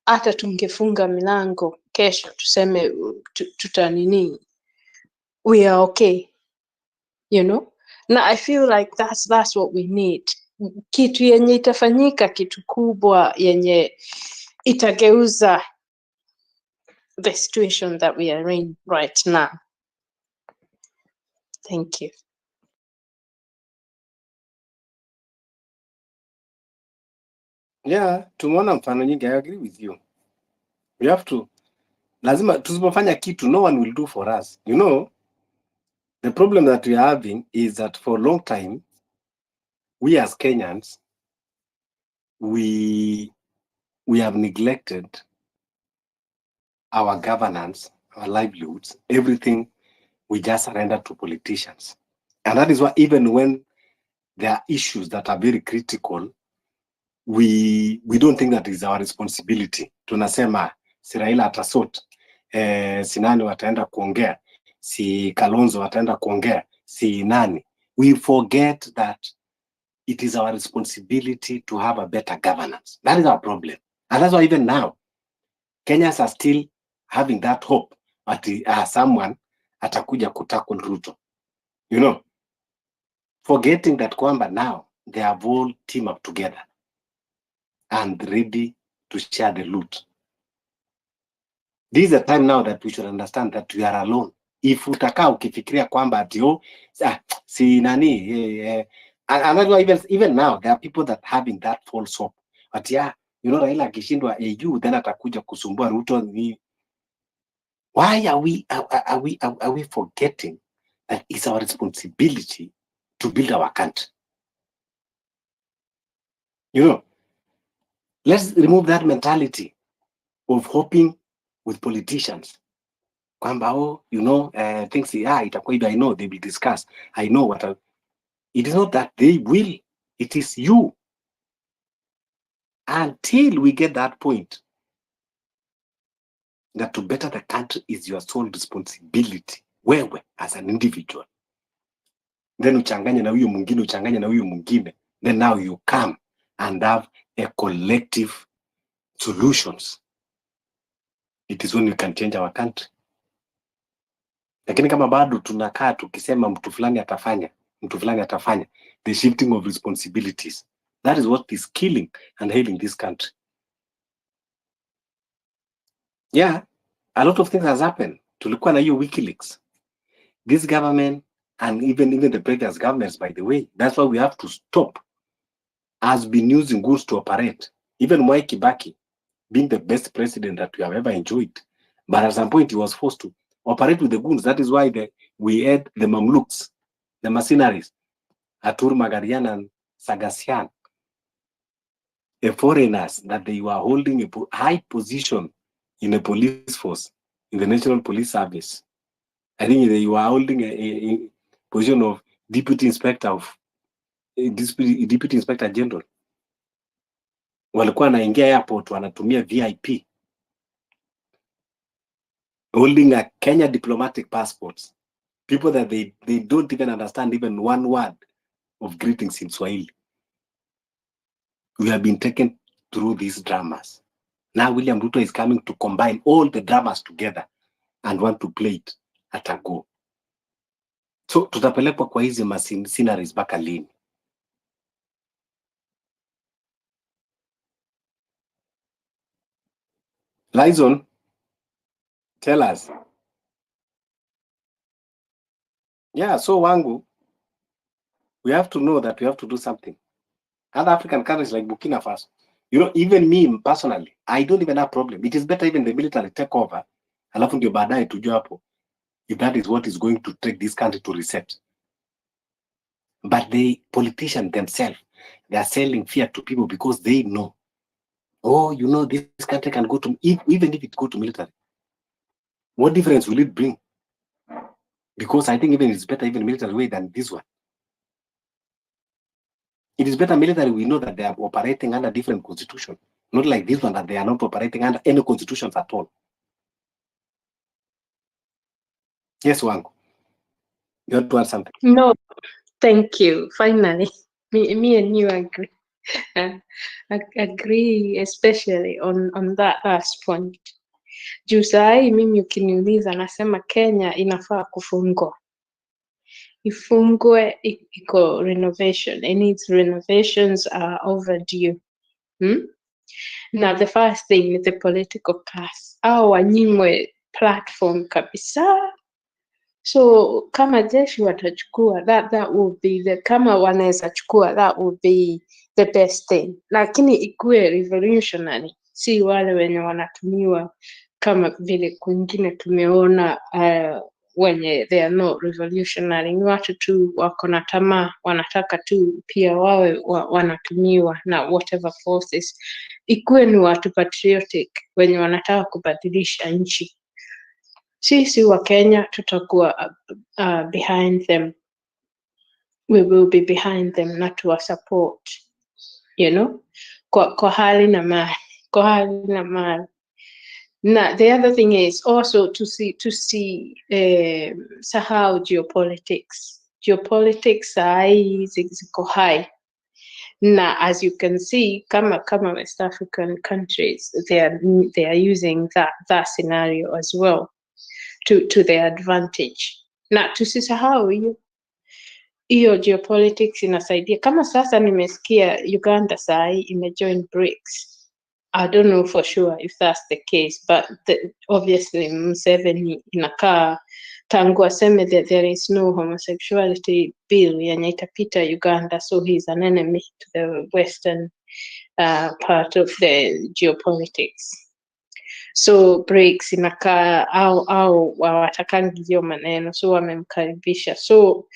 Hata tungefunga milango kesho tuseme tutanini, we are okay, you know. Na I feel like that's what we need. Kitu yenye itafanyika, kitu kubwa yenye itageuza the situation that we are in right now. Thank you. Yeah, tumeona mfano nyingi. I agree with you. We have to, lazima tusipofanya kitu, no one will do for us. You know, the problem that we are having is that for a long time, we as Kenyans, we have neglected our governance, our livelihoods, everything. We just surrender to politicians. And that is why even when there are issues that are very critical, we don't think that is our responsibility. Tunasema si Raila atasort, si nani wataenda kuongea, si Kalonzo wataenda kuongea, si nani. We forget that it is our responsibility to have a better governance. That is our problem. And that's why even now, Kenyans are still having that hope that someone atakuja kutackle Ruto. You know, forgetting that kwamba now they have all team up together and ready to share the loot. This is the time now that we should understand that we are alone. If utakaa ukifikiria kwamba ati si nani, and even now there are people that having that false hope. But yeah, you know, Raila akishindwa AU then atakuja kusumbua Ruto. Why are we forgetting that it's our responsibility to build our country? You know, let's remove that mentality of hoping with politicians. Kwamba, you know, things, itakuwa, I know they will discuss. I know what. It is not that they will. It is you. Until we get that point, that to better the country is your sole responsibility. Wewe as an individual. Then uchanganye na huyu mwingine, uchanganye na huyu mwingine. Then now you come and have a collective solutions. It is when we can change our country. Lakini kama bado tunakaa tukisema mtu fulani atafanya, the shifting of responsibilities, that is what is killing and hailing this country. Yeah, a lot of things has happened. Tulikuwa na hiyo WikiLeaks. This government and even the previous governments, by the way, that's why we have to stop, has been using goods to operate. Even Mwai Kibaki being the best president that we have ever enjoyed. But at some point he was forced to operate with the goons. That is why we had the Mamluks, the mercenaries, Atur Magarian and Sagasian, the foreigners, that they were holding a high position in the police force, in the National Police Service. I think they were holding a position of Deputy Inspector General. Walikuwa wanaingia airport wanatumia VIP, holding a Kenya diplomatic passports. People that they don't even understand even one word of greetings in Swahili. We have been taken through these dramas. Now William Ruto is coming to combine all the dramas together and want to play it at a go. So tutapelekwa kwa hizi mercenaries mpaka lini? Liza, tell us. Yeah, so wangu, we have to know that we have to do something. Other African countries like Burkina Faso, you know, even me personally, I don't even have problem. It is better even the military take over, alafu ndio baadaye tujue hapo if that is what is going to take this country to reset. But the politicians themselves, they are selling fear to people because they know, oh, you know, this country can go to, even if it go to military, what difference will it bring? Because I think even it's better even military way than this one. It is better military, we know that they are operating under different constitution, not like this one that they are not operating under any constitutions at all. Yes, Wangu. You want to add something? No, thank you. Finally, me and you agree. Agree especially on that last point. Juu sahi mimi ukiniuliza nasema Kenya inafaa kufungwa. Ifungwe iko renovation. It needs renovations are overdue. Now the first thing is the political class. Au wanyimwe platform kabisa. So kama jeshi watachukua, that will be the, kama wanaweza chukua, that will be the best thing. Lakini ikuwe revolutionary, si wale wenye wanatumiwa kama vile kwingine tumeona wenye they are not revolutionary. Ni watu tu wako na tamaa, wanataka tu pia wawe wanatumiwa na whatever forces. Ikuwe ni watu patriotic wenye wanataka kubadilisha nchi. Sisi wa Kenya tutakuwa behind them. We will be behind them, not to support, you know, kwa hali na mali, kwa hali na mali. Now the other thing is also to see sahau geopolitics. Geopolitics ziko high. Now, as you can see, kama West African countries, they are using that scenario as well to their advantage. Na tusisahau hiyo geopolitics inasaidia. Kama sasa nimesikia Uganda sahi imejoin BRICS. I don't know for sure if that's the case, but obviously Museveni inakaa tangu aseme that there is no homosexuality bill yenye itapita Uganda, so he's an enemy to the western part of the geopolitics. So BRICS inakaa au watakangi hiyo maneno, so wamemkaribisha. So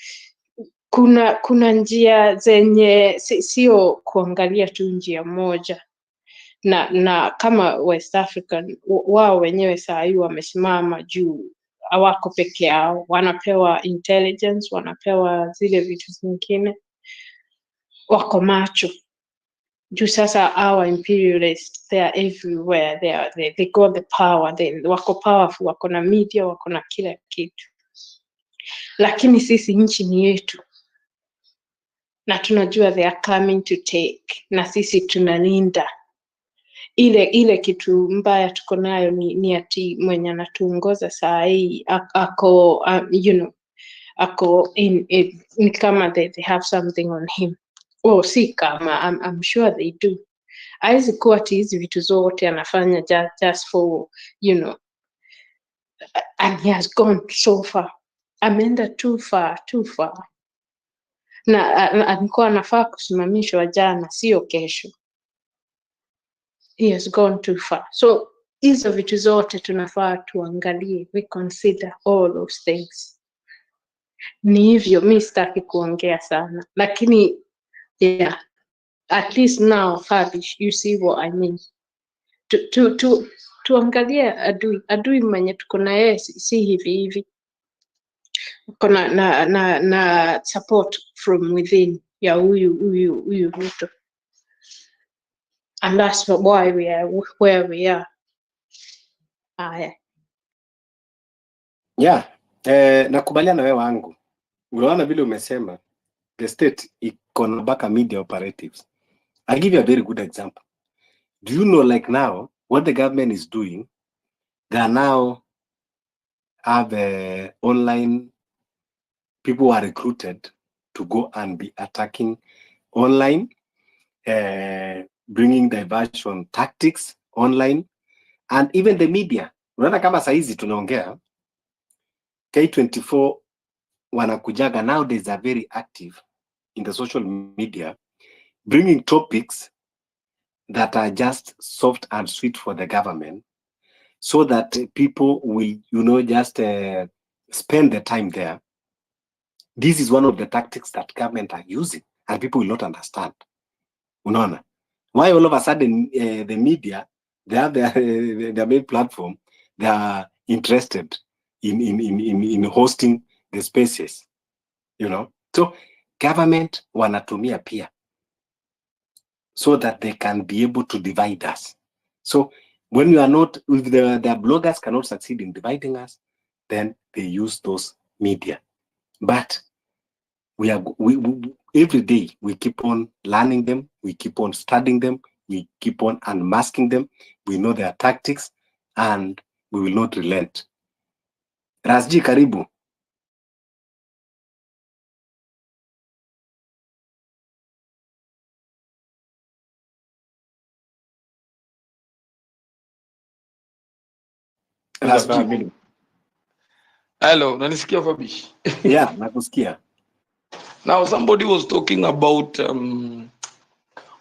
kuna njia zenye sio kuangalia tu njia moja. Na kama West African wao wenyewe saa hii wamesimama juu, hawako peke yao, wanapewa intelligence, wanapewa zile vitu zingine, wako macho juu. Sasa our imperialists, they are everywhere, they got the power, wako powerful, wako na media, wako na kila kitu. Lakini sisi nchi ni yetu na tunajua they are coming to take, na sisi tunalinda. Ile kitu mbaya tuko nayo ni ati mwenye anatuongoza saa hii ako you know, ako ni kama they have something on him. Oh, si kama, I'm sure they do. Haizi kuwa ati hizi vitu zote anafanya just for, you know, and he has gone so far. Ameenda too far. Na alikuwa anafaa kusimamishwa jana, sio kesho. He has gone too far. So hizo vitu zote tunafaa tuangalie, we consider all those things. Ni hivyo, mi sitaki kuongea sana, lakini yeah, at least now Fabish, you see what I mean. Tuangalie adui mwenye tuko na yeye si hivi hivi, kuna na support from within ya huyu Ruto, and that's why we are where we are. Haya, Yeah, nakubaliana na wewe wangu. Unaona vile umesema the state iko na baka media operatives. I'll give you a very good example. Do you know, like now, what the government is doing? They are now have online people who are recruited to go and be attacking online, bringing diversion tactics online, and even the media. Unaona kama saizi tunaongea K24 wanakujaga nowadays are very active in the social media, bringing topics that are just soft and sweet for the government, so that people will, just spend the time there. This is one of the tactics that government are using, and people will not understand. Unaona? Why all of a sudden the media, they have their main platform, they are interested in hosting the spaces, So government wanatumia pia, so that they can be able to divide us. So when we are not, if the bloggers cannot succeed in dividing us, then they use those media. But we every day we keep on learning them, we keep on studying them, we keep on unmasking them, we know their tactics, and we will not relent. Rasji, karibu. Rasji. Hello, nanisikia Fabish? Yeah, nakusikia. Now somebody was talking about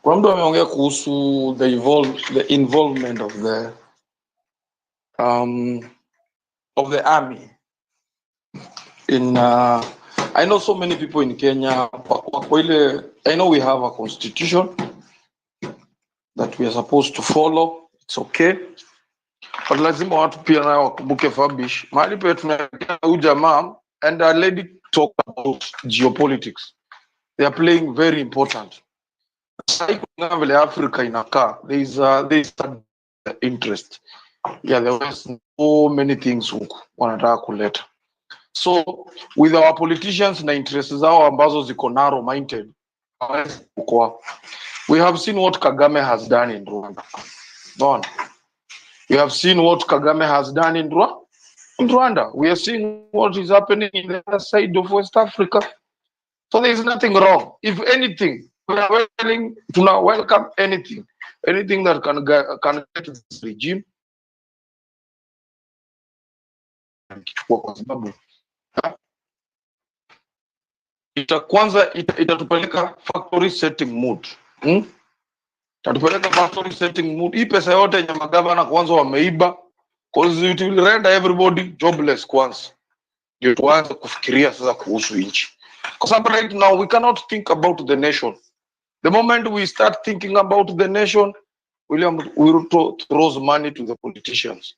kwa mtu ameongea kuhusu the involvement of the army in I know so many people in Kenya. I know we have a constitution that we are supposed to follow. It's okay. But lazima watu pia nao wakumbuke Fabish. Mahali pia tunaelekea huyu jamaa, and a lady talked about geopolitics. They are playing very important. Kulingana vile Africa inakaa, there is interest. Yeah, there was so many things huku wanataka kuleta. So with our politicians na interests zao ambazo ziko narrow minded, we have seen what Kagame has done in Rwanda. We have seen what Kagame has done in Rwanda. We are seeing what is happening in the other side of West Africa. So there is nothing wrong. If anything, we are willing to now welcome anything that can get this regime. Kwa sababu kwanza itatupeleka factory setting mood. Itatupeleka factory setting mood. Hii pesa yote yenye magavana kwanza wameiba, because it will render everybody jobless kwanza. Ndio tuanze kufikiria sasa kuhusu nchi. Because right now we cannot think about the nation. The moment we start thinking about the nation, William Ruto throws money to the politicians.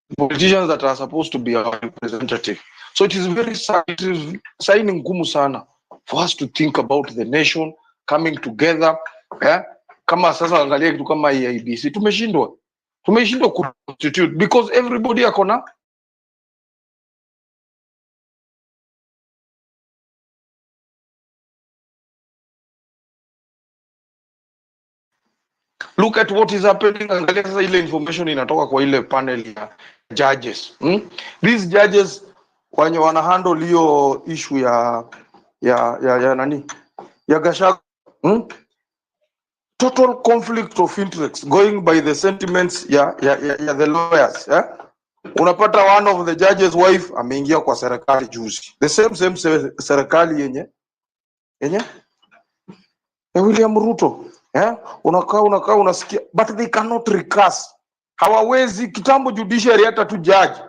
The politicians that are supposed to be our representative. So it is very sad, it is signing ngumu sana for us to think about the nation coming together. Kama sasa angalia kitu kama IBC, tumeshindwa constitute because everybody akona. Look at what is happening. Angalia sasa ile information inatoka kwa ile panel ya judges. These judges wenye wana handle hiyo issue ya nani? Ya Gachagua. Total conflict of interest going by the sentiments ya the lawyers. Unapata one of the judges wife ameingia kwa serikali juzi. The same serikali yenye William Ruto. Unakaa unasikia, but they cannot recast Hawawezi kitambo judiciary hata tu judge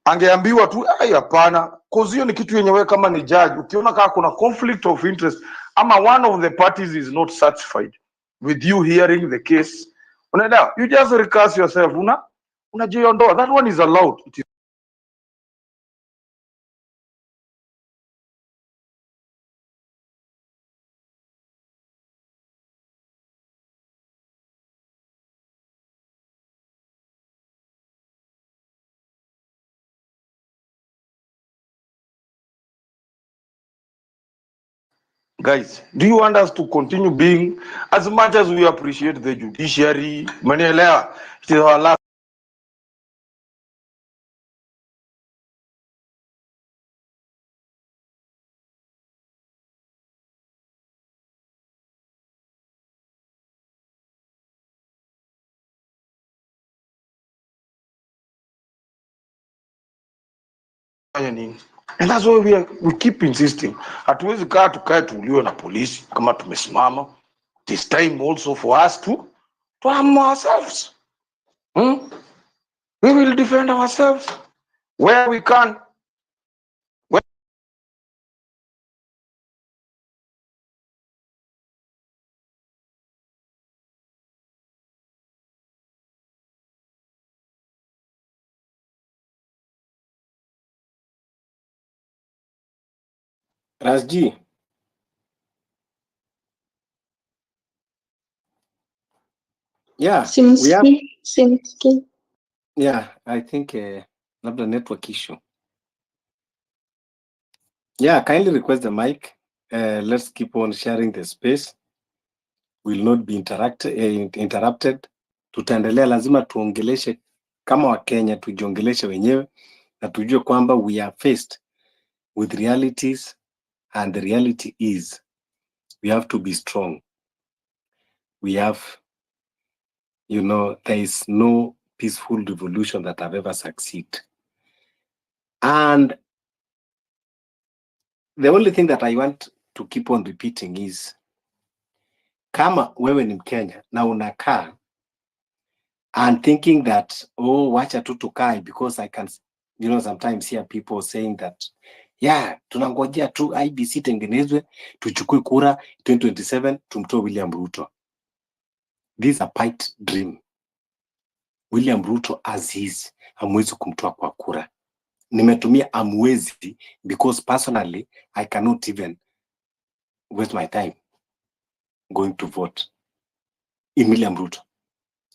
angeambiwa tu hapana, cause hiyo ni kitu yenye wewe kama ni judge ukiona kama kuna conflict of interest ama one of the parties is not satisfied with you hearing the case, unaelewa, you just recuse yourself, unajiondoa. That one is allowed. It is guys, do you want us to continue being, as much as we appreciate the judiciary, manielewa, it is our last nini? And that's why we keep insisting. Hatuwezi kaa tukae tuuliwe na polisi kama tumesimama. It is time also for us to arm ourselves. We will defend ourselves where we can. Rasji, yeah, we have, Simski. yeah, I think labda network issue. Yeah, kindly request the mic. Let's keep on sharing the space. Will not be interrupted. Tutaendelea, lazima tuongeleshe kama Wakenya, tujiongeleshe wenyewe na tujue kwamba we are faced with realities, and the reality is we have to be strong. We have, there is no peaceful revolution that have ever succeed. And the only thing that I want to keep on repeating is, kama wewe ni Mkenya na unakaa and thinking that, wacha tu tukae, because I can, sometimes hear people saying that, yeah, tunangojea tu IBC tengenezwe, tuchukue kura 2027, tumtoe William Ruto. This is a pipe dream. William Ruto as is, hamwezi kumtoa kwa kura. Nimetumia amwezi because personally, I cannot even waste my time going to vote in William Ruto,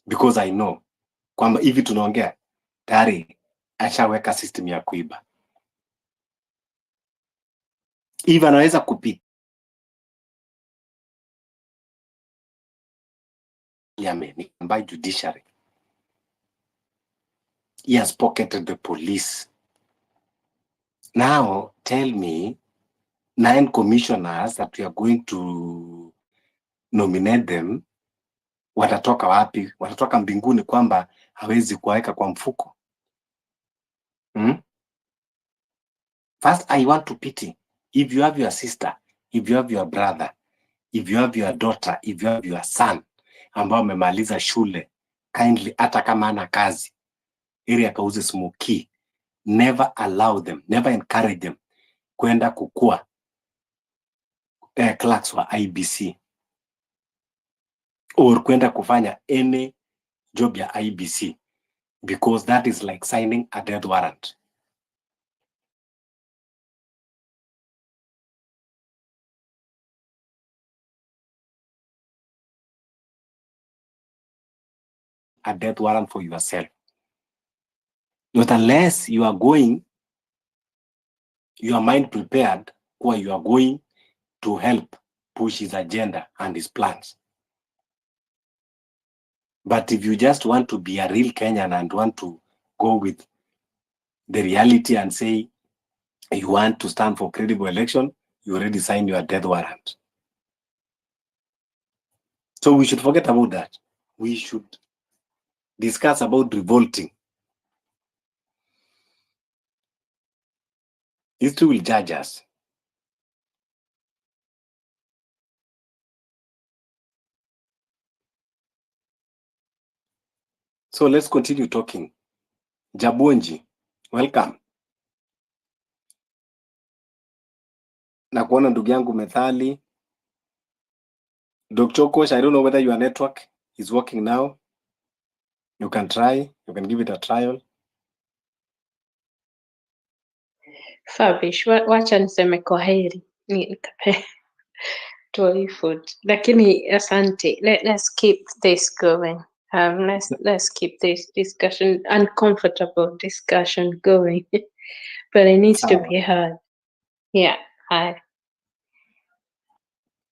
because I know kwamba hivi tunaongea tayari ashaweka system ya kuiba. Hivi anaweza kupiga yameni by judiciary. He has pocketed the police. Now tell me, 9 commissioners that we are going to nominate them, watatoka wapi? Watatoka mbinguni kwamba hawezi kuweka kwa mfuko? First, I want to pity. If you have your sister, if you have your brother, if you have your daughter, if you have your son, ambao amemaliza shule, kindly, hata kama ana kazi, ili akauze smoky, never allow them, never encourage them kwenda kukua clerks wa IBC or kwenda kufanya any job ya IBC, because that is like signing a death warrant. A death warrant for yourself. Not unless you are going, your mind prepared, or you are going to help push his agenda and his plans. But if you just want to be a real Kenyan and want to go with the reality and say you want to stand for credible election, you already signed your death warrant. So we should forget about that. We should discuss about revolting. History will judge us. So let's continue talking. Jabonji, welcome. Na kuona ndugu yangu Methali. Dr. Kosh, I don't know whether your network is working now. You can try. You can give it a trial. Fabish, wacha niseme kwaheri toy food, lakini asante. Let's keep this going. Let's keep this discussion, uncomfortable discussion going, but it needs to be heard. Yeah. Hi.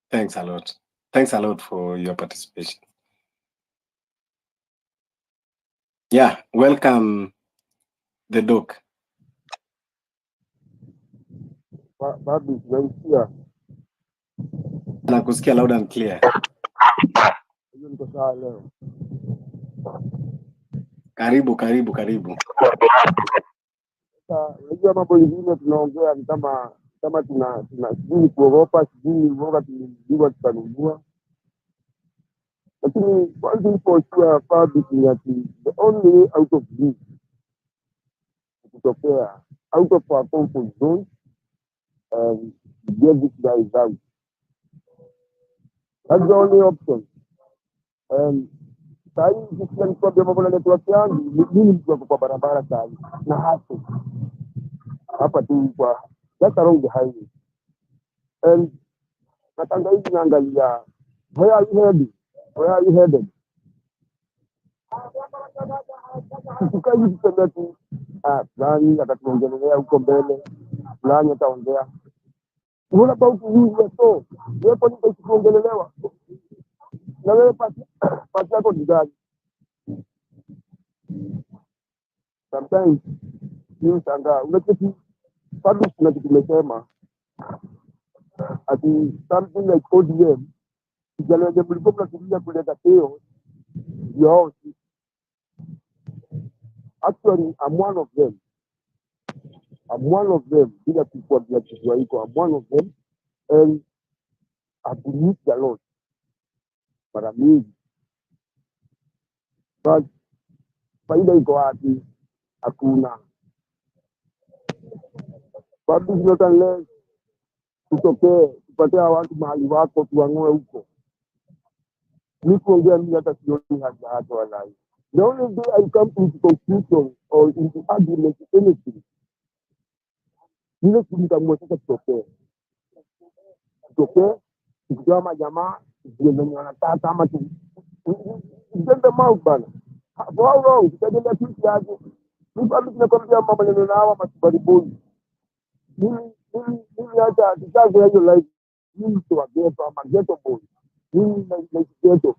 Thanks a lot. Thanks a lot for your participation. Yeah, welcome the doc. Babi, unanisikia? Nakusikia loud and clear. Hiyo niko sawa leo. Karibu. Sasa unajua mambo mengine tunaongea ni kama tuna sijui kuogopa, sijui uoga tulijua tutanunua. Lakini one thing for sure, Babi, ni ati the only way out of this kutokea out of our comfort zone and get this guy out. That's the only option. And saa hii ukisikia nikwambia mambo na network yangu, mimi mtu wako kwa barabara saa hii na hapa tu kwa just along the highway. And natanga hivi naangalia, where are you headed? Tukaa hivi tuseme tu, fulani atatuongelea huko mbele, fulani ataongea. What about you? So, wewe ni kuongelelewa. Na wewe pasi yako ni gani? Sometimes you sanga unacheki Fabish na kitu tumesema ati something like ODM kijana wenye mlikuwa mnatumia kuleta chaos yo. Actually I'm one of them bila kukuambia kitu haiko. I'm one of them and I've been used a lot mara mingi, but faida iko wapi? Hakuna. Fabish not unless tutokee tupatia watu mahali wako tuang'oe huko. Mi kuongea mimi hata sioni haja hata walai. The only day I come into conclusion or into argument with anything, ile kumtamua sasa tutokee tukitoa majamaa ndio wenye wanataka ama tu get them out bana. For how long? Tutaendelea tuishi aje? Mimi bado tunakwambia mambo maneno na hawa masibariboni. Mimi hata tutaanza hiyo life. Mimi kwa ghetto ama ghetto boy. Mimi na ghetto.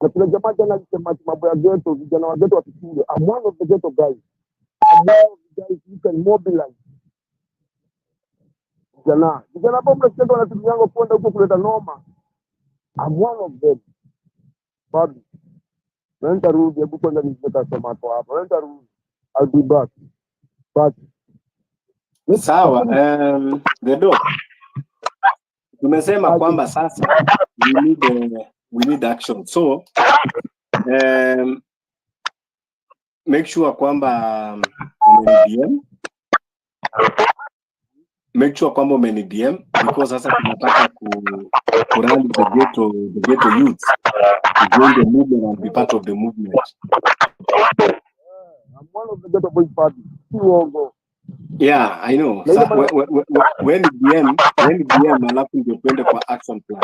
Na kuna jamaa jana alisema mambo ya ghetto, vijana wa ghetto wakichunge. I'm one of the ghetto guys. I'm one of the guys who can mobilize. Vijana ambao mnasikia wanatumia yangu kwenda huko kuleta noma. I'm one of them. Babi. Naenda rudi, hebu kwanza nileta sema kwa hapa. Naenda rudi. I'll be back. But sawa, the doc. Tumesema kwamba sasa we need action. So make sure kwamba umeni DM because sasa tunataka ku run the ghetto youths to join the movement and be part of the movement. I'm one of the ghetto boys party. Yeah, I know. When DM alafu ndio twende kwa action plan.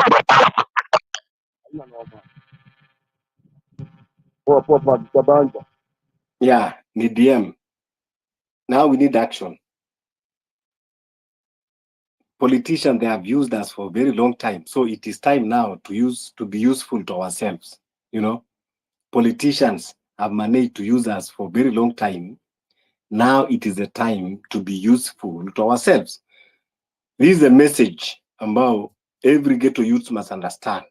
Yeah, need DM. Now we need action. Politicians, they have used us for a very long time. So it is time now to be useful to ourselves. You know, politicians have managed to use us for a very long time. Now it is the time to be useful to ourselves. This is a message about every ghetto youth must understand.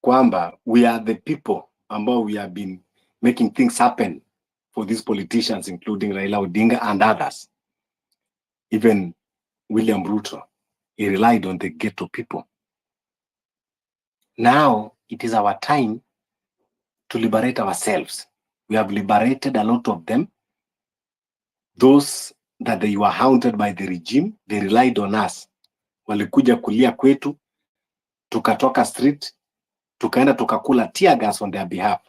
Kwamba, we are the people ambao we have been making things happen for these politicians, including Raila Odinga and others. Even William Ruto, he relied on the ghetto people. Now it is our time to liberate ourselves. We have liberated a lot of them. Those that they were haunted by the regime, they relied on us. Walikuja kulia kwetu, tukatoka street, tukaenda tukakula tear gas on their behalf.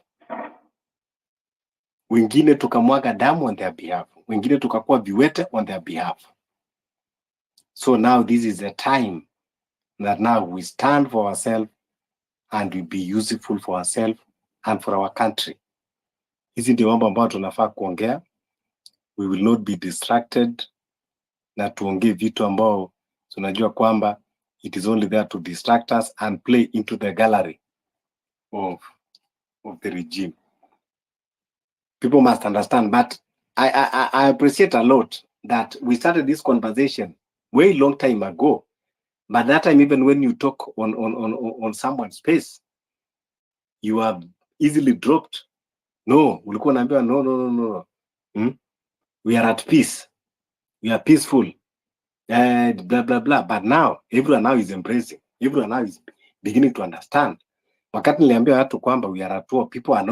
Wengine tukamwaga damu on their behalf. Wengine tukakuwa viwete on their behalf. So now this is the time that now we stand for ourselves and we be useful for ourselves and for our country. Hizi ndio mambo ambayo tunafaa kuongea. We will not be distracted na tuongee vitu ambao tunajua kwamba it is only there to distract us and play into the gallery of the regime. People must understand, but I appreciate a lot that we started this conversation way long time ago. But that time, even when you talk on someone's space, you are easily dropped. No, ulikuwa unaambiwa no. We are at peace. We are peaceful. Blah, blah, blah. But now, everyone now is embracing. Everyone now is beginning to understand. Wakati niliambia watu kwamba we are at war, people are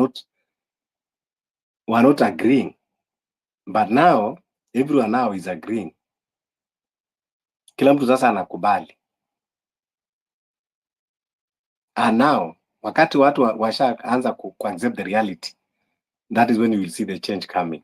not agreeing. But now, everyone now is agreeing. Kila mtu sasa anakubali. And now, wakati watu washaanza ku accept the reality, that is when you will see the change coming.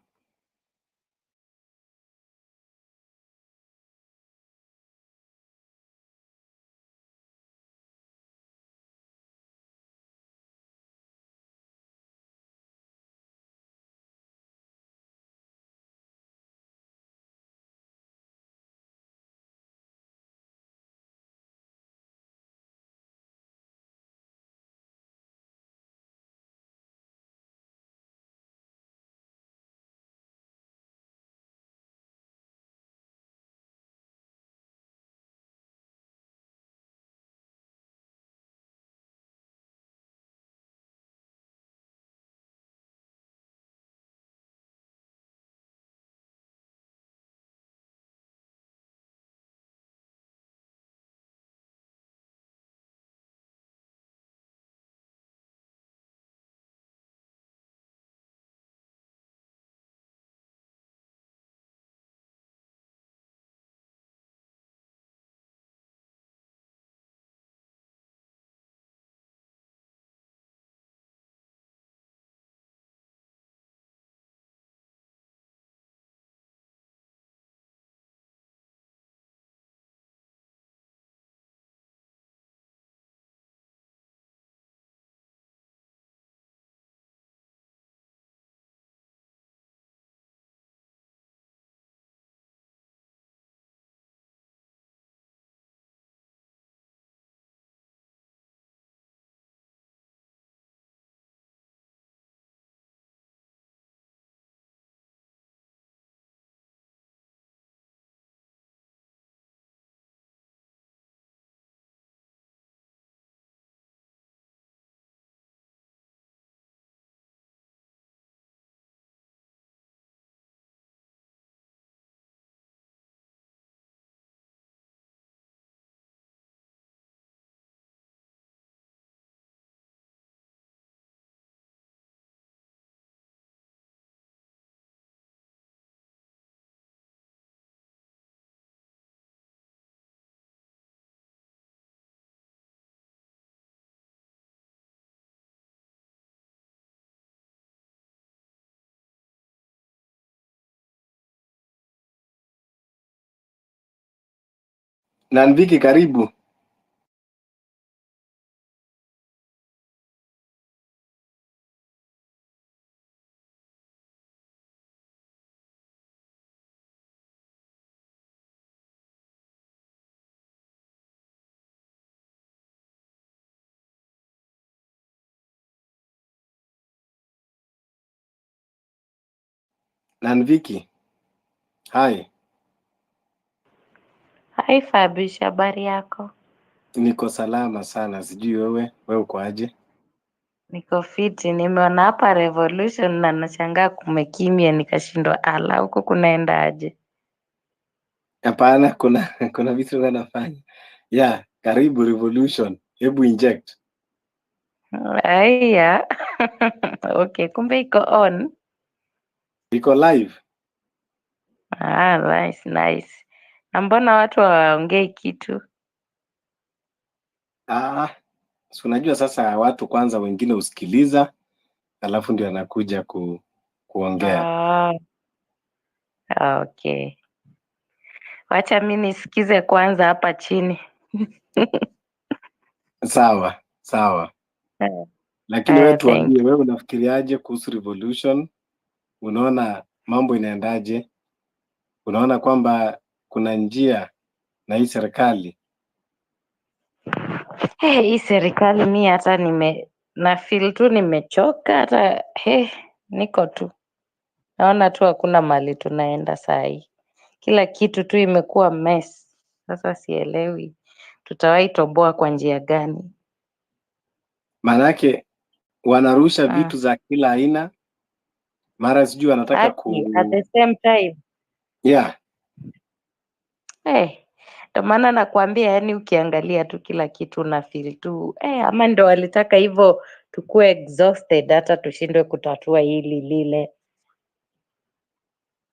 Na Nviki, karibu. Na Nviki, hi. Hai Fabrice, habari yako? Niko salama sana, sijui wewe uko aje? Niko fiti, nimeona hapa Revolution na nashangaa kumekimya, nikashindwa ala, huko kunaenda aje? Hapana, kuna vitu nafanya. Yeah, karibu Revolution. Hebu inject. Aya. Okay, kumbe iko on. Iko live. Nice, nice. Na mbona watu hawaongei kitu? So unajua sasa watu kwanza wengine usikiliza alafu ndio anakuja kuongea. Okay. Wacha mimi nisikize kwanza hapa chini. Sawa, sawa. Lakini wewe Thank tuambie, wewe unafikiriaje kuhusu revolution? Unaona mambo inaendaje? Unaona kwamba kuna njia na hii serikali? Hii serikali mi hata na feel tu nimechoka, hata niko tu naona tu hakuna mali tunaenda saa hii, kila kitu tu imekuwa mess. Sasa sielewi tutawahi toboa kwa njia gani? Maanake wanarusha vitu za kila aina, mara sijui wanataka at the same time. Yeah. Ndio maana nakwambia, yani ukiangalia tu kila kitu una feel tu ama ndo walitaka hivyo tukue exhausted hata tushindwe kutatua hili lile.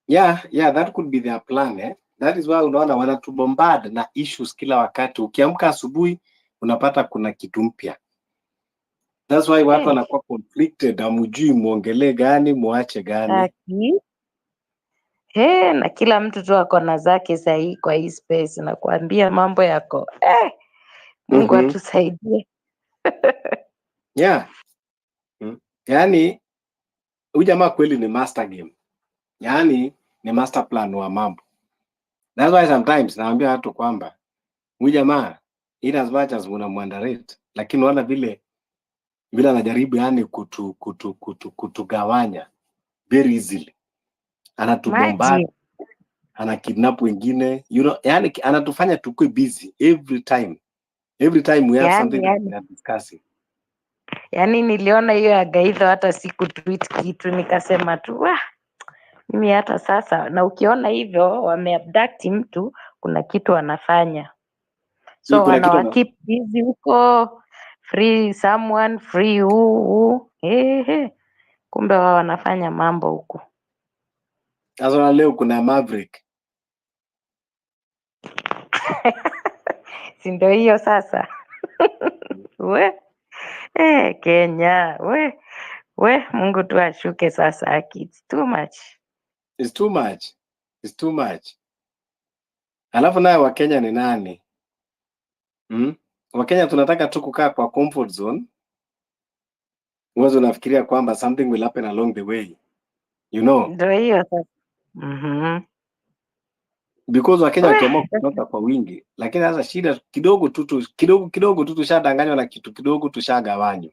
Yeah, that could be their plan. That is why unaona wanatubombard na issues kila wakati. Ukiamka asubuhi unapata kuna kitu mpya. That's why watu wanakuwa conflicted, hamjui muongelee gani, muache gani. Na kila mtu tu ako na zake sahihi kwa hii space, nakwambia mambo yako Mungu atusaidie. Yeah. Yani huyu jamaa kweli ni master game. Yani ni master plan wa mambo. That's why sometimes naambia watu kwamba huyu jamaa in as much as mnamwandarate, lakini wala vile anajaribu yani kutugawanya very easily. Anatubomba, anakidnap wengine, yani anatufanya tukue busy every time we have something that we are discussing. Yani niliona hiyo ya Gaitho hata siku tweet kitu nikasema tu mimi hata sasa, na ukiona hivyo wameabduct mtu, kuna kitu wanafanya, so wanawa keep busy huko, free someone, free who. Kumbe wao wanafanya mambo huko. Sasa leo kuna Maverick. Si ndio hiyo sasa? Kenya, Mungu tu ashuke sasa, it's too much. Alafu naye Wakenya ni nani? Wakenya tunataka tu kukaa kwa comfort zone. Uwezo unafikiria kwamba something will happen along the way. Ndio hiyo sasa. Because Wakenya wakiamua kutoka kwa wingi, lakini sasa shida kidogo tu tushadanganywa na kitu kidogo tushagawanywa.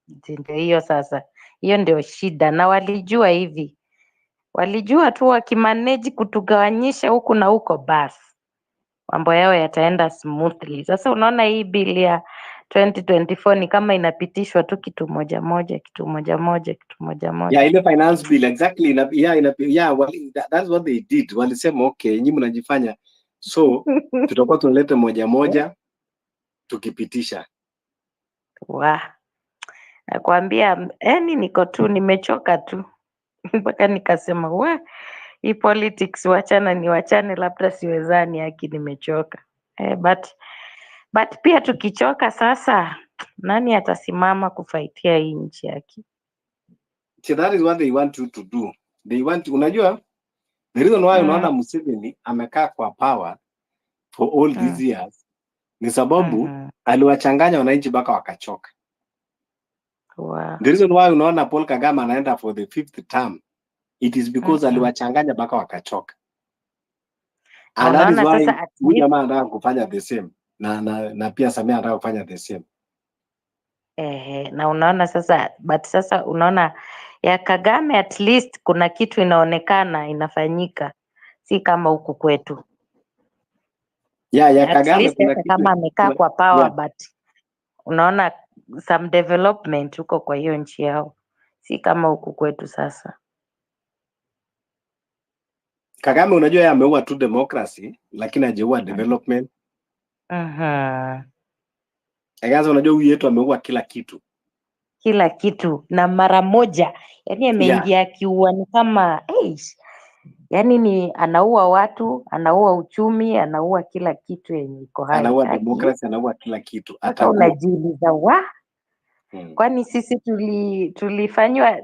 Ndio hiyo sasa. Hiyo ndio shida, na walijua hivi. Walijua tu wakimanage kutugawanyisha huku na huko, basi mambo yao yataenda smoothly. Sasa unaona hii bill ya 2024 ni kama inapitishwa tu kitu moja moja. Yeah, ile finance bill exactly. That's what they did. Walisema okay, nyinyi mnajifanya, so tutakuwa tunaleta moja tukipitisha. Nakwambia niko tu nimechoka tu mpaka nikasema hii politics wachane, labda siwezani haki, nimechoka. But pia tukichoka sasa, nani atasimama kufaitia hii nchi yake? So that is what they want you to do. They want, unajua the reason why unaona Museveni amekaa kwa power for all these years ni sababu aliwachanganya wananchi mpaka wakachoka. The reason why unaona Paul Kagame anaenda for the 5th term, it is because aliwachanganya mpaka wakachoka. And that is why huyu jamaa anataka kufanya the same na pia Samia anataka kufanya the same. Na unaona sasa, but sasa unaona ya Kagame at least kuna kitu inaonekana inafanyika, si kama huku kwetu. Ya Kagame kuna kitu kama amekaa kwa power, but unaona some development huko kwa hiyo nchi yao, si kama huku kwetu. Sasa Kagame unajua yeye ameua tu democracy, lakini hajaua development. Sasa unajua huyu yetu ameua kila kitu. kila kitu na mara moja, yani Yeah, ameingia akiua, ni kama yani ni anaua watu, anaua uchumi, anaua kila kitu yenye iko hai. anaua Haki democracy, anaua kila kitu, mpaka atago. unajiuliza kwani sisi tulifanywa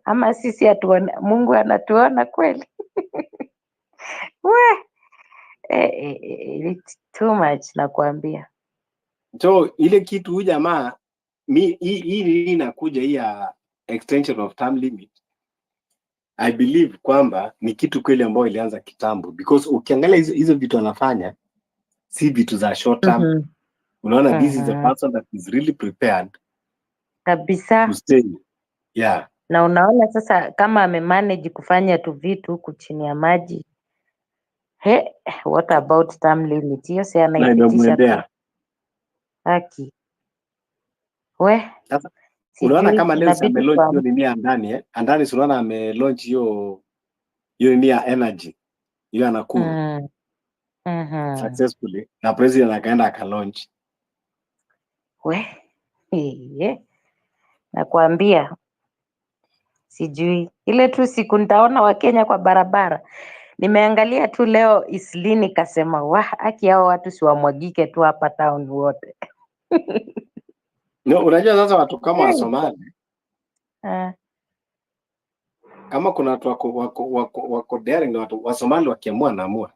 ama sisi hatuona, Mungu anatuona kweli? We, it's too much nakwambia. So ile kitu huyu jamaa hii inakuja hii ya extension of term limit, I believe kwamba ni kitu kweli ambayo ilianza kitambo, because ukiangalia hizo vitu anafanya si vitu za short term. Unaona, this is a person that is really prepared to Kabisa. stay. Yeah. Na unaona sasa kama amemanage kufanya tu vitu huku chini ya maji, what about term limit? Hiyo si Na anaipitisha tu. imemwendea. Haki. Sasa unaona kama leo inabidi amelaunch hiyo kwa nini ya ndani ndani, si unaona amelaunch hiyo nini ya energy hiyo ya Nakuru successfully, na president akaenda akalaunch. nakwambia sijui ile tu siku nitaona Wakenya kwa barabara. Nimeangalia tu leo Isli nikasema haki hao watu siwamwagike tu hapa town wote. No, unajua sasa watu kama wa Somali kama kuna watu wako daring, watu wa Somali wakiamua naamua.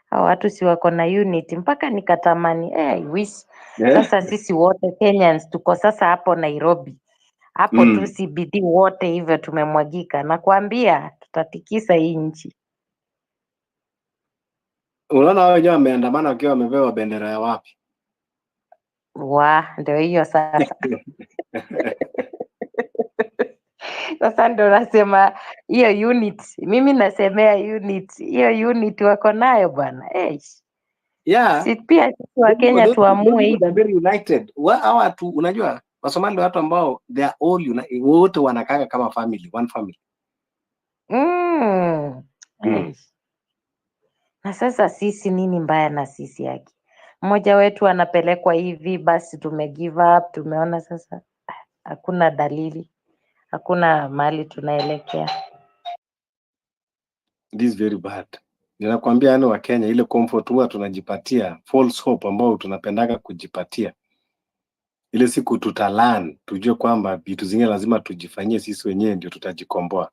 Hao watu si wako na unity mpaka nikatamani I wish sasa sisi wote Kenyans tuko sasa hapo Nairobi hapo tu CBD wote hivyo tumemwagika, nakwambia tutatikisa hii nchi. Unaona wao wenyewe wameandamana wakiwa wamepewa bendera ya wapi? Ndio hiyo sasa. Sasa ndo nasema hiyo unit, mimi nasemea unit, hiyo unit wako nayo bwana. Yeah. Si pia sisi wa Kenya tuamue hivi. Very united. Hao watu unajua Wasomali watu ambao they are all wote wanakaa kama family, one family. Na sasa sisi nini mbaya na sisi yake? Mmoja wetu anapelekwa hivi basi tume give up, tumeona sasa hakuna dalili. Hakuna mahali tunaelekea. This is very bad. Ninakwambia yani wa Kenya ile comfort huwa tunajipatia, false hope ambao tunapendaga kujipatia. Ile siku tutalan, tujue kwamba vitu zingine lazima tujifanyie sisi wenyewe ndio tutajikomboa.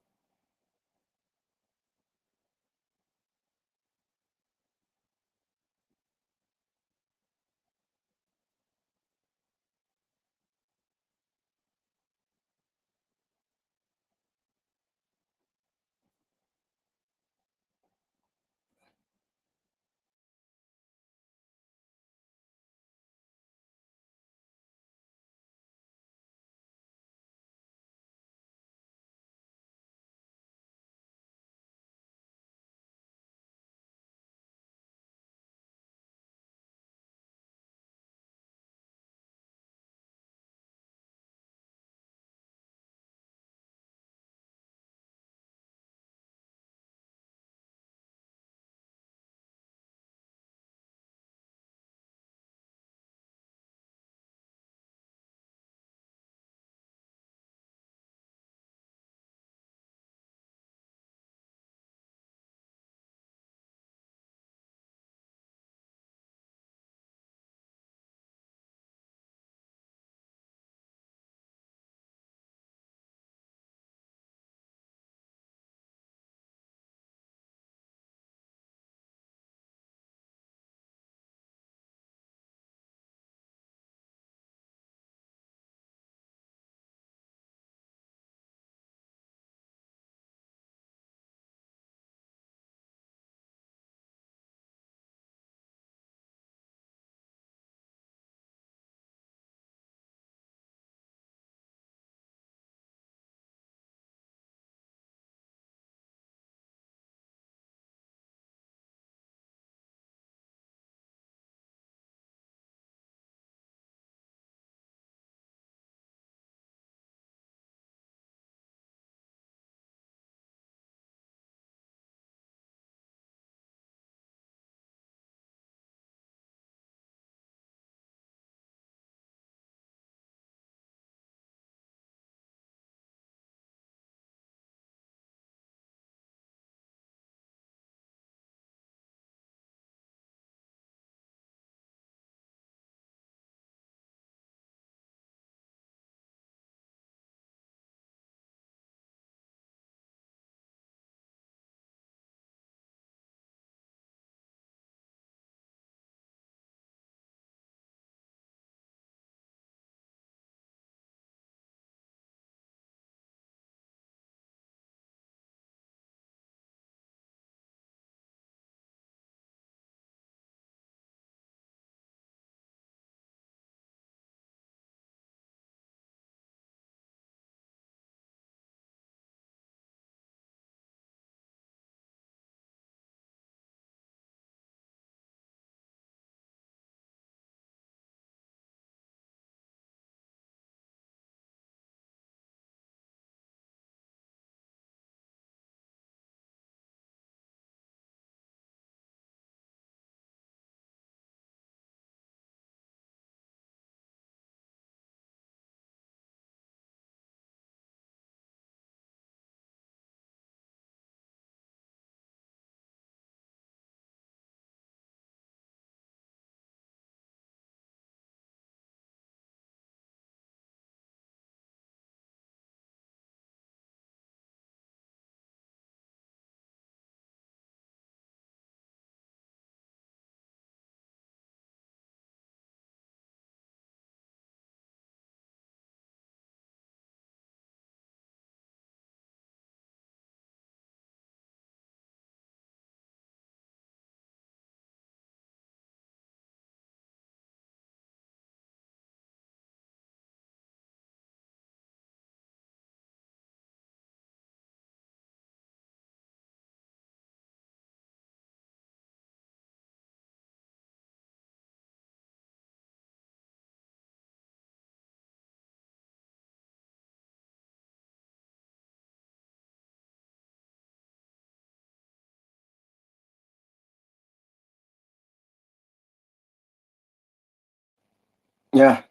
Yeah,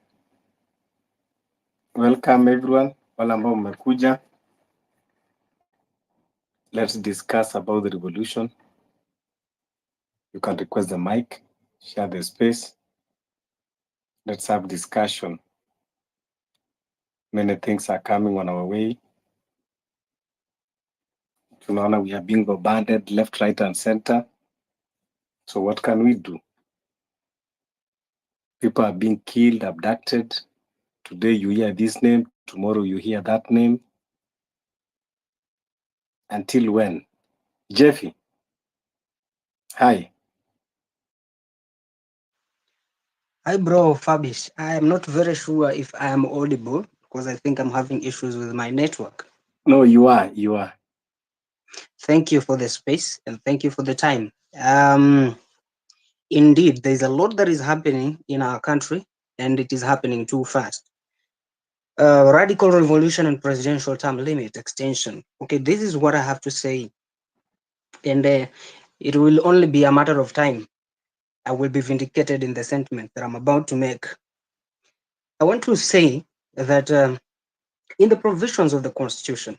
welcome everyone. Wale ambao mmekuja. Let's discuss about the revolution. You can request the mic, share the space. Let's have discussion. Many things are coming on our way. Tunaona we are being bombarded left, right, and center. So what can we do? People are being killed, abducted. Today you hear this name, tomorrow you hear that name. Until when? Jeffy, hi. Hi, bro, Fabish. I am not very sure if I am audible because I think I'm having issues with my network. No, you are. Thank you for the space and thank you for the time. Indeed, there's a lot that is happening in our country and it is happening too fast. Radical revolution and presidential term limit extension. Okay, this is what I have to say. And it will only be a matter of time. I will be vindicated in the sentiment that I'm about to make. I want to say that in the provisions of the Constitution,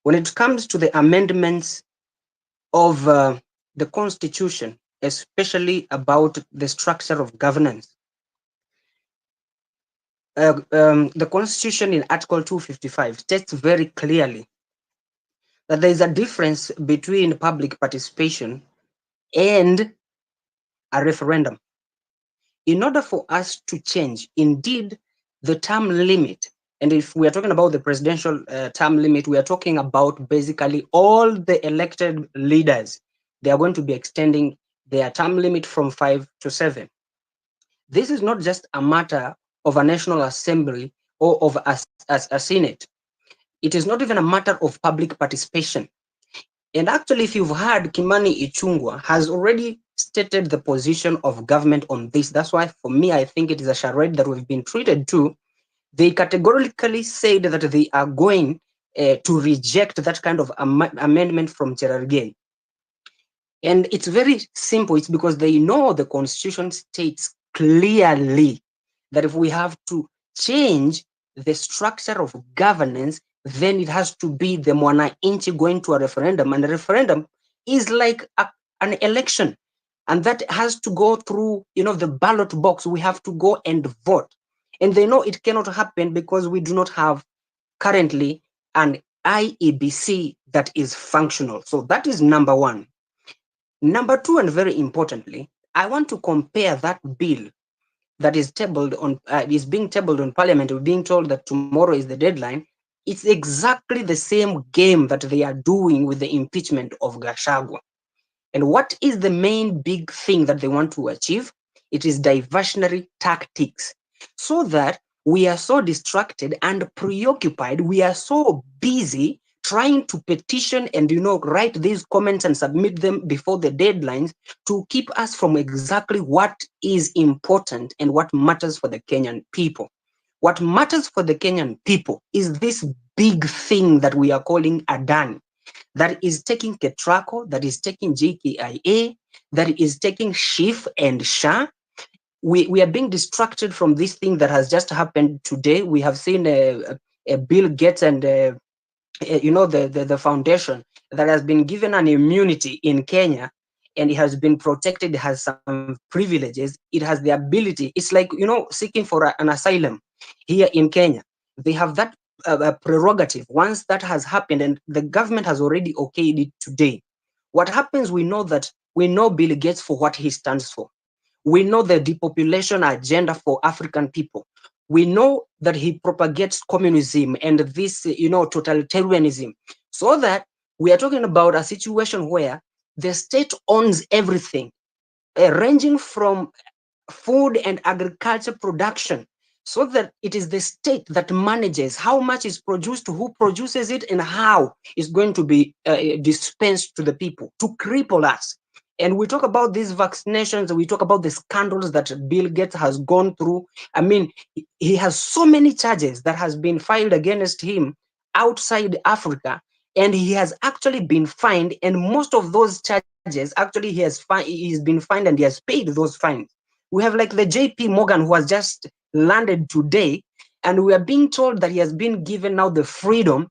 when it comes to the amendments of the Constitution, especially about the structure of governance, the Constitution in Article 255 states very clearly that there is a difference between public participation and a referendum. In order for us to change, indeed, the term limit, and if we are talking about the presidential term limit, we are talking about basically all the elected leaders. They are going to be extending their term limit from 5 to 7. This is not just a matter of a National Assembly or of a Senate. It is not even a matter of public participation. And actually, if you've heard, Kimani Ichung'wah has already stated the position of government on this. That's why, for me, I think it is a charade that we've been treated to. They categorically said that they are going to reject that kind of amendment from Cherargei. And it's very simple. It's because they know the Constitution states clearly that if we have to change the structure of governance, then it has to be the mwananchi going to a referendum. And a referendum is like an election. And that has to go through, the ballot box. We have to go and vote. And they know it cannot happen because we do not have currently an IEBC that is functional. So that is number one. Number two, and very importantly, I want to compare that bill that is tabled on is being tabled on Parliament. We're being told that tomorrow is the deadline. It's exactly the same game that they are doing with the impeachment of Gachagua. And what is the main big thing that they want to achieve? It is diversionary tactics, so that we are so distracted and preoccupied. We are so busy trying to petition and write these comments and submit them before the deadlines to keep us from exactly what is important and what matters for the Kenyan people. What matters for the Kenyan people is this big thing that we are calling Adani, that is taking Ketraco, that is taking JKIA, that is taking Shif and Shah. We are being distracted from this thing that has just happened today. We have seen Bill Gates and the foundation that has been given an immunity in Kenya, and it has been protected, has some privileges. It has the ability. It's like seeking for an asylum here in Kenya. They have that prerogative. Once that has happened, and the government has already okayed it today, what happens? We know Bill Gates for what he stands for. We know the depopulation agenda for African people. We know that he propagates communism and this, totalitarianism. So that we are talking about a situation where the state owns everything, ranging from food and agriculture production, so that it is the state that manages how much is produced, who produces it, and how it's going to be dispensed to the people to cripple us. And we talk about these vaccinations, we talk about the scandals that Bill Gates has gone through. I mean, he has so many charges that has been filed against him outside Africa, and he has actually been fined, and most of those charges, actually, he's been fined and he has paid those fines. We have like the JP Morgan who has just landed today, and we are being told that he has been given now the freedom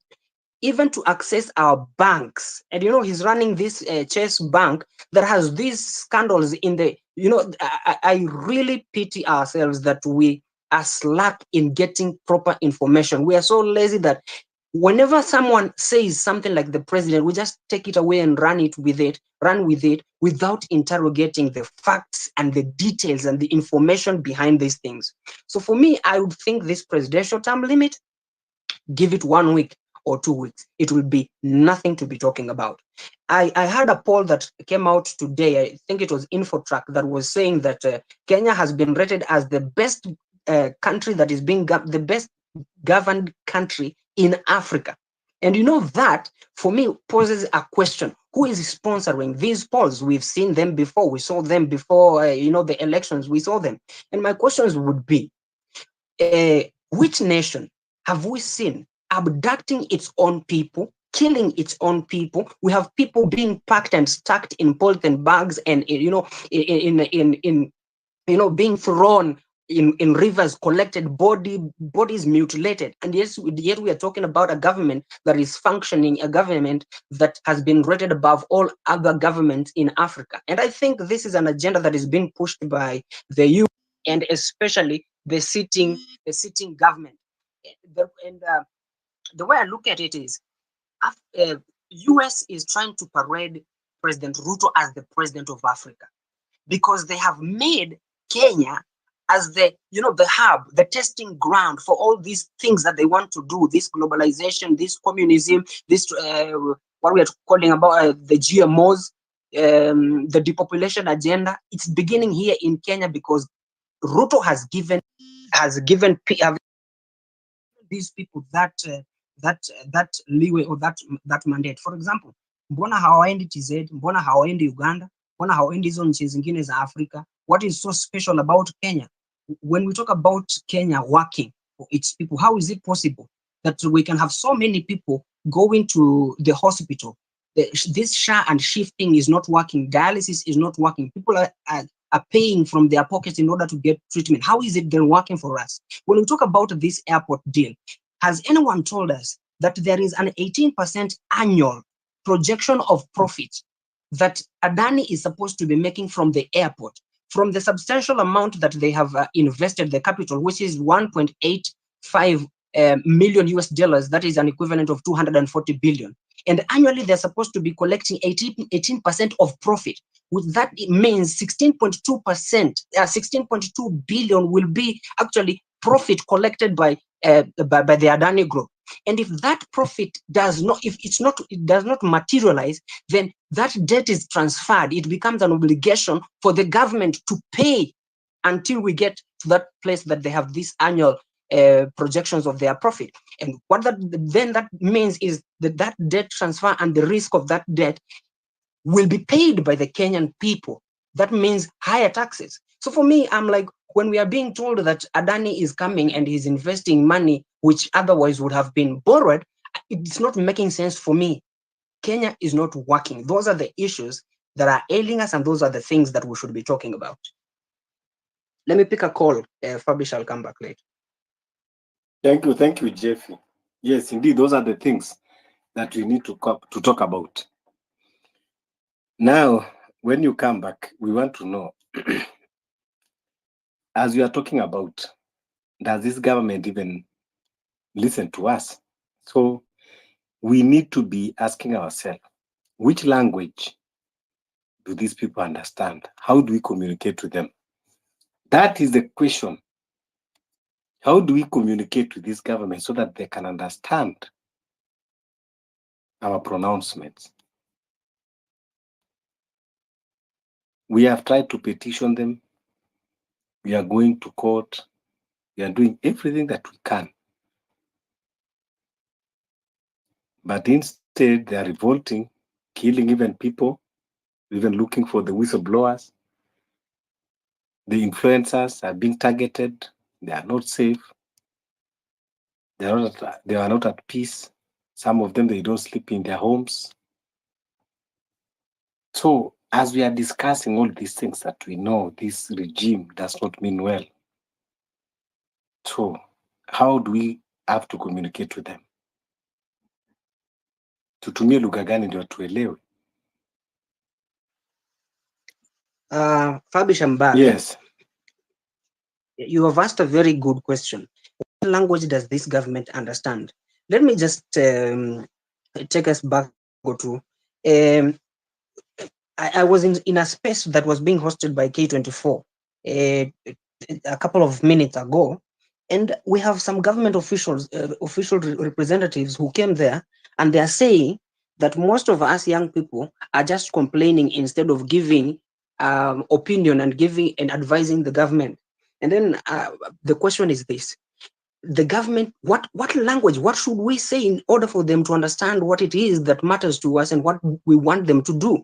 even to access our banks. And you know, he's running this Chase Bank that has these scandals in the, you know, I really pity ourselves that we are slack in getting proper information. We are so lazy that whenever someone says something like the president, we just take it away and run with it without interrogating the facts and the details and the information behind these things. So for me, I would think this presidential term limit, give it 1 week or 2 weeks, it will be nothing to be talking about. I heard a poll that came out today, I think it was Infotrack, that was saying that Kenya has been rated as the best country that is being the best governed country in Africa. And you know, that for me poses a question: who is sponsoring these polls? We've seen them before. We saw them before, you know, the elections. We saw them. And my questions would be, which nation have we seen abducting its own people, killing its own people? We have people being packed and stacked in polythene bags, and you know, in you know, being thrown in rivers, collected bodies mutilated. And yet we are talking about a government that is functioning, a government that has been rated above all other governments in Africa. And I think this is an agenda that is being pushed by the youth, and especially the sitting government. The way I look at it is, US is trying to parade President Ruto as the president of Africa, because they have made Kenya as the, you know, the hub, the testing ground for all these things that they want to do, this globalization, this communism, this what we are calling about the GMOs, the depopulation agenda. It's beginning here in Kenya because Ruto has given these people that leeway or that mandate. For example, mbona hawaendi TZ, mbona hawaendi Uganda, mbona hawaendi hizo nchi zingine za Africa? What is so special about Kenya? When we talk about Kenya working for its people, how is it possible that we can have so many people going to the hospital? This SHA and shifting is not working. Dialysis is not working. People are paying from their pockets in order to get treatment. How is it then working for us? When we talk about this airport deal, has anyone told us that there is an 18% annual projection of profit that Adani is supposed to be making from the airport, from the substantial amount that they have invested the capital, which is 1.85 million US dollars, that is an equivalent of 240 billion. And annually, they're supposed to be collecting 18% of profit. With that, it means 16.2%, 16.2 billion will be actually profit collected by the Adani Group. And if that profit does not, it does not materialize, then that debt is transferred. It becomes an obligation for the government to pay until we get to that place that they have these annual projections of their profit. And what that means is that debt transfer and the risk of that debt will be paid by the Kenyan people. That means higher taxes. So for me, I'm like, when we are being told that Adani is coming and he's investing money which otherwise would have been borrowed, it's not making sense for me. Kenya is not working. Those are the issues that are ailing us, and those are the things that we should be talking about. Let me pick a call. Fabish, I'll come back later. Thank you, Jeffy. Yes, indeed, those are the things that we need to talk about. Now, when you come back, we want to know, as we are talking about, does this government even listen to us? So we need to be asking ourselves, which language do these people understand? How do we communicate to them? That is the question. How do we communicate with this government so that they can understand our pronouncements? We have tried to petition them. We are going to court. We are doing everything that we can. But instead, they are revolting, killing even people, even looking for the whistleblowers. The influencers are being targeted. They are not safe. They are not at peace. Some of them, they don't sleep in their homes. So as we are discussing all these things that we know this regime does not mean well, so how do we have to communicate with them? Tutumie lugha gani ndio tuelewe? Fabish, I'm back. Yes. You have asked a very good question. What language does this government understand? Let me just take us back to. I was in a space that was being hosted by K24 a couple of minutes ago, and we have some government officials, official representatives who came there, and they are saying that most of us young people are just complaining instead of giving opinion and giving and advising the government. And then the question is this: the government, what language, what should we say in order for them to understand what it is that matters to us and what we want them to do?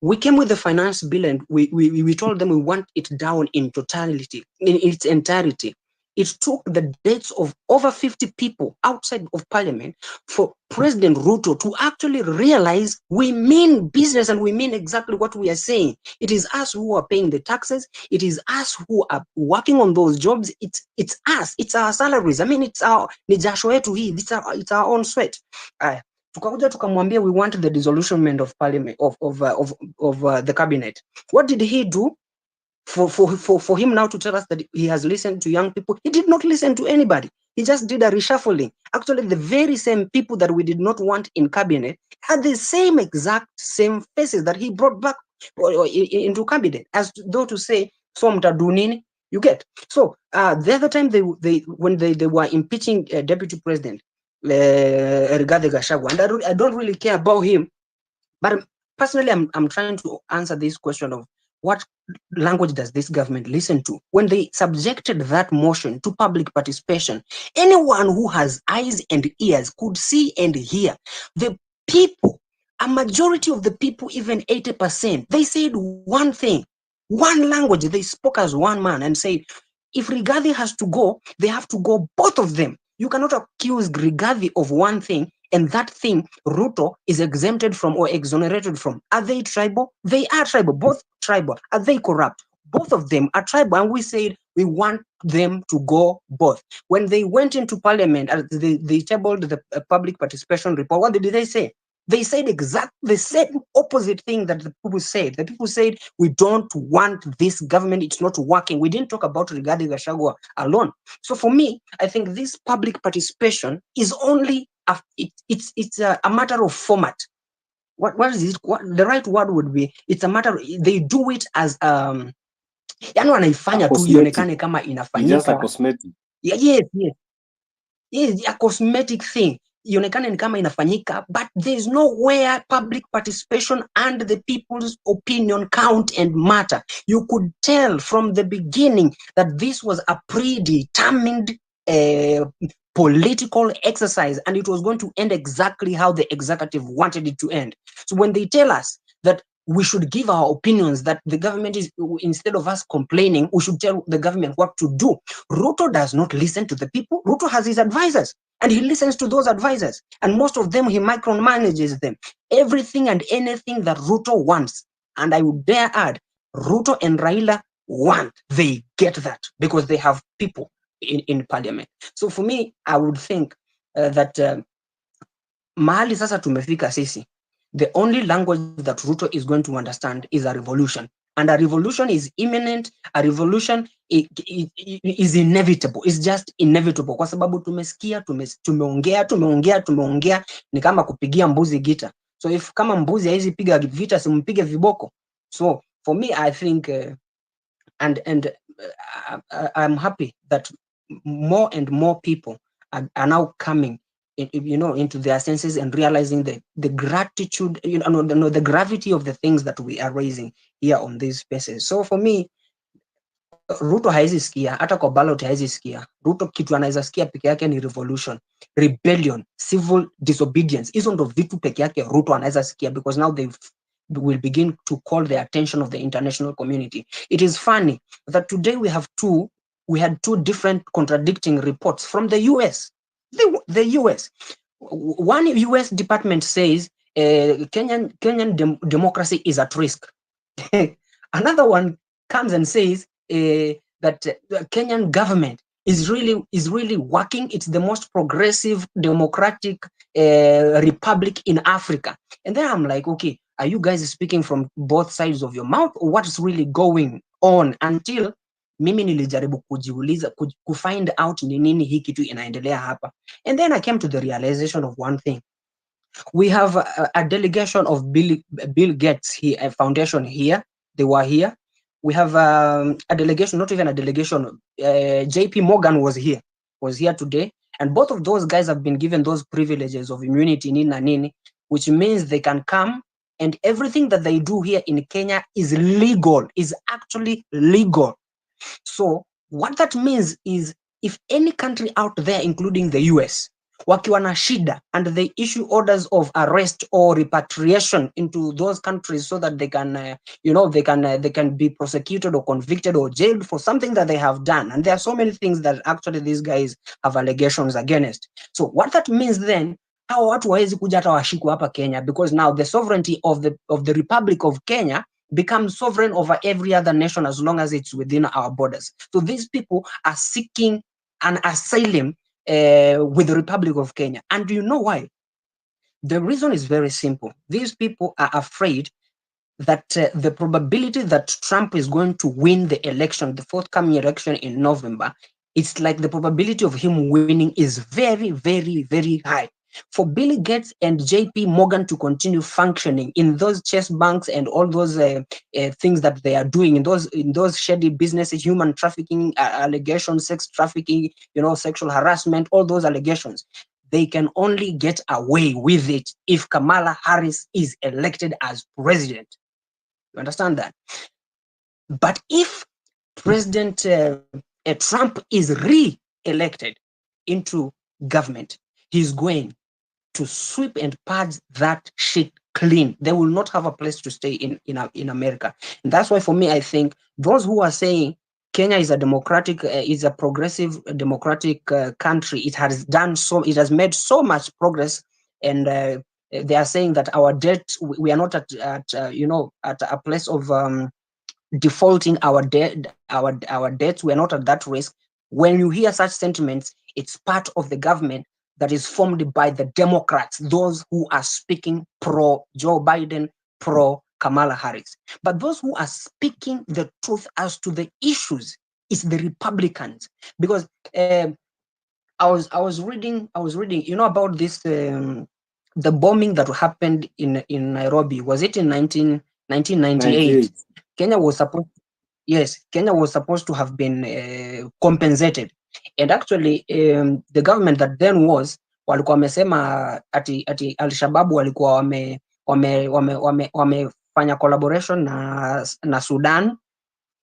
We came with the finance bill and we told them we want it down in totality, in its entirety. It took the deaths of over 50 people outside of parliament for President Ruto to actually realize we mean business and we mean exactly what we are saying. It is us who are paying the taxes. It is us who are working on those jobs. It's us. It's our salaries. I mean, it's our ni jasho yetu hii. It's our own sweat. Tukakuja tukamwambia we want the dissolution of parliament of the cabinet. What did he do for him now to tell us that he has listened to young people? He did not listen to anybody. He just did a reshuffling. Actually, the very same people that we did not want in cabinet had the same exact same faces that he brought back into cabinet, as though to say, so mtadunini, you get. So the other time when they were impeaching deputy president Rigathi Gachagua, and I don't really care about him, but personally I'm trying to answer this question of what language does this government listen to? When they subjected that motion to public participation, anyone who has eyes and ears could see and hear. The people, a majority of the people, even 80%, they said one thing, one language. They spoke as one man and said, if Rigathi has to go, they have to go, both of them. You cannot accuse Rigathi of one thing and that thing Ruto is exempted from or exonerated from. Are they tribal? They are tribal, both tribal. Are they corrupt? Both of them are tribal, and we said we want them to go both. When they went into parliament, they tabled the public participation report. What did they say? They said the same opposite thing that the people said. The people said, we don't want this government, it's not working. We didn't talk about Rigathi Gachagua alone. So for me, I think this public participation is only it's a matter of format. What is it? What the right word would be? It's a matter. They do it as yani wanaifanya tu ionekane kama inafanyika. Just a cosmetic. Yes, a cosmetic thing. Ionekane ni kama inafanyika, but there's nowhere public participation and the people's opinion count and matter. You could tell from the beginning that this was a predetermined political exercise, and it was going to end exactly how the executive wanted it to end. So when they tell us that we should give our opinions, that the government is, instead of us complaining, we should tell the government what to do. Ruto does not listen to the people. Ruto has his advisors, and he listens to those advisors, and most of them he micromanages them. Everything and anything that Ruto wants, and I would dare add, Ruto and Raila want, they get that because they have people in parliament. So for me, I would think that mahali sasa tumefika sisi, the only language that Ruto is going to understand is a revolution. And a revolution is imminent. A revolution is inevitable. It's just inevitable. Kwa sababu tumesikia, tumeongea, ni kama kupigia mbuzi gita. So if kama mbuzi haizi piga vita, simpige viboko. So for me, I think, I'm happy that more and more people are now coming into their senses and realizing the gratitude, the gravity of the things that we are raising here on these spaces. So for me, Ruto haezi sikia, hata kwa ballot haezi sikia. Ruto kitu anaweza sikia peke yake ni revolution, rebellion, civil disobedience. Hizo ndo vitu peke yake Ruto anaweza sikia, because now they will begin to call the attention of the international community. It is funny that today we had two different contradicting reports from the US. The US. One US department says Kenyan democracy is at risk. Another one comes and says that the Kenyan government is really working. It's the most progressive democratic republic in Africa. And then I'm like, okay, are you guys speaking from both sides of your mouth, or what's really going on? Until mimi nilijaribu kujiuliza, find out ni nini hii kitu inaendelea hapa. And then I came to the realization of one thing. We have a delegation of Bill Gates here, a foundation here. They were here. We have a delegation, not even a delegation. JP Morgan was here today. And both of those guys have been given those privileges of immunity, nini, which means they can come, and everything that they do here in Kenya is legal, is actually legal. So what that means is, if any country out there, including the US, wakiwa na shida and they issue orders of arrest or repatriation into those countries so that they can, they can be prosecuted or convicted or jailed for something that they have done. And there are so many things that actually these guys have allegations against. So what that means then, hao watu hawezi kuja hata washikwe hapa Kenya, because now the sovereignty of the Republic of Kenya becomes sovereign over every other nation as long as it's within our borders. So these people are seeking an asylum with the Republic of Kenya. And do you know why? The reason is very simple. These people are afraid that the probability that Trump is going to win the election, the forthcoming election in November, it's like the probability of him winning is very, very, very high. For Bill Gates and JP Morgan to continue functioning in those chess banks and all those things that they are doing in those shady businesses, human trafficking allegations, sex trafficking, sexual harassment, all those allegations, they can only get away with it if Kamala Harris is elected as president. You understand that? But if President Trump is re-elected into government, he's going to sweep and purge that shit clean. They will not have a place to stay in America. And that's why, for me, I think those who are saying Kenya is a democratic, is a progressive democratic country, it has made so much progress, and they are saying that our debt, we are not at a place of defaulting our debt, our debts. We are not at that risk. When you hear such sentiments, it's part of the government that is formed by the Democrats, those who are speaking pro Joe Biden, pro Kamala Harris. But those who are speaking the truth as to the issues is the Republicans. Because I was reading, about this, the bombing that happened in Nairobi. Was it in 1998? Kenya was supposed to have been compensated. And actually, the government that then was, walikuwa wamesema ati Al-Shabaab walikuwa wamefanya collaboration na Sudan,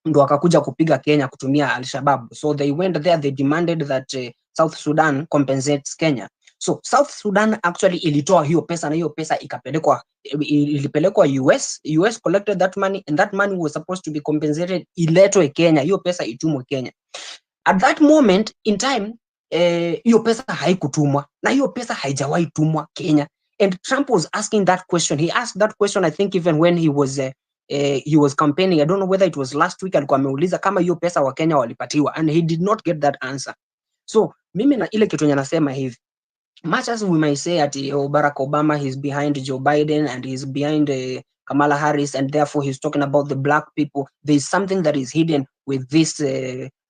ndo wakakuja kupiga Kenya kutumia Al-Shabaab. So they went there, they demanded that South Sudan compensates Kenya. So South Sudan actually ilitoa hiyo pesa, na hiyo pesa ilipelekwa US. US collected that money, and that money was supposed to be compensated, iletwe Kenya, hiyo pesa itumwe Kenya. At that moment in time, hiyo pesa haikutumwa, na hiyo pesa haijawahi tumwa Kenya. And Trump was asking that question. He asked that question, I think, even when he was campaigning. I don't know whether it was last week, alikuwa ameuliza kama hiyo pesa wa Kenya walipatiwa, and he did not get that answer. So mimi na ile kitu nasema hivi, much as we may say that Barack Obama, he's behind Joe Biden and he's behind Kamala Harris, and therefore he's talking about the black people, there's something that is hidden with this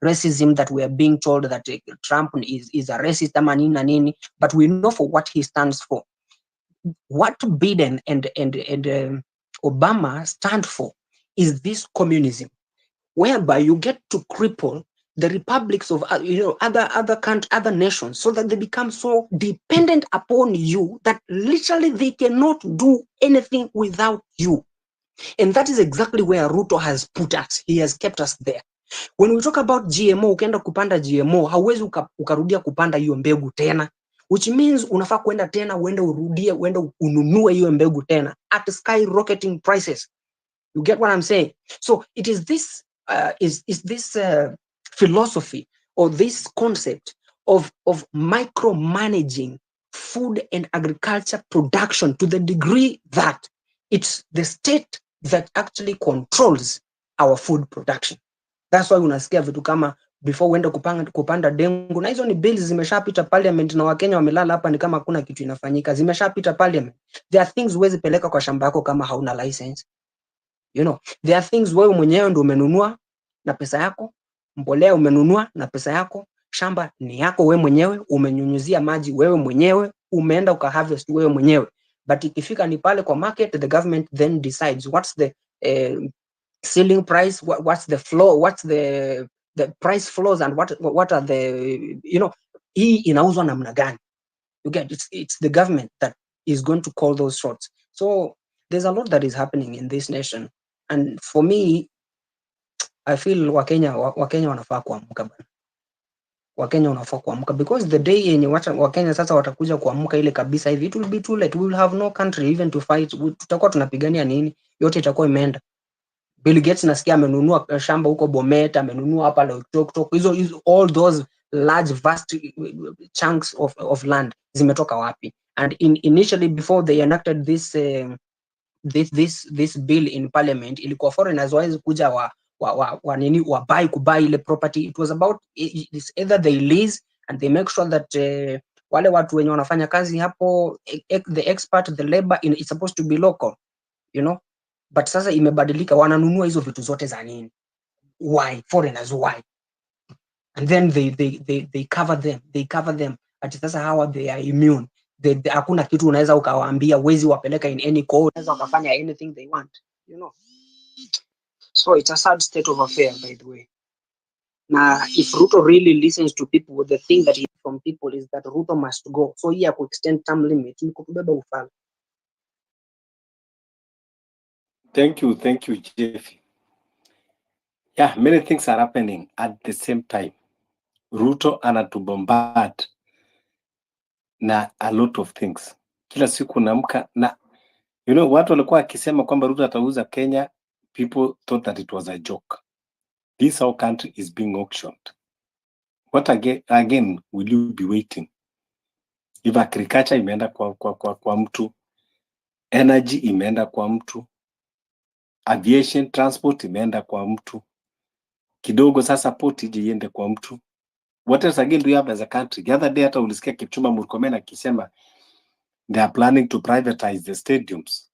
racism that we are being told that Trump is a racist, nini, but we know for what he stands for. What Biden and Obama stand for is this communism, whereby you get to cripple the republics of other nations, so that they become so dependent upon you that literally they cannot do anything without you. And that is exactly where Ruto has put us. He has kept us there. When we talk about GMO, ukienda kupanda GMO, hauwezi ukarudia kupanda hiyo mbegu tena, which means unafaa kwenda tena uende urudie, uende ununue hiyo mbegu tena at skyrocketing prices. You get what I'm saying? So it is this philosophy, or this concept of micromanaging food and agriculture production to the degree that it's the state that actually controls our food production. That's why unasikia vitu kama before uende kupanda dengu, na hizo ni bills zimeshapita parliament, na Wakenya wamelala hapa ni kama hakuna kitu inafanyika, zimeshapita parliament. There are things huwezi peleka kwa shamba yako kama hauna license. You know, there are things wewe mwenyewe ndio umenunua na pesa yako, mbolea umenunua na pesa yako, shamba ni yako wewe mwenyewe, umenyunyuzia maji wewe mwenyewe, umeenda ukaharvest wewe mwenyewe. But ikifika ni pale kwa market, the government then decides what's the selling price, what's the floor, what's the price floors, and what are the, you know, hii inauzwa namna gani. You get, it's the government that is going to call those shots. So there's a lot that is happening in this nation, and for me I feel Wakenya wanafaa kuamka bana. Wakenya wanafaa kuamka, because the day yenye Wakenya sasa watakuja kuamka ile kabisa hivi, it will be too late. We will have no country even to fight. Tutakuwa tunapigania nini? Yote itakuwa imeenda. Bill Gates nasikia amenunua shamba huko Bomet, amenunua hapa Loitoktok. Hizo all those large vast chunks of land zimetoka wapi? And initially before they enacted this bill in parliament, ilikuwa foreigners waweze kuja kubuy ile property. It was about it's either they lease and they make sure that wale watu wenye wanafanya kazi hapo, the expert, the labor, it's supposed to be local, you know. But sasa imebadilika, wananunua hizo vitu zote za nini? Why? Foreigners, why? And then they cover them. Ati sasa hawa they are immune. Hakuna kitu unaweza ukawaambia, wezi wapeleka in any court, unaweza wakafanya anything they want, you know. So it's a sad state of affair, by the way. Now, if Ruto really listens to people, the thing that he from people is that Ruto must go. So here could extend term limit, ni kutubeba ufala. Thank you, Jeffy. Yeah, many things are happening at the same time. Ruto anatubombard na a lot of things. Kila siku naamka na, you know, watu walikuwa akisema kwamba Ruto atauza Kenya, people thought that it was a joke. This our country is being auctioned. What again will you be waiting? If agriculture imeenda kwa mtu, energy imeenda kwa mtu, aviation transport imeenda kwa mtu, kidogo sasa port ije iende kwa mtu. What else again do you have as a country? The other day hata ulisikia Kipchumba Murkomen akisema they are planning to privatize the stadiums.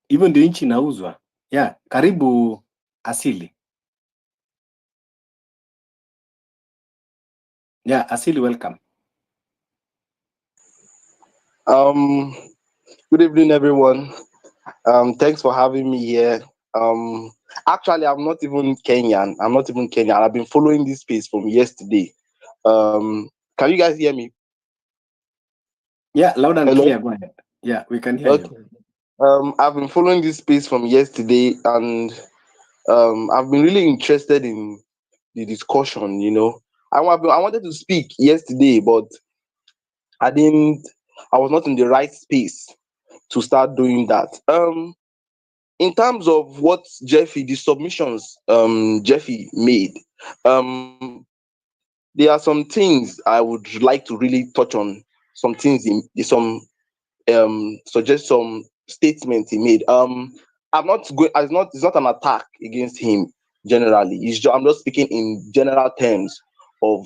Even ndio nchi inauzwa. Yeah, karibu Asili. Yeah, Asili, welcome. Good evening, everyone. Thanks for having me here. Actually, I'm not even Kenyan. I've been following this space from yesterday. Can you guys hear me? Yeah, loud and Hello? clear. Go ahead. Yeah, we can hear you. I've been following this space from yesterday, and I've been really interested in the discussion. You know, I wanted to speak yesterday, but I was not in the right space to start doing that. In terms of what the submissions Jeffy made, there are some things I would like to really touch on. Some things suggest some statements he made. I'm not going. It's not an attack against him generally. I'm just speaking in general terms of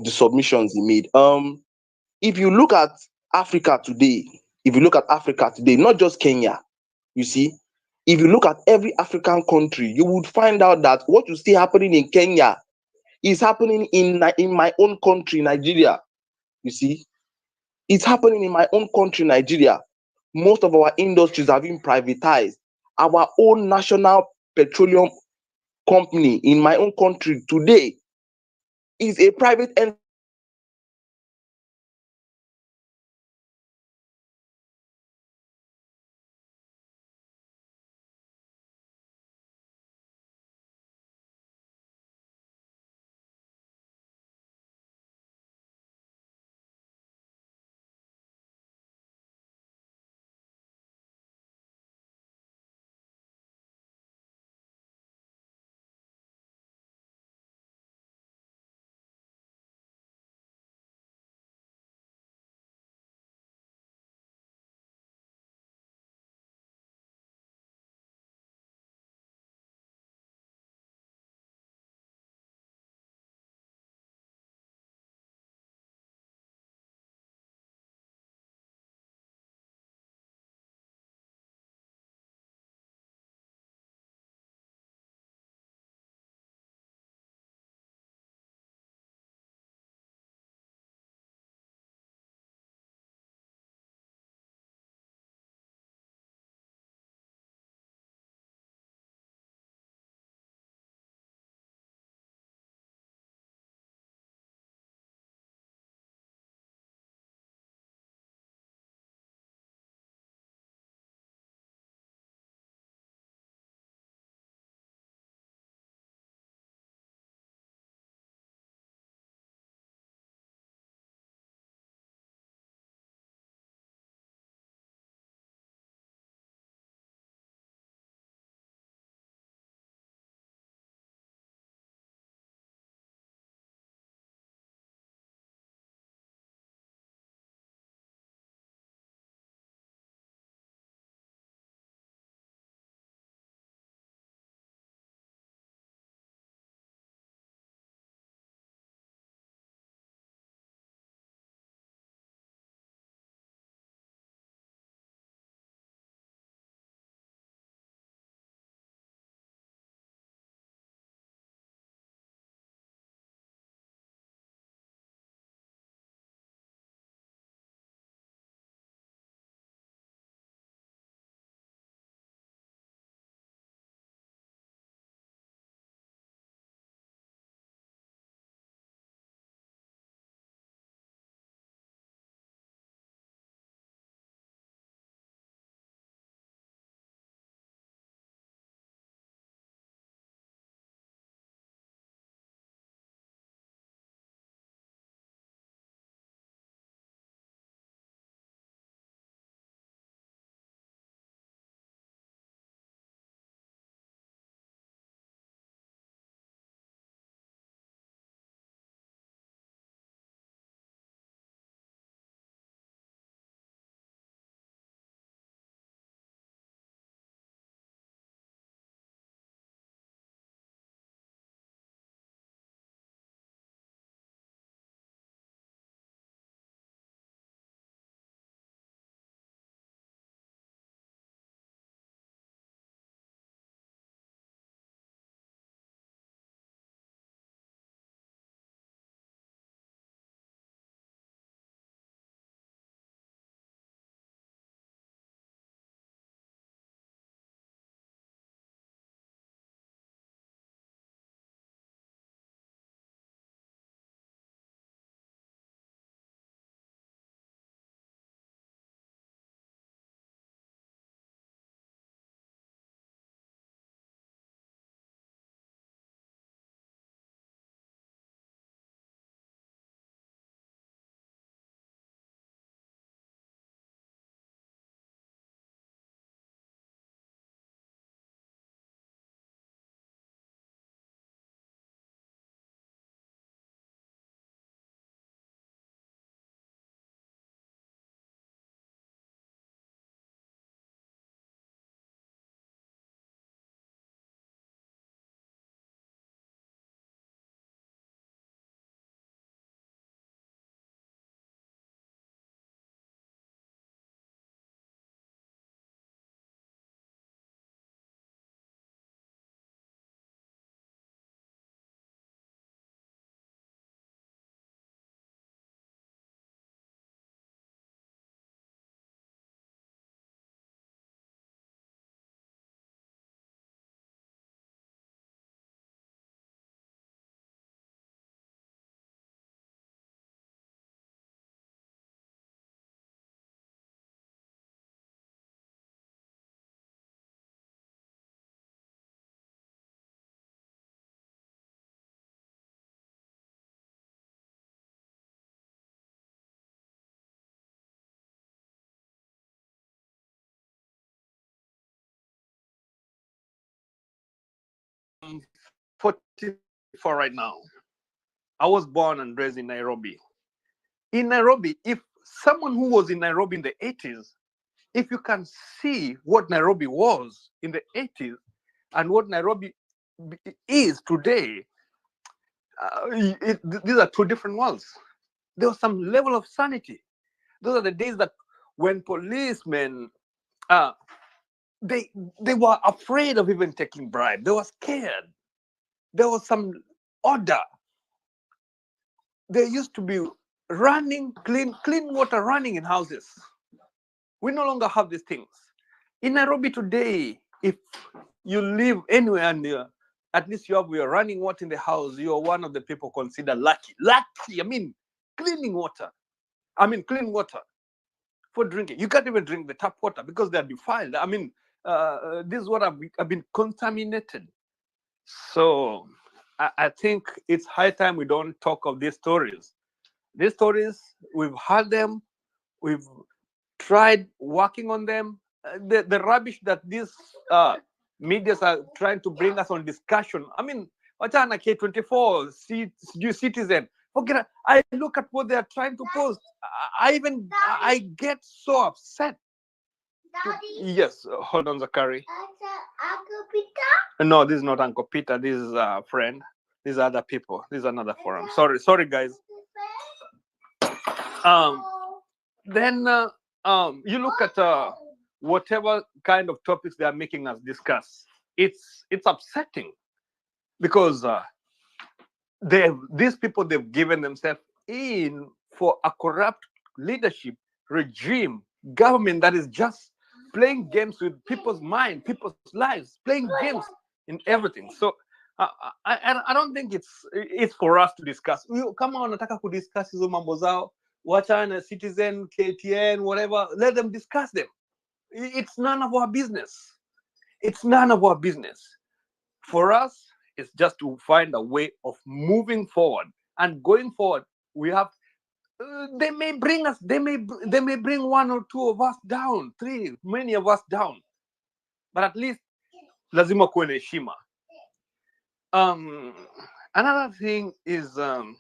the submissions he made. If you look at Africa today, not just Kenya, you see, if you look at every African country, you would find out that what you see happening in Kenya is happening in my own country, Nigeria. You see, it's happening in my own country, Nigeria. Most of our industries have been privatized. Our own national petroleum company in my own country today is a private entity. I'm 44 right now. I was born and raised in Nairobi. In Nairobi, if someone who was in Nairobi in the 80s, if you can see what Nairobi was in the 80s and what Nairobi is today, these are two different worlds. There was some level of sanity. Those are the days that when policemen, they were afraid of even taking bribe. They were scared. There was some order. There used to be running, clean water running in houses. We no longer have these things. In Nairobi today, if you live anywhere and at least you have your running water in the house, you are one of the people considered lucky. Lucky, I mean, clean water for drinking. You can't even drink the tap water because they're defiled. I mean, this water have been contaminated. So I think it's high time we don't talk of these stories. These stories, we've heard them, we've tried working on them. The rubbish that these medias are trying to bring us on discussion. I mean, wachana K24, Citizen. Forget. I look at what they are trying to post. I get so upset. Yes, hold on, Zachary. Uncle Peter? No, this is not Uncle Peter. This is a friend. These are other people. This is another forum. Sorry, guys. Then you look at whatever kind of topics they are making us discuss. It's upsetting because these people, they've given themselves in for a corrupt leadership regime, government that is just playing games with people's mind, people's lives, playing games in everything. So I don't think it's for us to discuss. Kama wanataka kudiscuss hizo mambo zao, wachana Citizen, KTN, whatever, let them discuss them. It's none of our business. It's none of our business. For us, it's just to find a way of moving forward. And going forward, we have they may bring us, they may bring one or two of us down, three, many of us down. But at least lazima kuwe na heshima. Another thing is the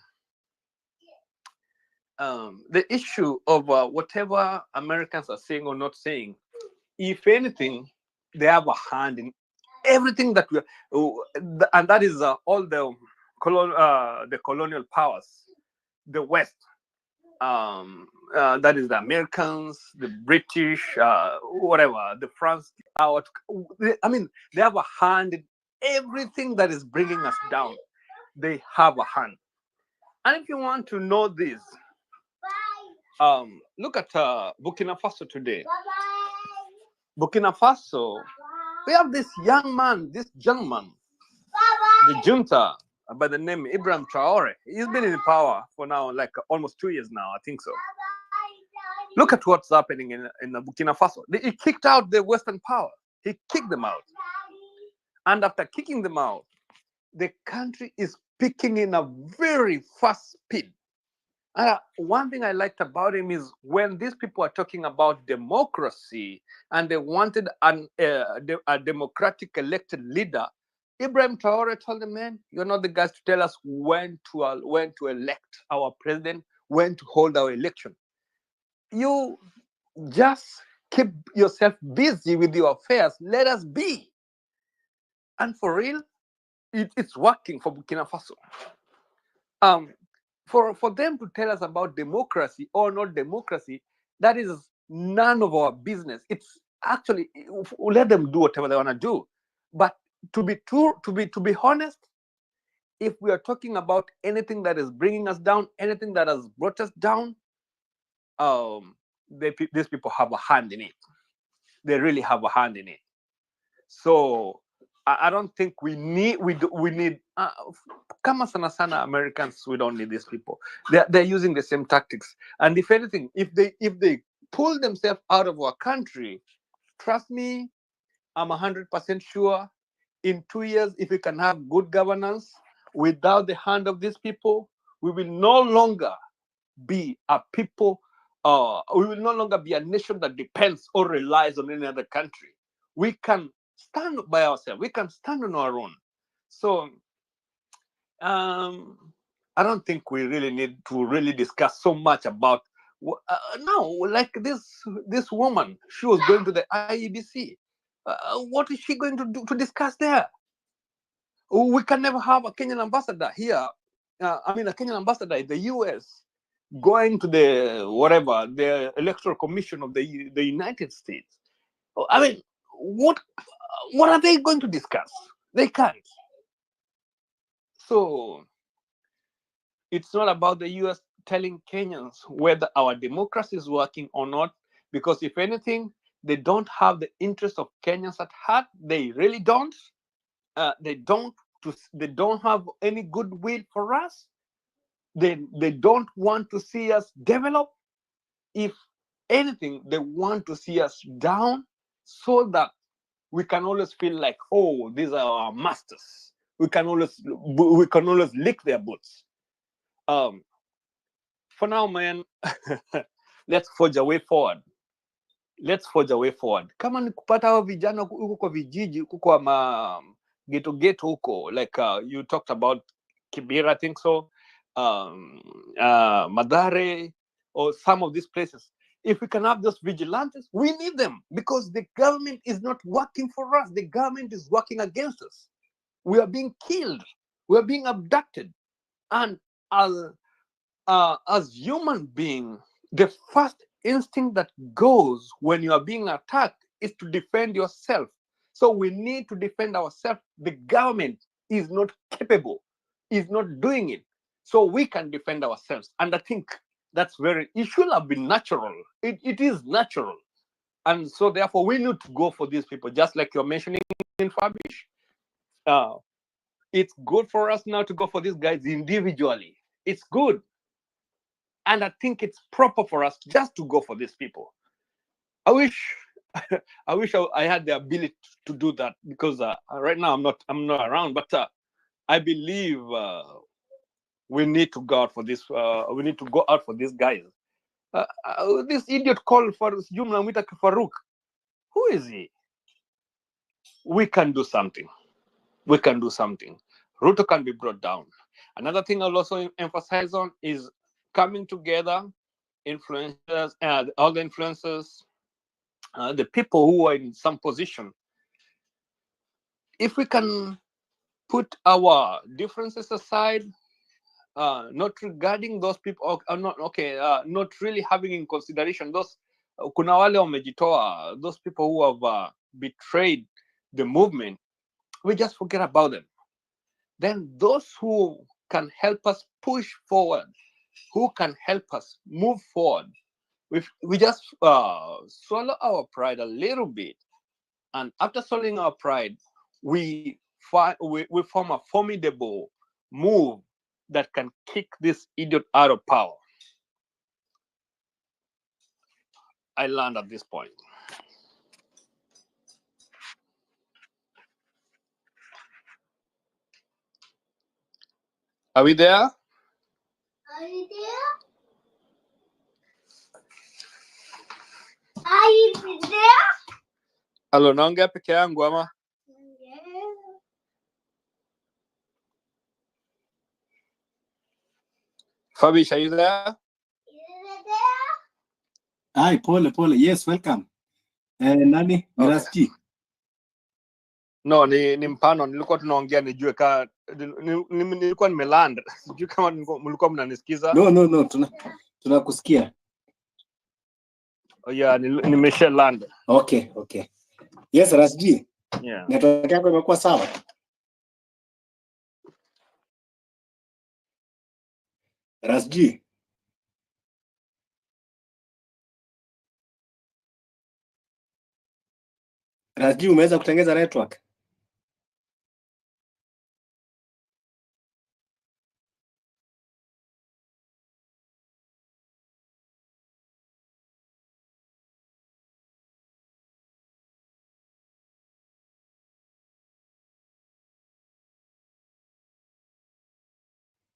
issue of whatever Americans are saying or not saying. If anything, they have a hand in everything that we, and that is all the colonial powers, the West. That is the Americans, the British, whatever, the France. I mean, they have a hand in everything that is bringing us down. They have a hand. And if you want to know this, look at Burkina Faso today. Burkina Faso, we have this young man, this gentleman, the junta by the name Ibrahim Traore. He's been in power for now like almost 2 years now, I think so. Look at what's happening in Burkina Faso. He kicked out the Western power. He kicked them out. And after kicking them out, the country is picking in a very fast speed. And one thing I liked about him is when these people are talking about democracy and they wanted a democratic elected leader, Ibrahim Traore told them, man, you're not the guys to tell us when to elect our president, when to hold our election. You just keep yourself busy with your affairs. Let us be. And for real, it's working for Burkina Faso. For them to tell us about democracy or not democracy, that is none of our business. It's actually, let them do whatever they want to do. But to be honest, if we are talking about anything that is bringing us down, anything that has brought us down, these people have a hand in it. They really have a hand in it. So I don't think we need kama sana sana Americans, we don't need these people. They're using the same tactics. And if anything, if they pull themselves out of our country, trust me, I'm 100% sure in 2 years, if we can have good governance without the hand of these people, we will no longer be a people, we will no longer be a nation that depends or relies on any other country. We can stand by ourselves. We can stand on our own. So I don't think we really need to really discuss so much about no, like this woman, she was going to the IEBC. What is she going to do to discuss there? We can never have a Kenyan ambassador here. I mean, a Kenyan ambassador in the US going to the electoral commission of the United States. I mean, what are they going to discuss? They can't. So it's not about the US telling Kenyans whether our democracy is working or not, because if anything, they don't have the interest of Kenyans at heart. They really don't. They don't have any goodwill for us. They don't want to see us develop. If anything, they want to see us down so that we can always feel like, oh, these are our masters. We can always lick their boots. For now, man, let's forge a way forward. Let's forge a way forward. Kama ni kupata hao vijana huko kwa vijiji, huko kwa ghetto huko, like you talked about Kibera, I think so, Madare, or some of these places. If we can have those vigilantes, we need them, because the government is not working for us. The government is working against us. We are being killed. We are being abducted. And as human beings, the first instinct that goes when you are being attacked is to defend yourself. So we need to defend ourselves. The government is not capable, is not doing it. So we can defend ourselves. And I think it should have been natural. It is natural. And so therefore we need to go for these people, just like you're mentioning in Fabish. It's good for us now to go for these guys individually. It's good. And I think it's proper for us just to go for these people. I wish I had the ability to do that, because right now I'm not around. But I believe we need to go out for this. We need to go out for these guys. This idiot called for Jumla Mwita Farouk. Who is he? We can do something. We can do something. Ruto can be brought down. Another thing I'll also emphasize on is coming together, influencers, all the influencers, the people who are in some position. If we can put our differences aside, not regarding those people, not really having in consideration those kuna wale wamejitoa, those people who have betrayed the movement, we just forget about them. Then those who can help us push forward, who can help us move forward, we just swallow our pride a little bit, and after swallowing our pride, we form a formidable move that can kick this idiot out of power. I learned at this point. Are we there? Are you there? Are you there? Halo, naongea peke yangu ama? Yeah. Fabish, are you there? Hi, pole. Yes, welcome. Nani? Okay. Mirasti. No, ni mpano, nilikuwa tunaongea nijue nilikuwa nimeland. Sijui kama mlikuwa mnanisikiza. No, tunakusikia. Oh, yeah, nimesha land. Okay. Yes, Rasji. Yeah. Network yako imekuwa sawa? Rasji. Rasji, umeweza kutengeza network?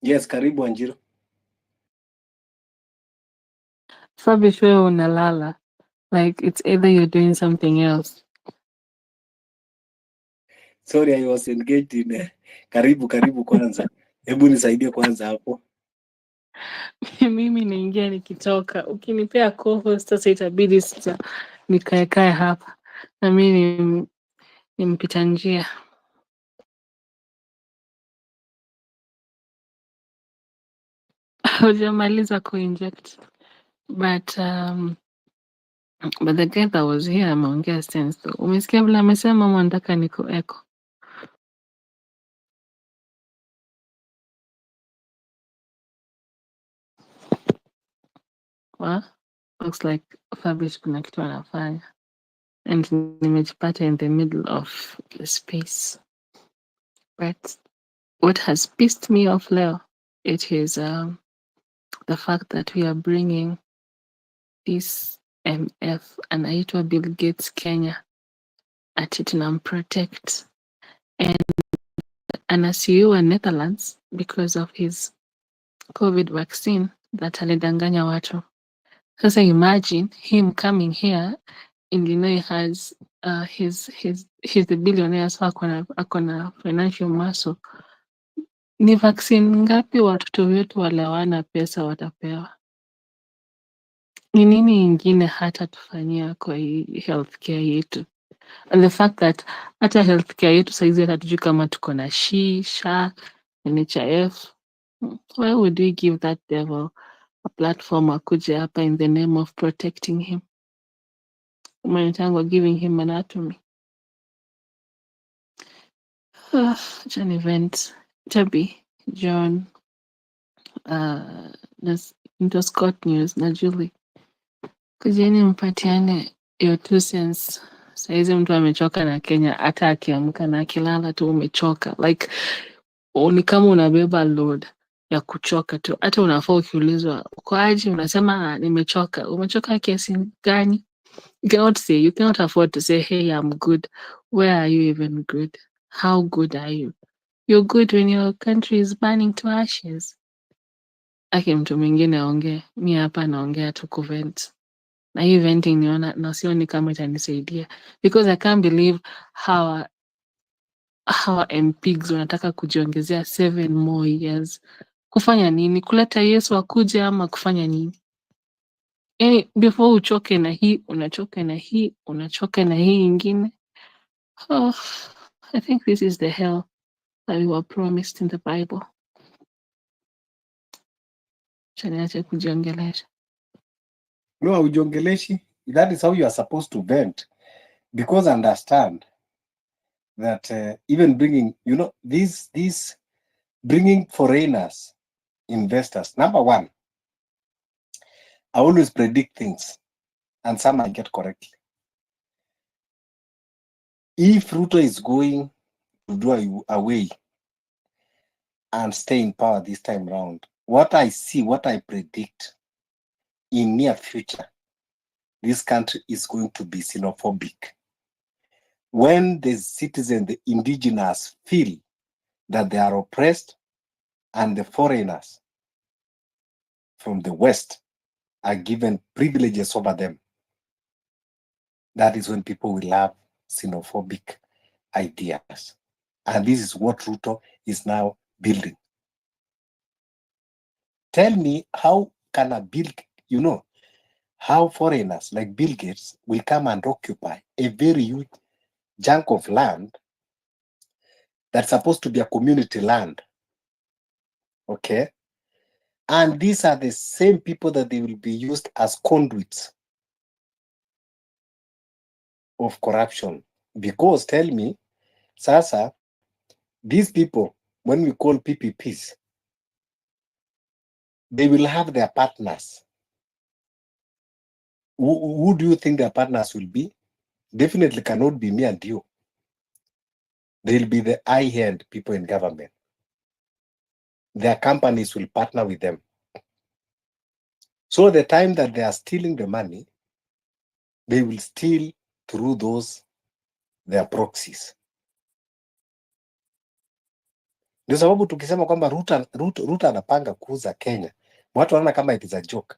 Yes, karibu Wanjiru. Fabish, wewe unalala. Like it's either you're doing something else. Sorry, I was engaged in karibu kwanza. Hebu nisaidie kwanza hapo. Mimi naingia nikitoka, ukinipea co-host sasa itabidi sasa nikae hapa na mimi ni mpita njia. Hujamaliza kuinject but the guy that was here ameongea sense though. Umesikia vile amesema mwanataka niko echo. Well, looks like Fabrice kuna kitu anafanya and nimejipata in the middle of the space. But what has pissed me off leo, it is the fact that we are bringing this MF anaitwa Bill Gates Kenya ati tunamprotect and anasiuwa Netherlands because of his COVID vaccine that alidanganya watu. Sasa imagine him coming here and you know he has he's the billionaire, so akona financial muscle. Ni vaccine ngapi watoto wetu wale hawana pesa watapewa? Ni nini ingine hata tufanyia kwa hii healthcare yetu? And the fact that hata healthcare yetu saizi hatujui kama tuko na SHA, NHIF. Why would we give that devil a platform akuje hapa in the name of protecting him? Umenitango giving him anatomy. An event. Tabi, John, into Scott News na Julie. Kujeni mpatiane your 2 cents. Saizi mtu amechoka na Kenya, hata akiamka na akilala tu umechoka. Like, ni kama unabeba load ya kuchoka tu. Hata unafaa ukiulizwa, uko aje? Unasema nimechoka. Umechoka kiasi gani? You cannot afford to say, hey, I'm good. Where are you even good? How good are you? You're good when your country is burning to ashes. Aki mtu mwingine aongee, mi hapa naongea tu kuvent. Na hii venting niona na sioni kama itanisaidia because I can't believe how MPs wanataka kujiongezea 7 more years. Kufanya nini? Kuleta Yesu akuje ama kufanya nini? Before uchoke na hii, unachoka na hii, unachoka na hii ingine. Oh, I think this is the hell that we were promised in the Bible. Chaniache kujiongelesha. No, haujongeleshi. That is how you are supposed to vent. Because understand that even bringing, this bringing foreigners, investors. Number one, I always predict things and some I get correctly. If Ruto is going to do away and stay in power this time round, what I see, what I predict in near future, this country is going to be xenophobic. When the citizens, the indigenous, feel that they are oppressed and the foreigners from the West are given privileges over them, that is when people will have xenophobic ideas. And this is what Ruto is now building. Tell me, how can how foreigners like Bill Gates will come and occupy a very huge chunk of land that's supposed to be a community land, okay? And these are the same people that they will be used as conduits of corruption. Because tell me, Sasa, these people, when we call PPPs, they will have their partners. Who do you think their partners will be? Definitely cannot be me and you. They'll be the high-end people in government. Their companies will partner with them. So the time that they are stealing the money, they will steal through their proxies. Ndio sababu tukisema kwamba Ruto anapanga kuuza Kenya, watu wanaona kama it is a joke.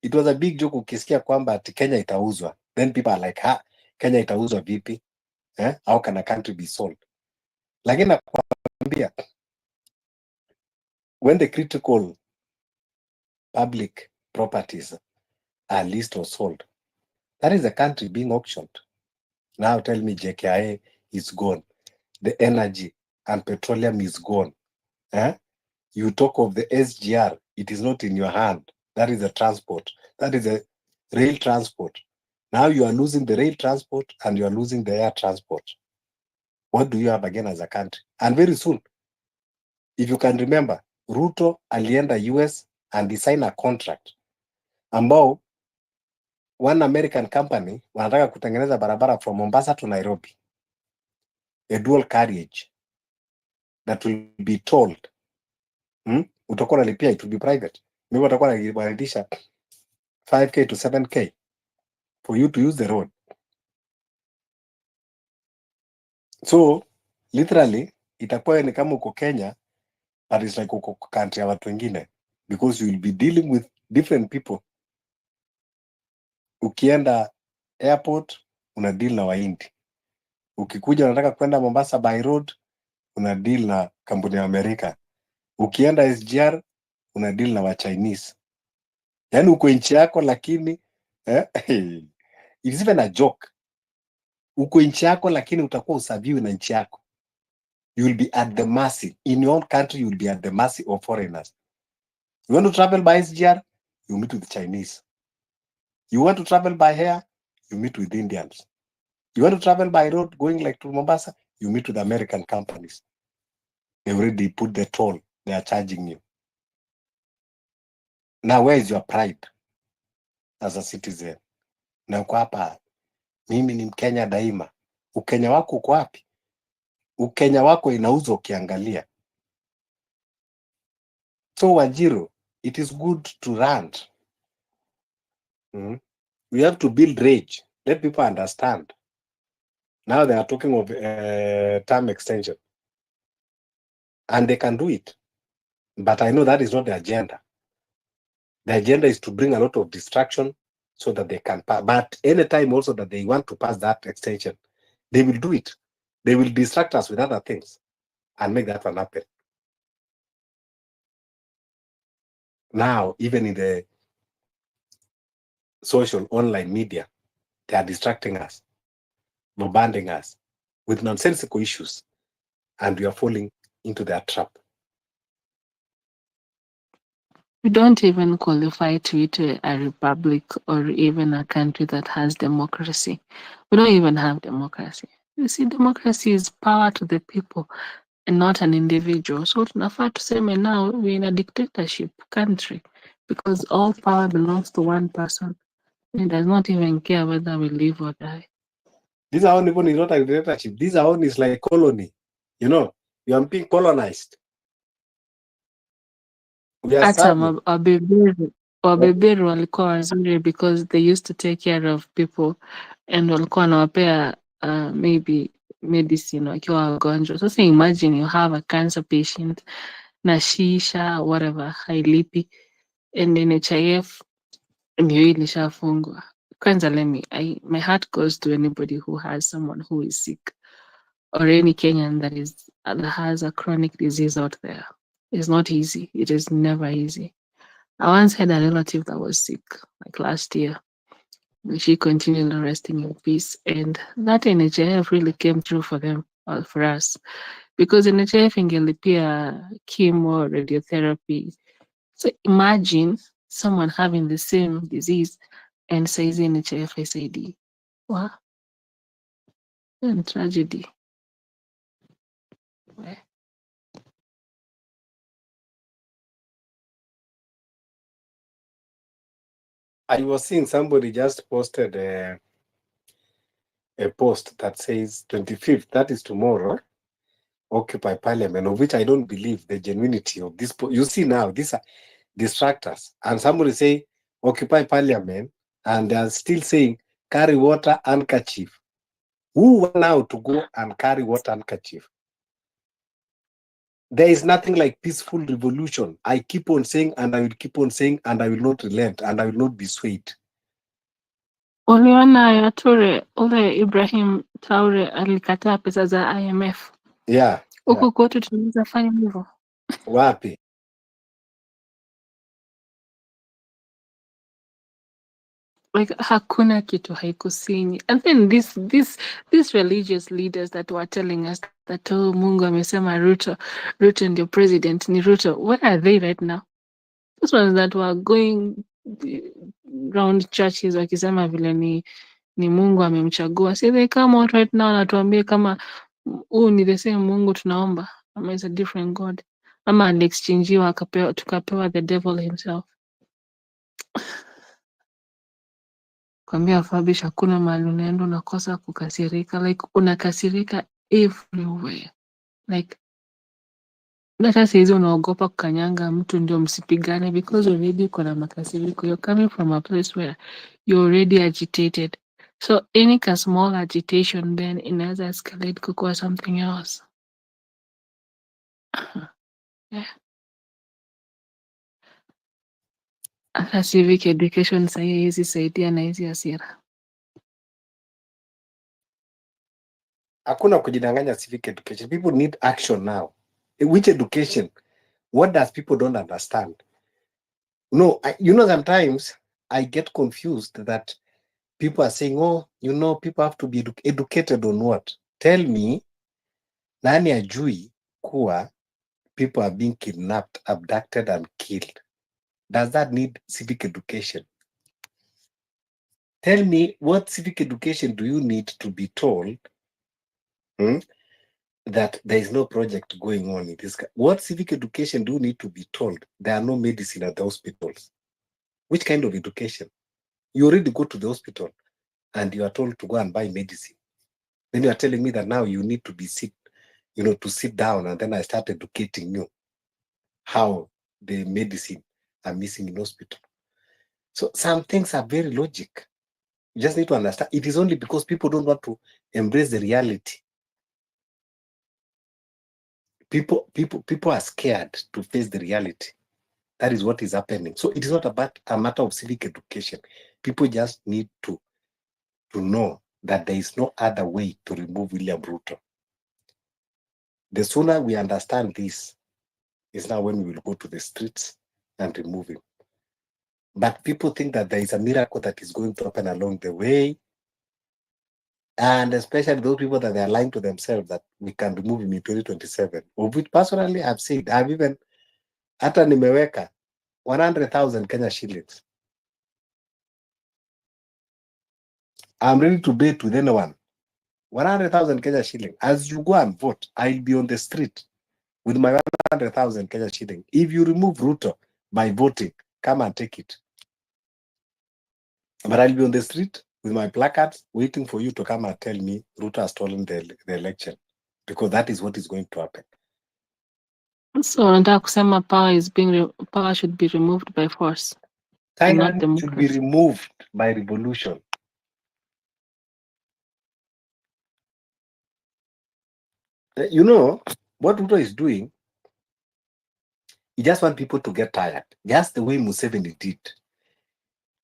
It was a big joke ukisikia kwamba ati Kenya itauzwa. Then people are like, Kenya itauzwa vipi? How can a country be sold? Lakini nakwambia, when the critical public properties are leased or sold, that is a country being auctioned. Now tell me JKIA is gone. The energy and petroleum is gone. You talk of the SGR, it is not in your hand. That is a transport. That is a rail transport. Now you are losing the rail transport and you are losing the air transport. What do you have again as a country? And very soon, if you can remember, Ruto alienda US and he signed a contract ambao one American company wanataka kutengeneza barabara from Mombasa to Nairobi, a dual carriage that will be tolled. Utakuwa unalipia, it will be private. Maybe watakuwa wanalipisha 5k to 7k for you to use the road. So literally itakuwa ni kama uko Kenya, but it's like uko country ya watu wengine, because you will be dealing with different people. Ukienda airport una deal na Wahindi, ukikuja unataka kwenda Mombasa by road una deal na kampuni ya Amerika, ukienda SGR una deal na wa Chinese. Yani uko nchi yako lakini it's even a joke. Uko nchi yako lakini utakuwa usaviwi na nchi yako. You will be at the mercy. In your own country, you will be at the mercy of foreigners. You want to travel by SGR, you meet with Chinese. You want to travel by air, you meet with Indians. You want to travel by road, going like to Mombasa, you meet with American companies. They already put the toll, they are charging you. Now, where is your pride as a citizen? Na uko hapa, mimi ni Mkenya daima. Ukenya wako uko wapi? Ukenya wako inauzwa ukiangalia. So Wajiro, it is good to rant. We have to build rage. Let people understand. Now they are talking of term extension. And they can do it. But I know that is not the agenda. The agenda is to bring a lot of distraction so that they can pass. But anytime also that they want to pass that extension, they will do it. They will distract us with other things and make that one happen. Now, even in the social online media, they are distracting us, bombarding us with nonsensical issues, and we are falling into their trap. We don't even qualify to it a republic or even a country that has democracy. We don't even have democracy. You see, democracy is power to the people and not an individual. So tunafaa tuseme now we're in a dictatorship country because all power belongs to one person. He does not even care whether we live or die. These are only is not a dictatorship. These are only is like colony. You know, you are being colonized. We are Hata serving. wabeberu walikuwa wazuri because they used to take care of people and walikuwa wanawapea maybe medicine wakiwa wagonjwa. Sasa imagine you have a cancer patient na shisha whatever hailipi and NHIF ndio ilishafungwa. Kwanza my heart goes to anybody who has someone who is sick or any Kenyan that has a chronic disease out there. It's not easy. It is never easy. I once had a relative that was sick, like last year. She continued resting in peace, and that NHIF really came through for them, for us, because NHIF ingelipia chemo, radiotherapy. So imagine someone having the same disease and says NHIF SAD. Wow, and tragedy. I was seeing somebody just posted a post that says 25th, that is tomorrow, Occupy Parliament, of which I don't believe the genuinity of this. You see now, these are distractors. And somebody say Occupy Parliament, and they are still saying carry water handkerchief. Who want now to go and carry water handkerchief? There is nothing like peaceful revolution. I keep on saying, and I will keep on saying, and I will not relent, and I will not be swayed. Uliona ya Ture ule Ibrahim Traore alikataa pesa za IMF. Yeah, Huku kwetu tunaweza fanya hivyo. wapi? Like hakuna kitu haikusinyi. And then these religious leaders that were telling us that oh, Mungu amesema Ruto ndio president ni Ruto. Where are they right now? Those ones that were going round churches wakisema vile ni Mungu amemchagua. See they come out right now na tuambie kama huu ni the same Mungu tunaomba ama is a different God. Ama aliexchangewa tukapewa the devil himself. Kwambia Fabish, hakuna mahali unaenda unakosa kukasirika. Like unakasirika everywhere. Like hata saizi unaogopa kukanyanga mtu ndio msipigane because already uko na makasiriko. You're coming from a place where you're already agitated. So any small agitation then inaweza escalate kukuwa something else. Yeah. Hata civic education sahii hizi saidia na hizi hasira. Hakuna kujidanganya civic education. People need action now. Which education? What does people don't understand? No, sometimes I get confused that people are saying, oh, people have to be educated on what? Tell me, nani ajui kuwa people are being kidnapped, abducted, and killed? Does that need civic education? Tell me, what civic education do you need to be told that there is no project going on in this? What civic education do you need to be told there are no medicine at the hospitals? Which kind of education? You already go to the hospital and you are told to go and buy medicine. Then you are telling me that now you need to be to sit down, and then I start educating you how the medicine are missing in hospital. So some things are very logic. You just need to understand. It is only because people don't want to embrace the reality. People are scared to face the reality. That is what is happening. So it is not about a matter of civic education. People just need to know that there is no other way to remove William Ruto. The sooner we understand this is now when we will go to the streets and remove him. But people think that there is a miracle that is going to happen along the way. And especially those people that they are lying to themselves that we can remove him in 2027. Of which personally I've said, I've even, hata nimeweka 100,000 Kenya shillings. I'm ready to bet with anyone. 100,000 Kenya shilling. As you go and vote, I'll be on the street with my 100,000 Kenya shilling. If you remove Ruto by voting, come and take it. But I'll be on the street with my placards waiting for you to come and tell me Ruto has stolen the election, because that is what is going to happen. So nataka kusema power should be removed by force. Thailand should be removed by revolution. You know what Ruto is doing? He just wants people to get tired, just the way Museveni did.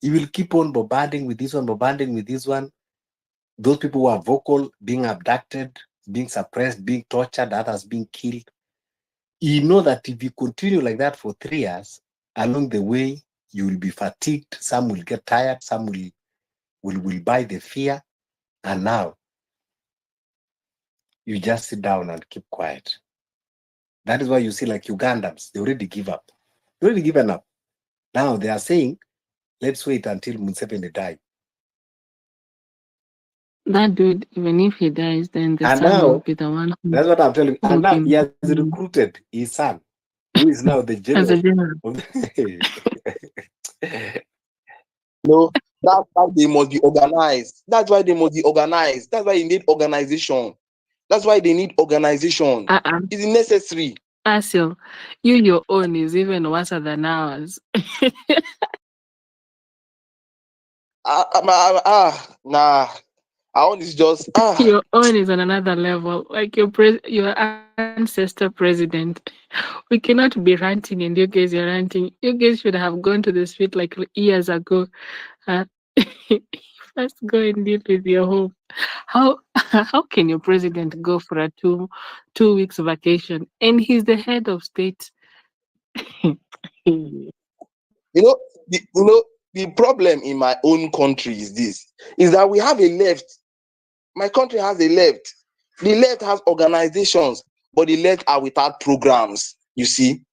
He will keep on bombarding with this one, bombarding with this one. Those people who are vocal, being abducted, being suppressed, being tortured, others being killed. You know that if you continue like that for 3 years, along the way, you will be fatigued. Some will get tired. Some will buy the fear. And now, you just sit down and keep quiet. That is why you see like Ugandans, they already give up. They already given up. Now they are saying, let's wait until Museveni dies. That dude, even if he dies, then the And son now, will be the one who that's what I'm telling you. And now he has be recruited his son, who is now the as a general. general. No, that's why they must be organized. That's why they must be organized. That's why you need organization. That's why they need organization. It's necessary. Asil, your own is even worse than ours. Nah. Our own is just Your own is on another level. Like your ancestor president. We cannot be ranting and you guys are ranting. You guys should have gone to the street like years ago. Let's go and deal with your home. How how can your president go for a 2 weeks vacation and he's the head of state? You know, the problem in my own country is this: is that we have a left. My country has a left. The left has organizations, but the left are without programs. You see,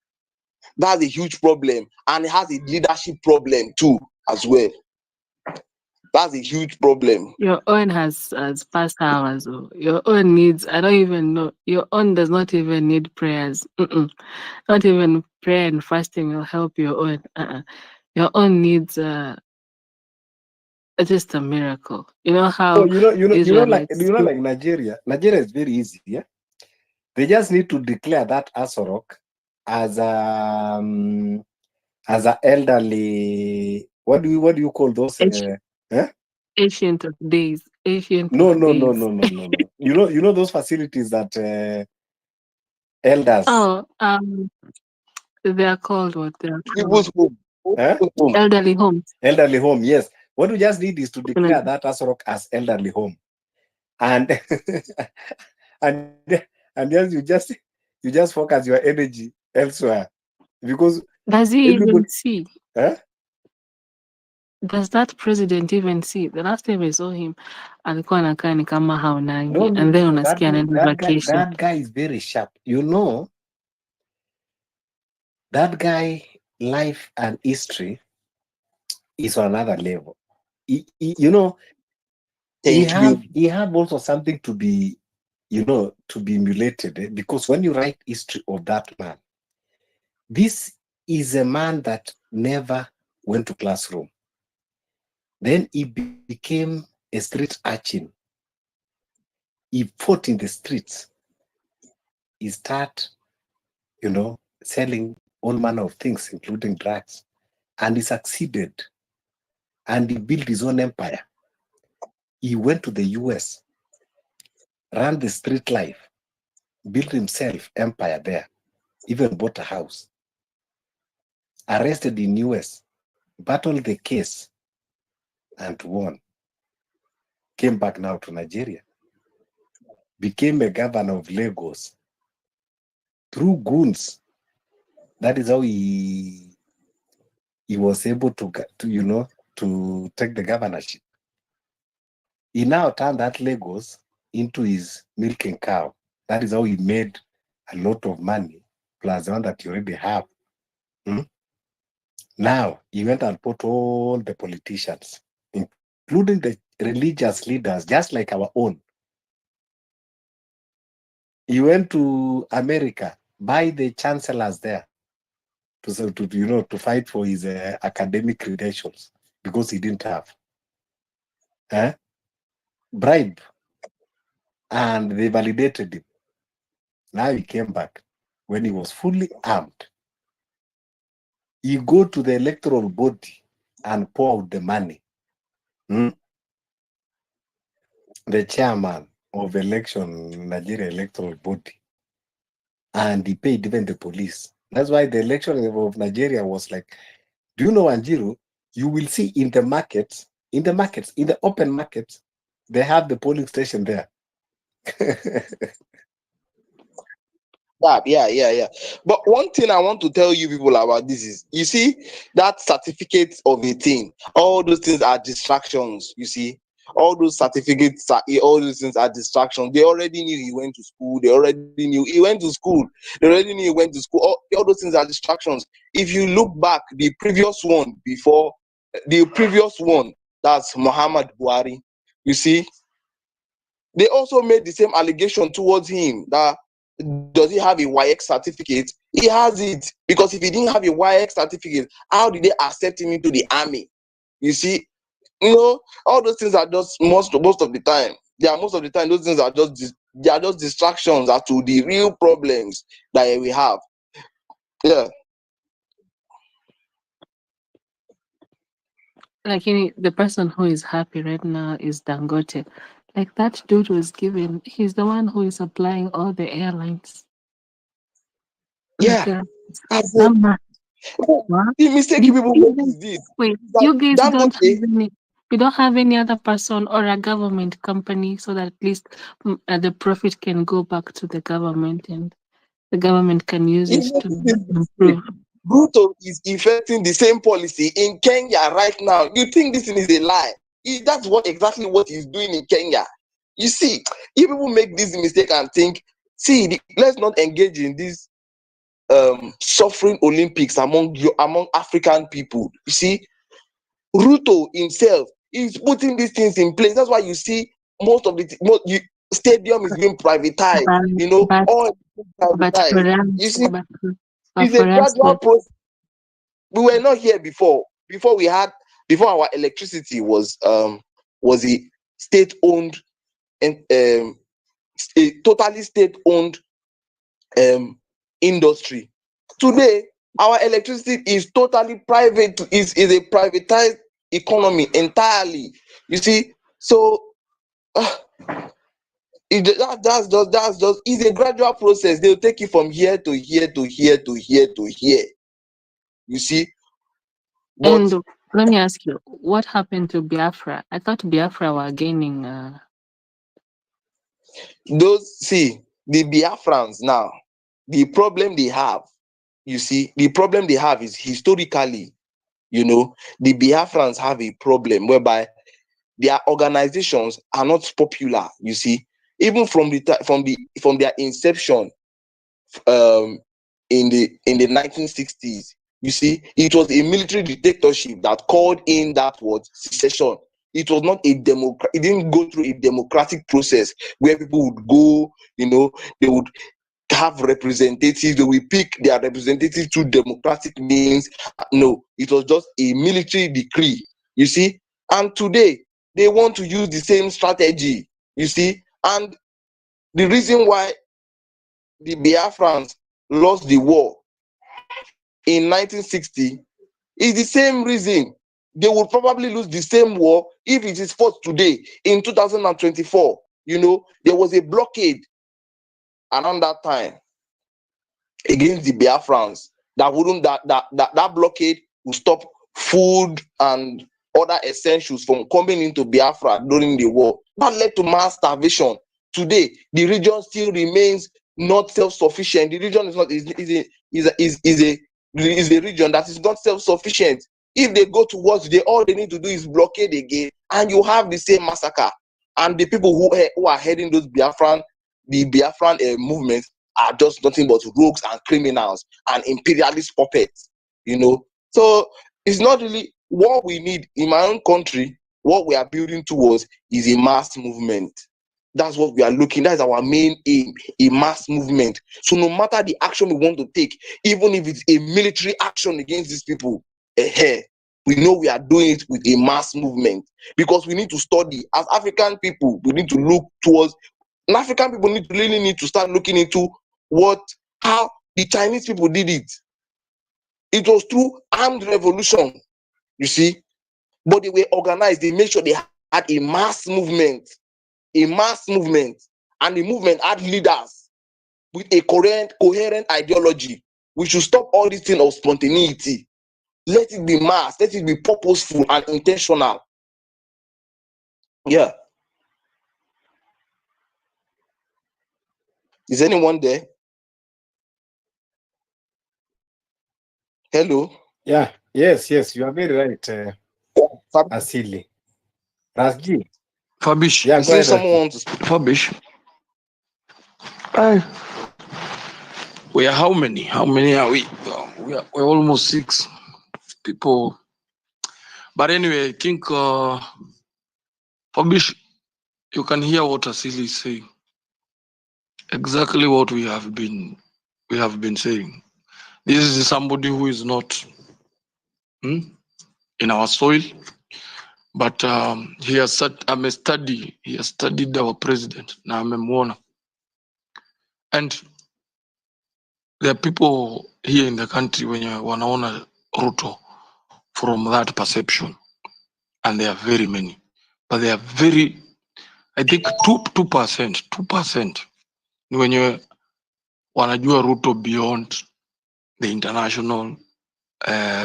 that's a huge problem, and it has a leadership problem too, as well. That's a huge problem. Your own has past hours. Oh. Your own needs. I don't even know. Your own does not even need prayers. Not even prayer and fasting will help your own. Your own needs just a miracle. You know So how Israelites. like Nigeria. Nigeria is very easy. Yeah, they just need to declare that Asorok as a elderly. What do you call those? Ancient of days. Ancient No. of days. You know those facilities that elders. Oh, they are called what they are People's called. home. Elderly homes. Elderly home, yes. What we just need is to declare that Asorok as elderly home, and and yes, you just focus your energy elsewhere, because Does he even everybody. see? Does that president even see? The last time I saw him, alikuwa anakaa ni kama haonangi, No, and then that unasikia anaenda vacation. that guy is very sharp. You know, that guy life and history is on another level. You know, he have also something to be, to be emulated, because when you write history of that man, this is a man that never went to classroom. Then he became a street urchin. He fought in the streets. He started, selling all manner of things, including drugs. And he succeeded. And he built his own empire. He went to the US, ran the street life, built himself empire there, even bought a house. Arrested in US, battled the case, and won. Came back now to Nigeria. Became a governor of Lagos through goons. That is how he was able to take the governorship. He now turned that Lagos into his milking cow. That is how he made a lot of money, plus the one that you already have. Now, he went and put all the politicians, including the religious leaders, just like our own. He went to America, buy the chancellors there to fight for his academic credentials, because he didn't have. Bribe. And they validated him. Now he came back when he was fully armed. He go to the electoral body and pour out the money. The chairman of election, Nigeria electoral body. And he paid even the police. That's why the election of Nigeria was like, do you know, Anjiru, you will see in the open markets, they have the polling station there. Yeah. But one thing I want to tell you people about this is, you see, that certificate of a thing, all those things are distractions. You see, all those certificates all those things are distractions. They already knew he went to school. They already knew he went to school. They already knew he went to school. All those things are distractions. If you look back, the previous one, that's Muhammad Buhari, you see, they also made the same allegation towards him that, does he have a YX certificate? He has it, because if he didn't have a YX certificate, how did they accept him into the army? You see, all those things are just most of the time. Most of the time, those things are just distractions as to the real problems that we have. Yeah. Like the person who is happy right now is Dangote. Like that dude was given. He's the one who is supplying all the airlines. Yeah. The mistake people make is this. Wait, you guys don't have any. We don't have any other person or a government company so that at least the profit can go back to the government and the government can use it to improve. Ruto is effecting the same policy in Kenya right now. You think this thing is a lie? That's exactly what he's doing in Kenya. You see, if people make this mistake and think, let's not engage in this suffering Olympics among African people. You see, Ruto himself is putting these things in place. That's why you see most of the stadium is being privatized. All privatized. You see, it's a gradual process. We were not here before. Before our electricity was a state-owned and a totally state-owned industry. Today, our electricity is totally private. Is a privatized economy entirely. You see, so that's just it's a gradual process. They'll take you from here to here to here to here to here. You see. And let me ask you, what happened to Biafra? I thought Biafra were gaining. The Biafrans now, the problem they have, is historically, the Biafrans have a problem whereby their organizations are not popular. You see, even from their inception, in the 1960s. You see, it was a military dictatorship that called in that word secession. It was not a it didn't go through a democratic process where people would go, they would have representatives, they will pick their representatives through democratic means. No, it was just a military decree. You see, and today they want to use the same strategy. You see, and the reason why the Biafrans lost the war in 1960 is the same reason they will probably lose the same war if it is fought today in 2024. There was a blockade around that time against the Biafrans that blockade will stop food and other essentials from coming into Biafra during the war. That led to mass starvation. Today, the region still remains not self-sufficient. The region is a region that is not self-sufficient. If they go to war today, all they need to do is blockade again, and you have the same massacre. And the people who are heading the Biafran movements are just nothing but rogues and criminals and imperialist puppets. So it's not really what we need in my own country. What we are building towards is a mass movement. That's what we are looking. That's our main aim, a mass movement. So no matter the action we want to take, even if it's a military action against these people, we know we are doing it with a mass movement, because we need to study. As African people, we need to look towards, and African people really need to start looking into how the Chinese people did it. It was through armed revolution, you see, but they were organized. They made sure they had a mass movement, and the movement had leaders with a coherent ideology. We should stop all this thing of spontaneity. Let it be mass. Let it be purposeful and intentional. Yeah. Is anyone there? Hello. Yeah. Yes. You are very right. Asili. Rasji. Fabish. Yeah, go ahead. Someone wants to speak. Fabish. We are how many? How many are we? We're almost 6 people. But anyway, I think Fabish, you can hear what Asili is saying. Exactly what we have been saying. This is somebody who is not in our soil, but he has studied our president. Now I'm and there are people here in the country when you wanaona Ruto from that perception, and there are very many, but they are very, I think 2% when you wanajua Ruto beyond the international,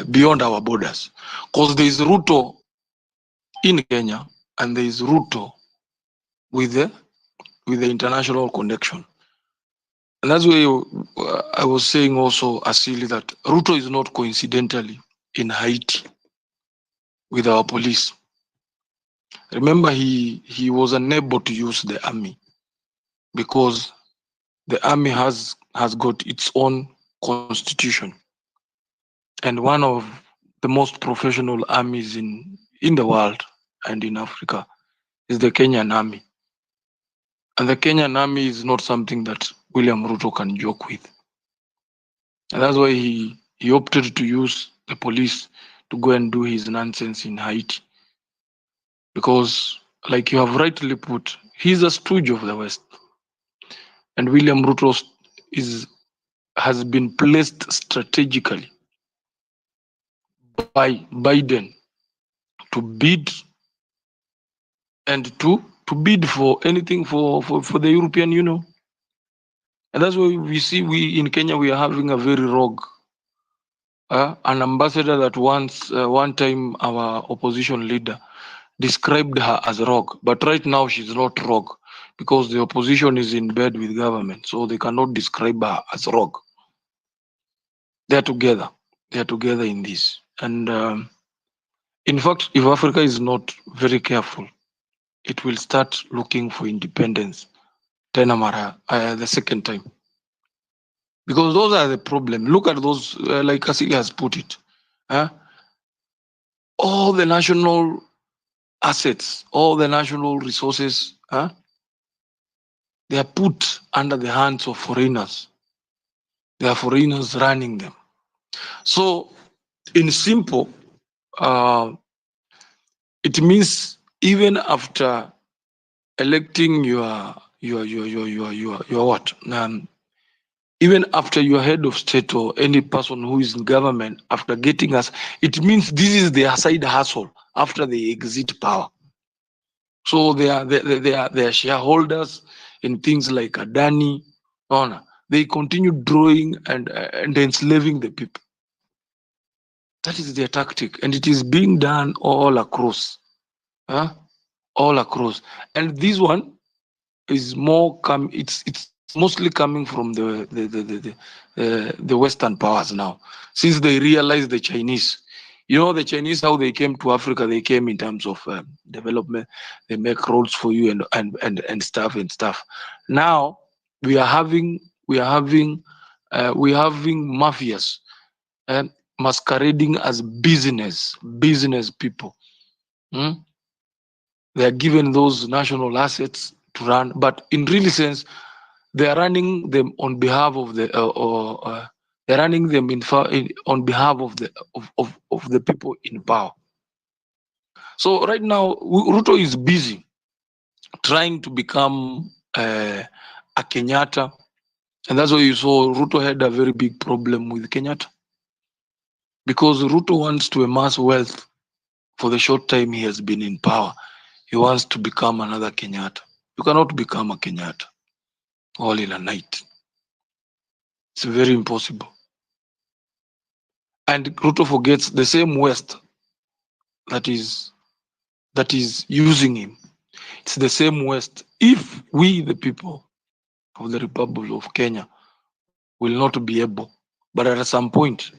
beyond our borders, because there is Ruto in Kenya, and there is Ruto with the international connection. And that's why I was saying also, Asili, that Ruto is not coincidentally in Haiti with our police. Remember, he was unable to use the army because the army has got its own constitution, and one of the most professional armies in the world and in Africa is the Kenyan army. And the Kenyan army is not something that William Ruto can joke with. And that's why he opted to use the police to go and do his nonsense in Haiti. Because, like you have rightly put, he's a stooge of the West. And William Ruto has been placed strategically by Biden to bid and to bid for anything for the European Union. And that's why we in Kenya, we are having a very rogue an ambassador that one time our opposition leader described her as rogue, but right now she's not rogue because the opposition is in bed with government, so they cannot describe her as rogue. They're together. They're together in this. And in fact, if Africa is not very careful, it will start looking for independence. Tenamara, the second time. Because those are the problem. Look at those, like Asili has put it. All the national assets, all the national resources, they are put under the hands of foreigners. They are foreigners running them. So, in simple, it means even after electing your what? Even after your head of state or any person who is in government, after getting us, it means this is their side hustle after they exit power. So they are shareholders in things like Adani. No. They continue drawing and enslaving the people. That is their tactic, and it is being done all across, all across. And this one is more it's mostly coming from the Western powers now, since they realize the Chinese. You know, the Chinese, how they came to Africa, they came in terms of development. They make roads for you and stuff. Now we are having mafias masquerading as business people. They are given those national assets to run, but in really sense, they are running them on behalf of the they're running them on behalf of the people in power. So right now, Ruto is busy trying to become a Kenyatta, and that's why you saw Ruto had a very big problem with Kenyatta, because Ruto wants to amass wealth for the short time he has been in power. He wants to become another Kenyatta. You cannot become a Kenyatta all in a night. It's very impossible. And Ruto forgets the same West that is using him. It's the same West. If we, the people of the Republic of Kenya, will not be able, but at some point,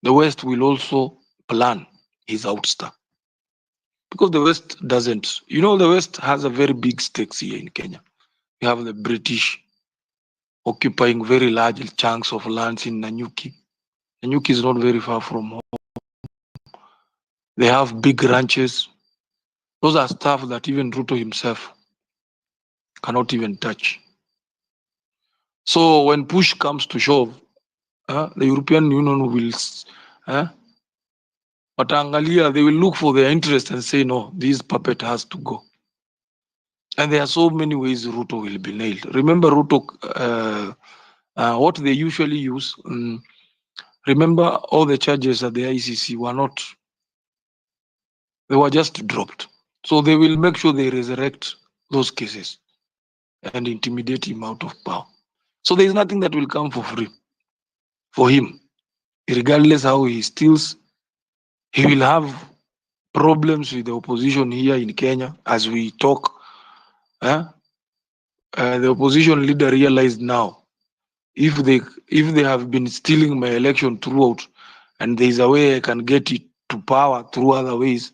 the West will also plan his ouster. Because the West doesn't. You know, the West has a very big stakes here in Kenya. You have the British occupying very large chunks of lands in Nanyuki. Nanyuki is not very far from home. They have big ranches. Those are stuff that even Ruto himself cannot even touch. So when push comes to shove, the European Union will, Watangalia, they will look for their interest and say, no, this puppet has to go. And there are so many ways Ruto will be nailed. Remember Ruto, what they usually use, remember all the charges at the ICC were not, they were just dropped. So they will make sure they resurrect those cases and intimidate him out of power. So there is nothing that will come for free for him. Regardless how he steals, he will have problems with the opposition here in Kenya as we talk. The opposition leader realized now if they have been stealing my election throughout, and there is a way I can get it to power through other ways.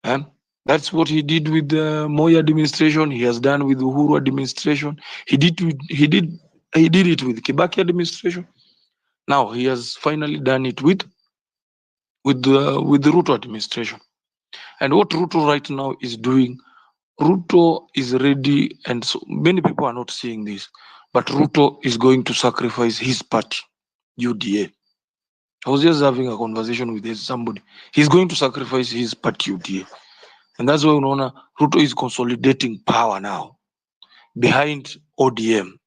That's what he did with the Moi administration. He has done with the Uhuru administration. He did it with Kibaki administration. Now he has finally done it with the Ruto administration. And what Ruto right now is doing, Ruto is ready, and so many people are not seeing this, but Ruto is going to sacrifice his party, UDA. I was just having a conversation with somebody. He's going to sacrifice his party, UDA. And that's why unaona Ruto is consolidating power now behind ODM.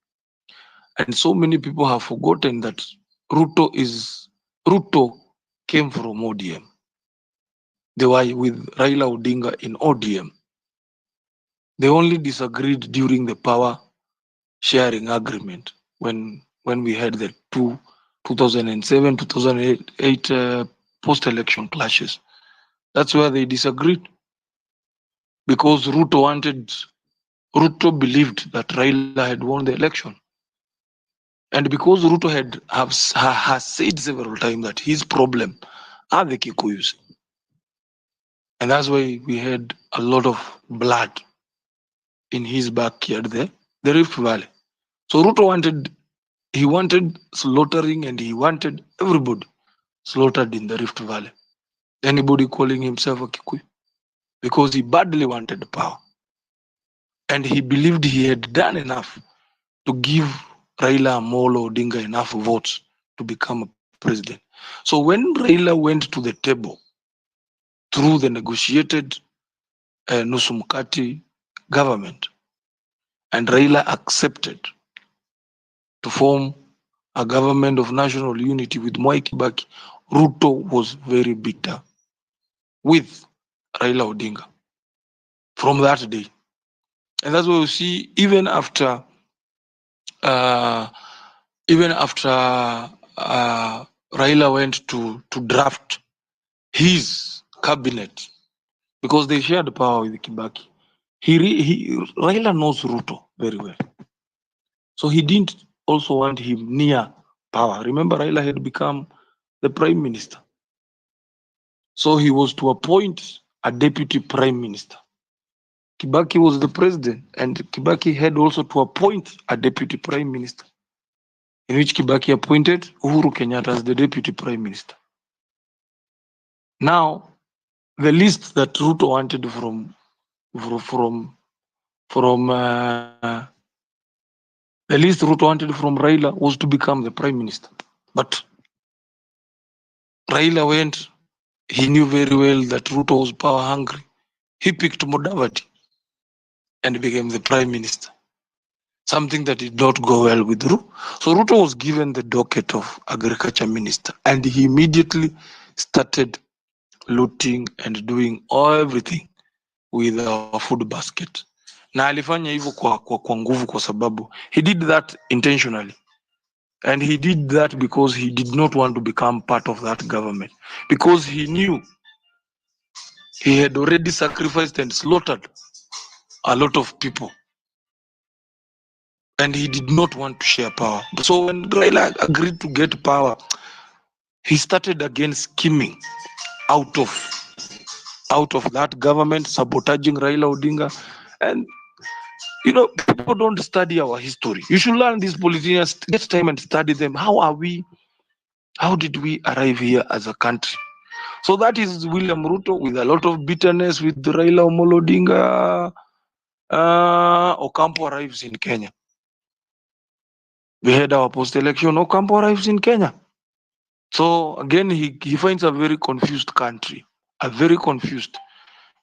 And so many people have forgotten that Ruto came from ODM. They were with Raila Odinga in ODM. They only disagreed during the power sharing agreement when we had the 2007, 2008 post-election clashes. That's where they disagreed, because Ruto believed that Raila had won the election. And because Ruto has said several times that his problem are the Kikuyus. And that's why we had a lot of blood in his backyard there, the Rift Valley. So Ruto wanted slaughtering, and he wanted everybody slaughtered in the Rift Valley. Anybody calling himself a Kikuyu, because he badly wanted power. And he believed he had done enough to give Raila Amolo Odinga enough votes to become a president. So when Raila went to the table through the negotiated Nusu Mkati government, and Raila accepted to form a government of national unity with Mwai Kibaki, Ruto was very bitter with Raila Odinga from that day. And that's why you see, even after Raila went to draft his cabinet, because they shared power with Kibaki, Raila knows Ruto very well. So he didn't also want him near power. Remember, Raila had become the prime minister. So he was to appoint a deputy prime minister. Kibaki was the president, and Kibaki had also to appoint a deputy prime minister, in which Kibaki appointed Uhuru Kenyatta as the deputy prime minister. Now, the list that Ruto wanted from the list Ruto wanted from Raila was to become the prime minister. But Raila went, he knew very well that Ruto was power hungry. He picked Mudavadi and became the prime minister, something that did not go well with Ruto. So Ruto was given the docket of agriculture minister, and he immediately started looting and doing everything with our food basket. Na alifanya hivyo kwa nguvu, kwa sababu he did that intentionally. And he did that because he did not want to become part of that government, because he knew he had already sacrificed and slaughtered a lot of people, and he did not want to share power. So when Raila agreed to get power, he started again scheming out of that government, sabotaging Raila Odinga. And people don't study our history. You should learn these politicians, get time and study them. How did we arrive here as a country? So that is William Ruto with a lot of bitterness with Raila Amolo Odinga. Ocampo arrives in Kenya. We had our post-election. Ocampo arrives in Kenya. So again, he finds a very confused country, very confused.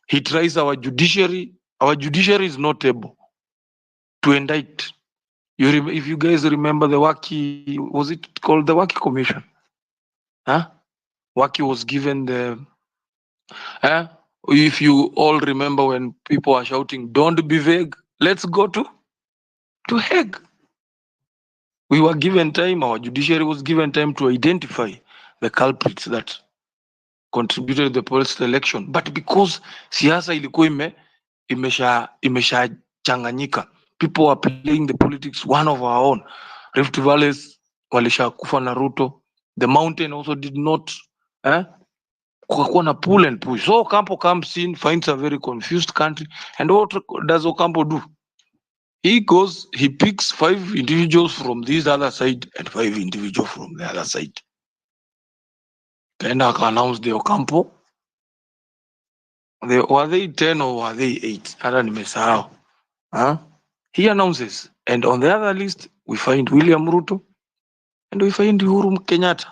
He tries our judiciary. Our judiciary is not able to indict. If you guys remember the Waki, was it called the Waki Commission? Waki was given the. If you all remember when people are shouting, "Don't be vague, let's go to Hague." We were given time. Our judiciary was given time to identify the culprits that contributed to the post election, but because siasa ilikuwa imeshachanganyika, people were playing the politics one of our own. Rift Valleys walishakufa na Ruto, the mountain also did not kukakuwa na pull and push. So Ocampo comes in, finds a very confused country, and what does Ocampo do? He goes, he picks 5 individuals from this other side and 5 individuals from the other side. Kaenda aka-announce the Ocampo. Were they 10 or were they 8? Hata nimesahau. He announces, and on the other list we find William Ruto and we find Uhuru Kenyatta.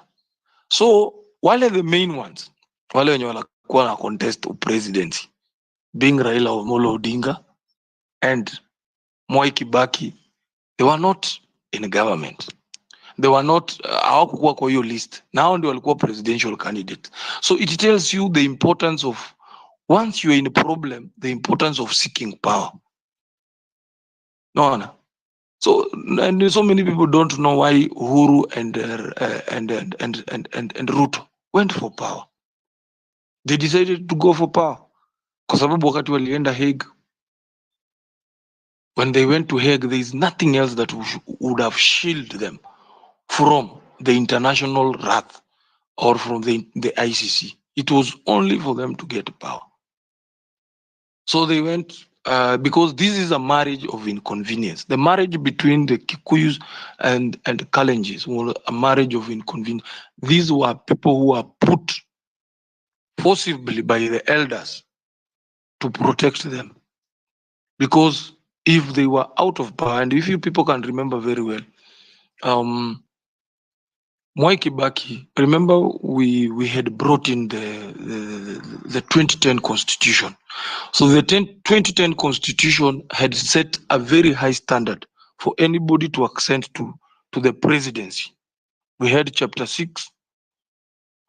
So wale the main ones, wale wenye wanakuwa na contest presidency, being Raila Amolo Odinga and Mwai Kibaki, they were not in government. They were not hawakuwa kwa hiyo list. Now ndio walikuwa presidential candidate. So it tells you the importance of, once you're in a problem, the importance of seeking power. No. So, and so many people don't know why Uhuru and Ruto went for power. They decided to go for power kwa sababu wakati walienda Hague, when they went to Hague, there is nothing else that would have shielded them from the international wrath or from the ICC. It was only for them to get power. So they went because this is a marriage of inconvenience. The marriage between the Kikuyus and Kalenjis was a marriage of inconvenience. These were people who were put forcibly by the elders to protect them. Because if they were out of power, and if you people can remember very well, Mwai Kibaki, remember we had brought in the 2010 constitution. So the 2010 constitution had set a very high standard for anybody to accent to the presidency. We had chapter 6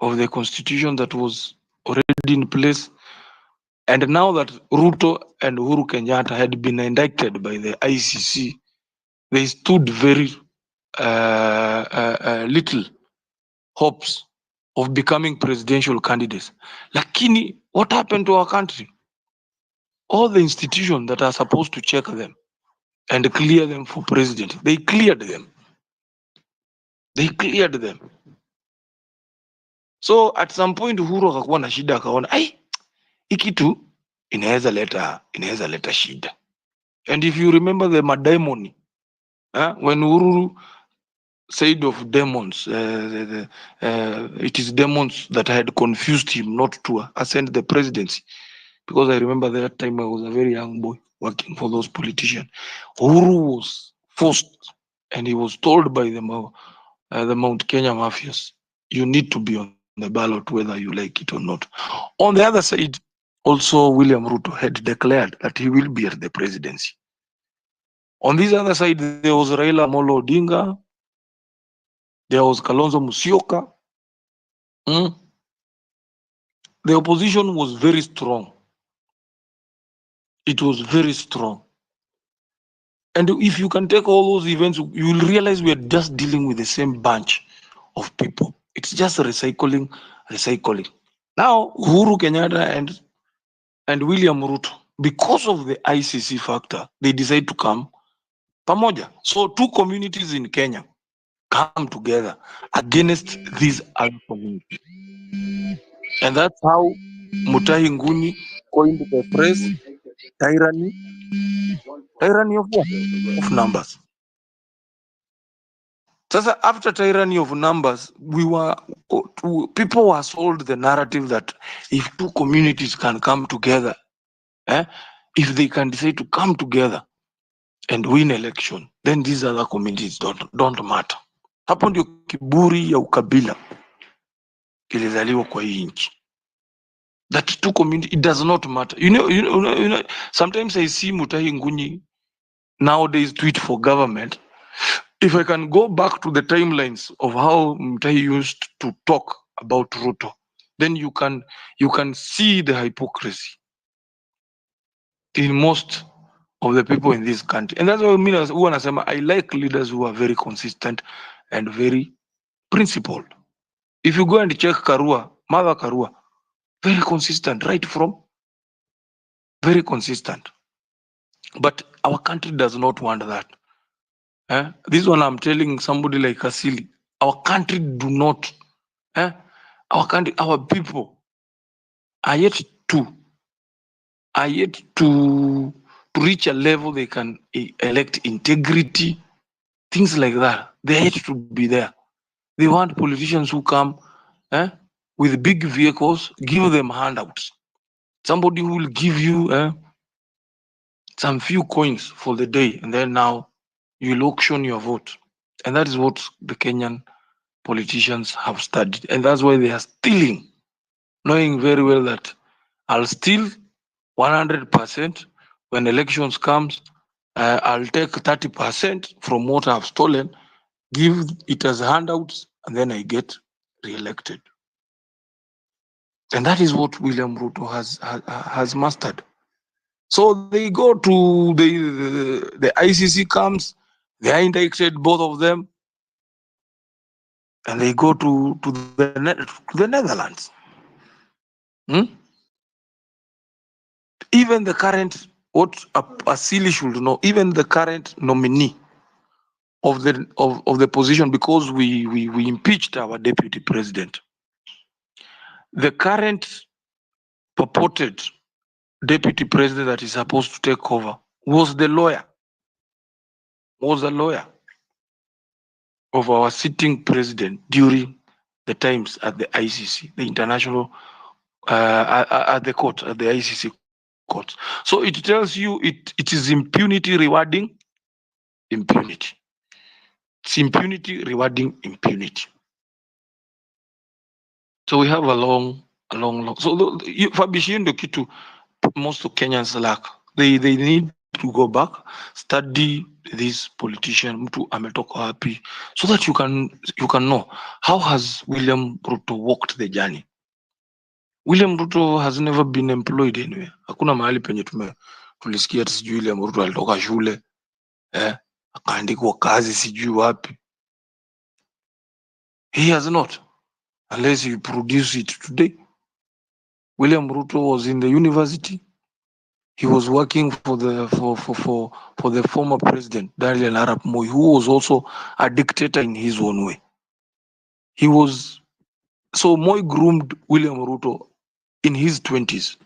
of the constitution that was already in place. And now that Ruto and Uhuru Kenyatta had been indicted by the ICC, they stood very little hopes of becoming presidential candidates. Lakini, what happened to our country? All the institutions that are supposed to check them and clear them for president, they cleared them. They cleared them. So at some point Uhuru akakuwa na shida, akaona hii kitu inaweza leta shida. And if you remember the madaimoni, when Uhuru said of demons, it is demons that had confused him not to ascend the presidency. Because I remember that time I was a very young boy working for those politicians. Uhuru was forced, and he was told by the Mount Kenya mafias, you need to be on the ballot whether you like it or not. On the other side, also William Ruto had declared that he will be at the presidency. On this other side, there was Raila Amolo Odinga, there was Kalonzo Musyoka. The opposition was very strong. It was very strong. And if you can take all those events, you will realize we are just dealing with the same bunch of people. It's just recycling. Now, Uhuru Kenyatta and William Ruto, because of the ICC factor, they decide to come pamoja. So 2 communities in Kenya come together against these other communities. And that's how Mutahi Nguni coined the phrase tyranny of what? Of numbers. Sasa after tyranny of numbers, people were sold the narrative that if 2 communities can come together, if they can decide to come together and win election, then these other communities don't matter. Hapo ndio kiburi ya ukabila kilizaliwa kwa hii nchi. That 2 communities, it does not matter. You know, sometimes I see Mutahi Nguni nowadays tweet for government. If I can go back to the timelines of how Mutahi used to talk about Ruto, then you can see the hypocrisy in most of the people in this country. And that's what I mean as I like leaders who are very consistent and very principled. If you go and check Mother Karua, Very consistent, right from very consistent. But our country does not want that. This one I'm telling somebody like Asili, our country do not, our country, our people are yet to reach a level they can elect integrity, things like that. They are yet to be there. They want politicians who come with big vehicles, give them handouts. Somebody who will give you some few coins for the day, and then now you'll auction your vote. And that is what the Kenyan politicians have studied. And that's why they are stealing, knowing very well that I'll steal 100%. When elections comes, I'll take 30% from what I've stolen, give it as handouts, and then I get re-elected. And that is what William Ruto has mastered. So they go to the ICC comes, they are indicted, both of them, and they go to the Netherlands. Even the current, what a silly should know, even the current nominee of the position, because we impeached our deputy president. The current purported deputy president that is supposed to take over was a lawyer of our sitting president during the times at the ICC, the international, at the court, at the ICC court. So it tells you it is impunity rewarding impunity. It's impunity rewarding impunity. So we have a long. So Fabishi kitu most of Kenyans lack. They need to go back, study this politician, mtu ametoka wapi, so that you can know how has William Ruto walked the journey. William Ruto has never been employed anywhere. Hakuna mahali penye tulisikia ati sijui William Ruto alitoka shule akaandikwa kazi sijui wapi. He has not, unless you produce it today. William Ruto was in the university. He was working for the former president Daniel Arap Moi, who was also a dictator in his own way. So Moi groomed William Ruto in his 20s.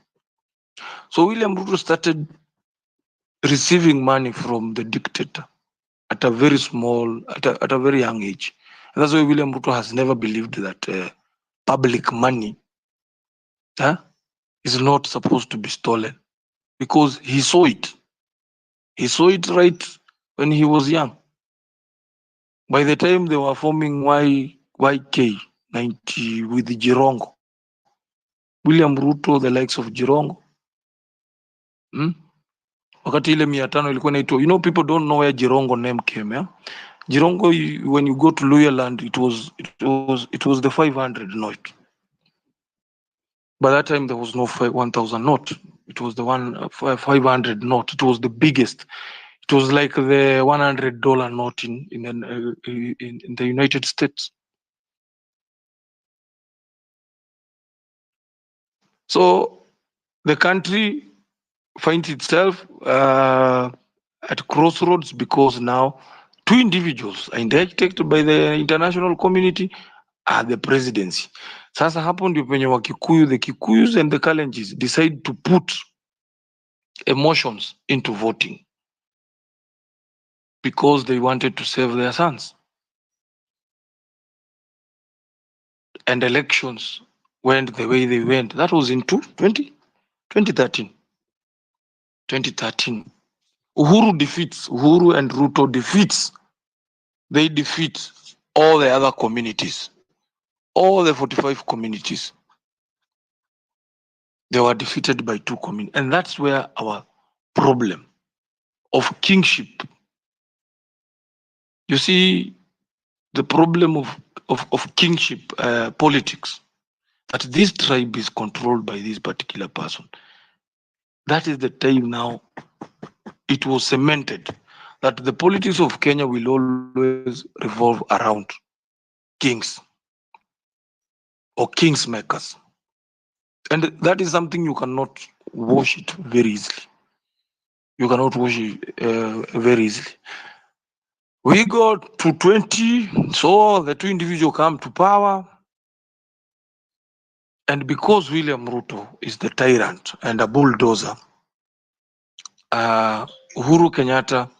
So William Ruto started receiving money from the dictator at a very young age. And that's why William Ruto has never believed that public money is not supposed to be stolen, because he saw it. He saw it right when he was young. By the time they were forming YK 90 with Jirongo, William Ruto, the likes of Jirongo, wakati ile 500 ilikuwa inaitwa, people don't know where Jirongo name came. Jirongo, when you go to Luyaland, it was the 500 note. By that time there was no 1,000 note. It was the 500 note. It was the biggest. It was like the $100 note in the United States. So the country finds itself at crossroads, because now two individuals are indicted by the international community at the presidency. Sasa hapo ndio penye the Kikuyus and the Kalenjins decide to put emotions into voting, because they wanted to save their sons. And elections went the way they went. That was in 2013. Uhuru and Ruto defeats. They defeat all the other communities, all the 45 communities. They were defeated by two communities. And that's where our problem of kingship. You see, the problem of kingship politics, that this tribe is controlled by this particular person. That is the time now it was cemented that the politics of Kenya will always revolve around kings or kings makers. And that is something you cannot wash it very easily. You cannot wash it very easily. We got to 20, so the two individuals come to power. And because William Ruto is the tyrant and a bulldozer, Uhuru Kenyatta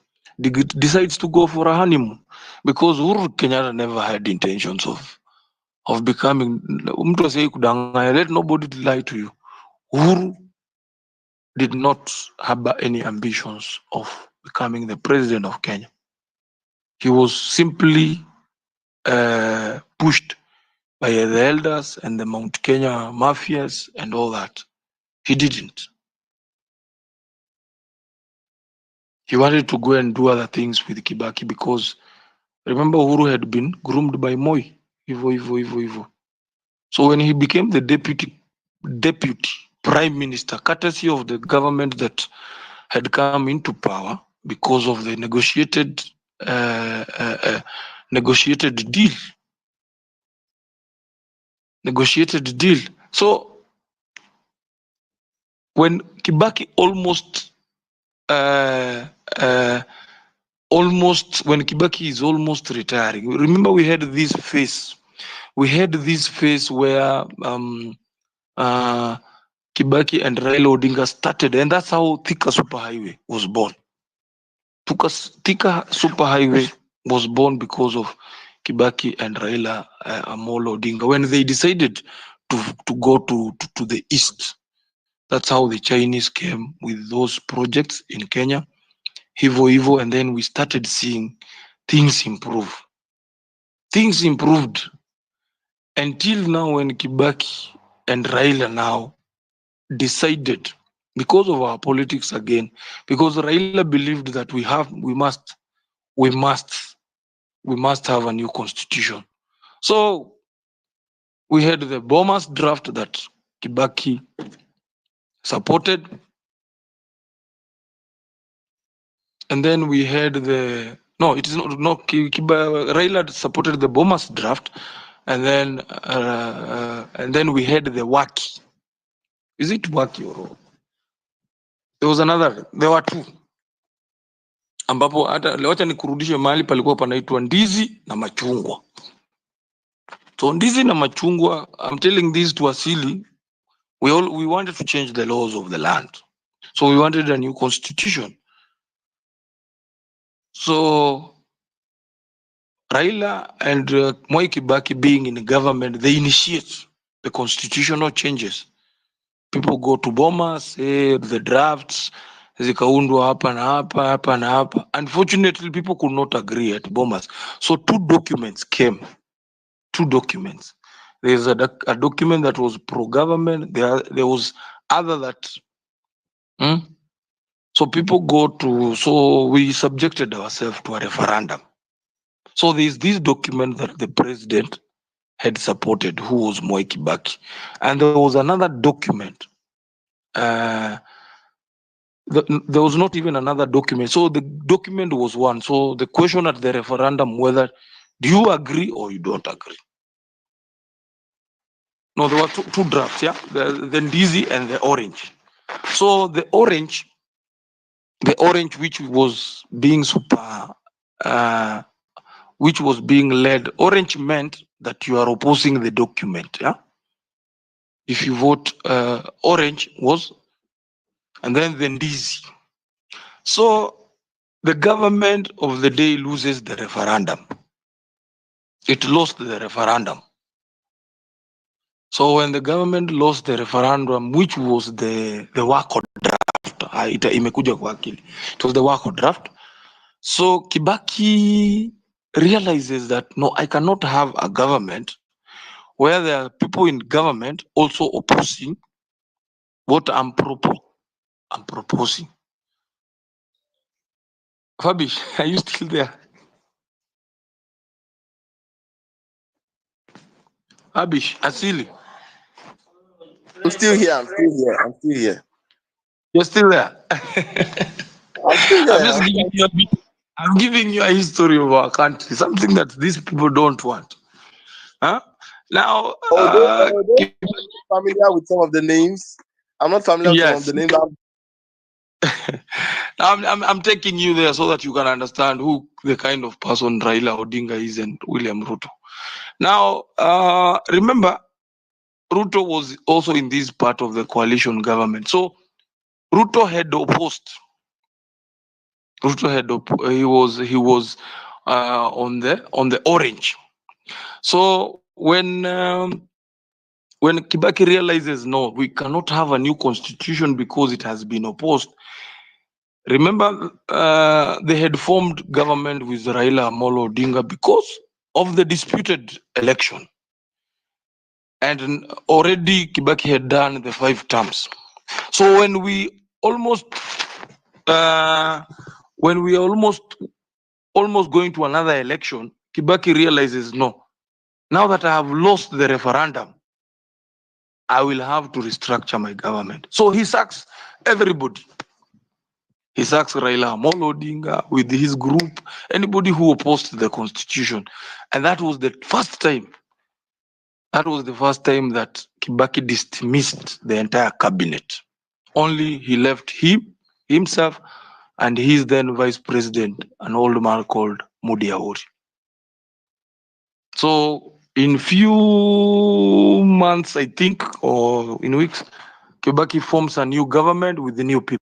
decides to go for a honeymoon, because Uhuru Kenyatta never had intentions of becoming. Mtu asiye kudanganya, let nobody lie to you. Uhuru did not have any ambitions of becoming the president of Kenya. He was simply pushed by the elders and the Mount Kenya mafias and all that. He didn't. He wanted to go and do other things with Kibaki, because remember, Uhuru had been groomed by Moi. Ivo. So when he became the deputy prime minister, courtesy of the government that had come into power because of the negotiated deal. So when Kibaki when Kibaki is almost retiring, remember we had this phase where Kibaki and Raila Odinga started, and that's how Thika Superhighway was born. Thika Superhighway was born because of Kibaki and Raila Amolo Odinga when they decided to go to the east. That's how the Chinese came with those projects in Kenya, Hivo, and then we started seeing things improve. Things improved until now when Kibaki and Raila now decided, because of our politics again, because Raila believed that we must have a new constitution. So we had the Bomas draft that Kibaki supported, and then we had Raila supported the Bomas draft, and then we had the Waki. Is it Waki or there were two, ambapo hata wacha nikurudishe mahali palikuwa panaitwa ndizi na machungwa. So ndizi na machungwa, I'm telling this to Asili, we wanted to change the laws of the land. So we wanted a new constitution. So Raila and Mwai Kibaki being in the government, they initiate the constitutional changes. People go to Bomas, say the drafts, zikaundwa hapa na hapa. Unfortunately, people could not agree at Bomas. So two documents came. There's a document that was pro-government. There was other that. So people so we subjected ourselves to a referendum. So there's this document that the president had supported, who was Mwai Kibaki. And there was another document. There was not even another document. So the document was one. So the question at the referendum, whether do you agree or you don't agree? No, there were two drafts, yeah? The Ndizi and the orange. So the orange, which was being led, orange meant that you are opposing the document, yeah? If you vote orange was, and then the Ndizi. So the government of the day loses the referendum. It lost the referendum. So when the government lost the referendum, which was the Wako draft, imekuja kwa akili. It was the Wako draft. So Kibaki realizes that, no, I cannot have a government where there are people in government also opposing what I'm proposing. Fabish, are you still there? Fabish, Asili. I'm still here. You're still there. I'm still here. I'm giving you a history of our country, something that these people don't want. Huh? Now, familiar with some of the names. I'm not familiar with some of Yes. the names. I'm taking you there so that you can understand who the kind of person Raila Odinga is and William Ruto. Now, remember, Ruto was also in this part of the coalition government. So Ruto had opposed. He was on the orange. So when Kibaki realizes no, we cannot have a new constitution because it has been opposed. Remember, they had formed government with Raila Amolo Odinga because of the disputed election. And already Kibaki had done the 5 terms. So when we almost going to another election, Kibaki realizes no. Now that I have lost the referendum, I will have to restructure my government. So he sacks everybody. He sacks Raila Amolo Odinga with his group, anybody who opposed the constitution. And that was the first time. That was the first time that Kibaki dismissed the entire cabinet. Only he left himself, and his then vice president, an old man called Mudi Awori. So in few months, I think, or in weeks, Kibaki forms a new government with the new people.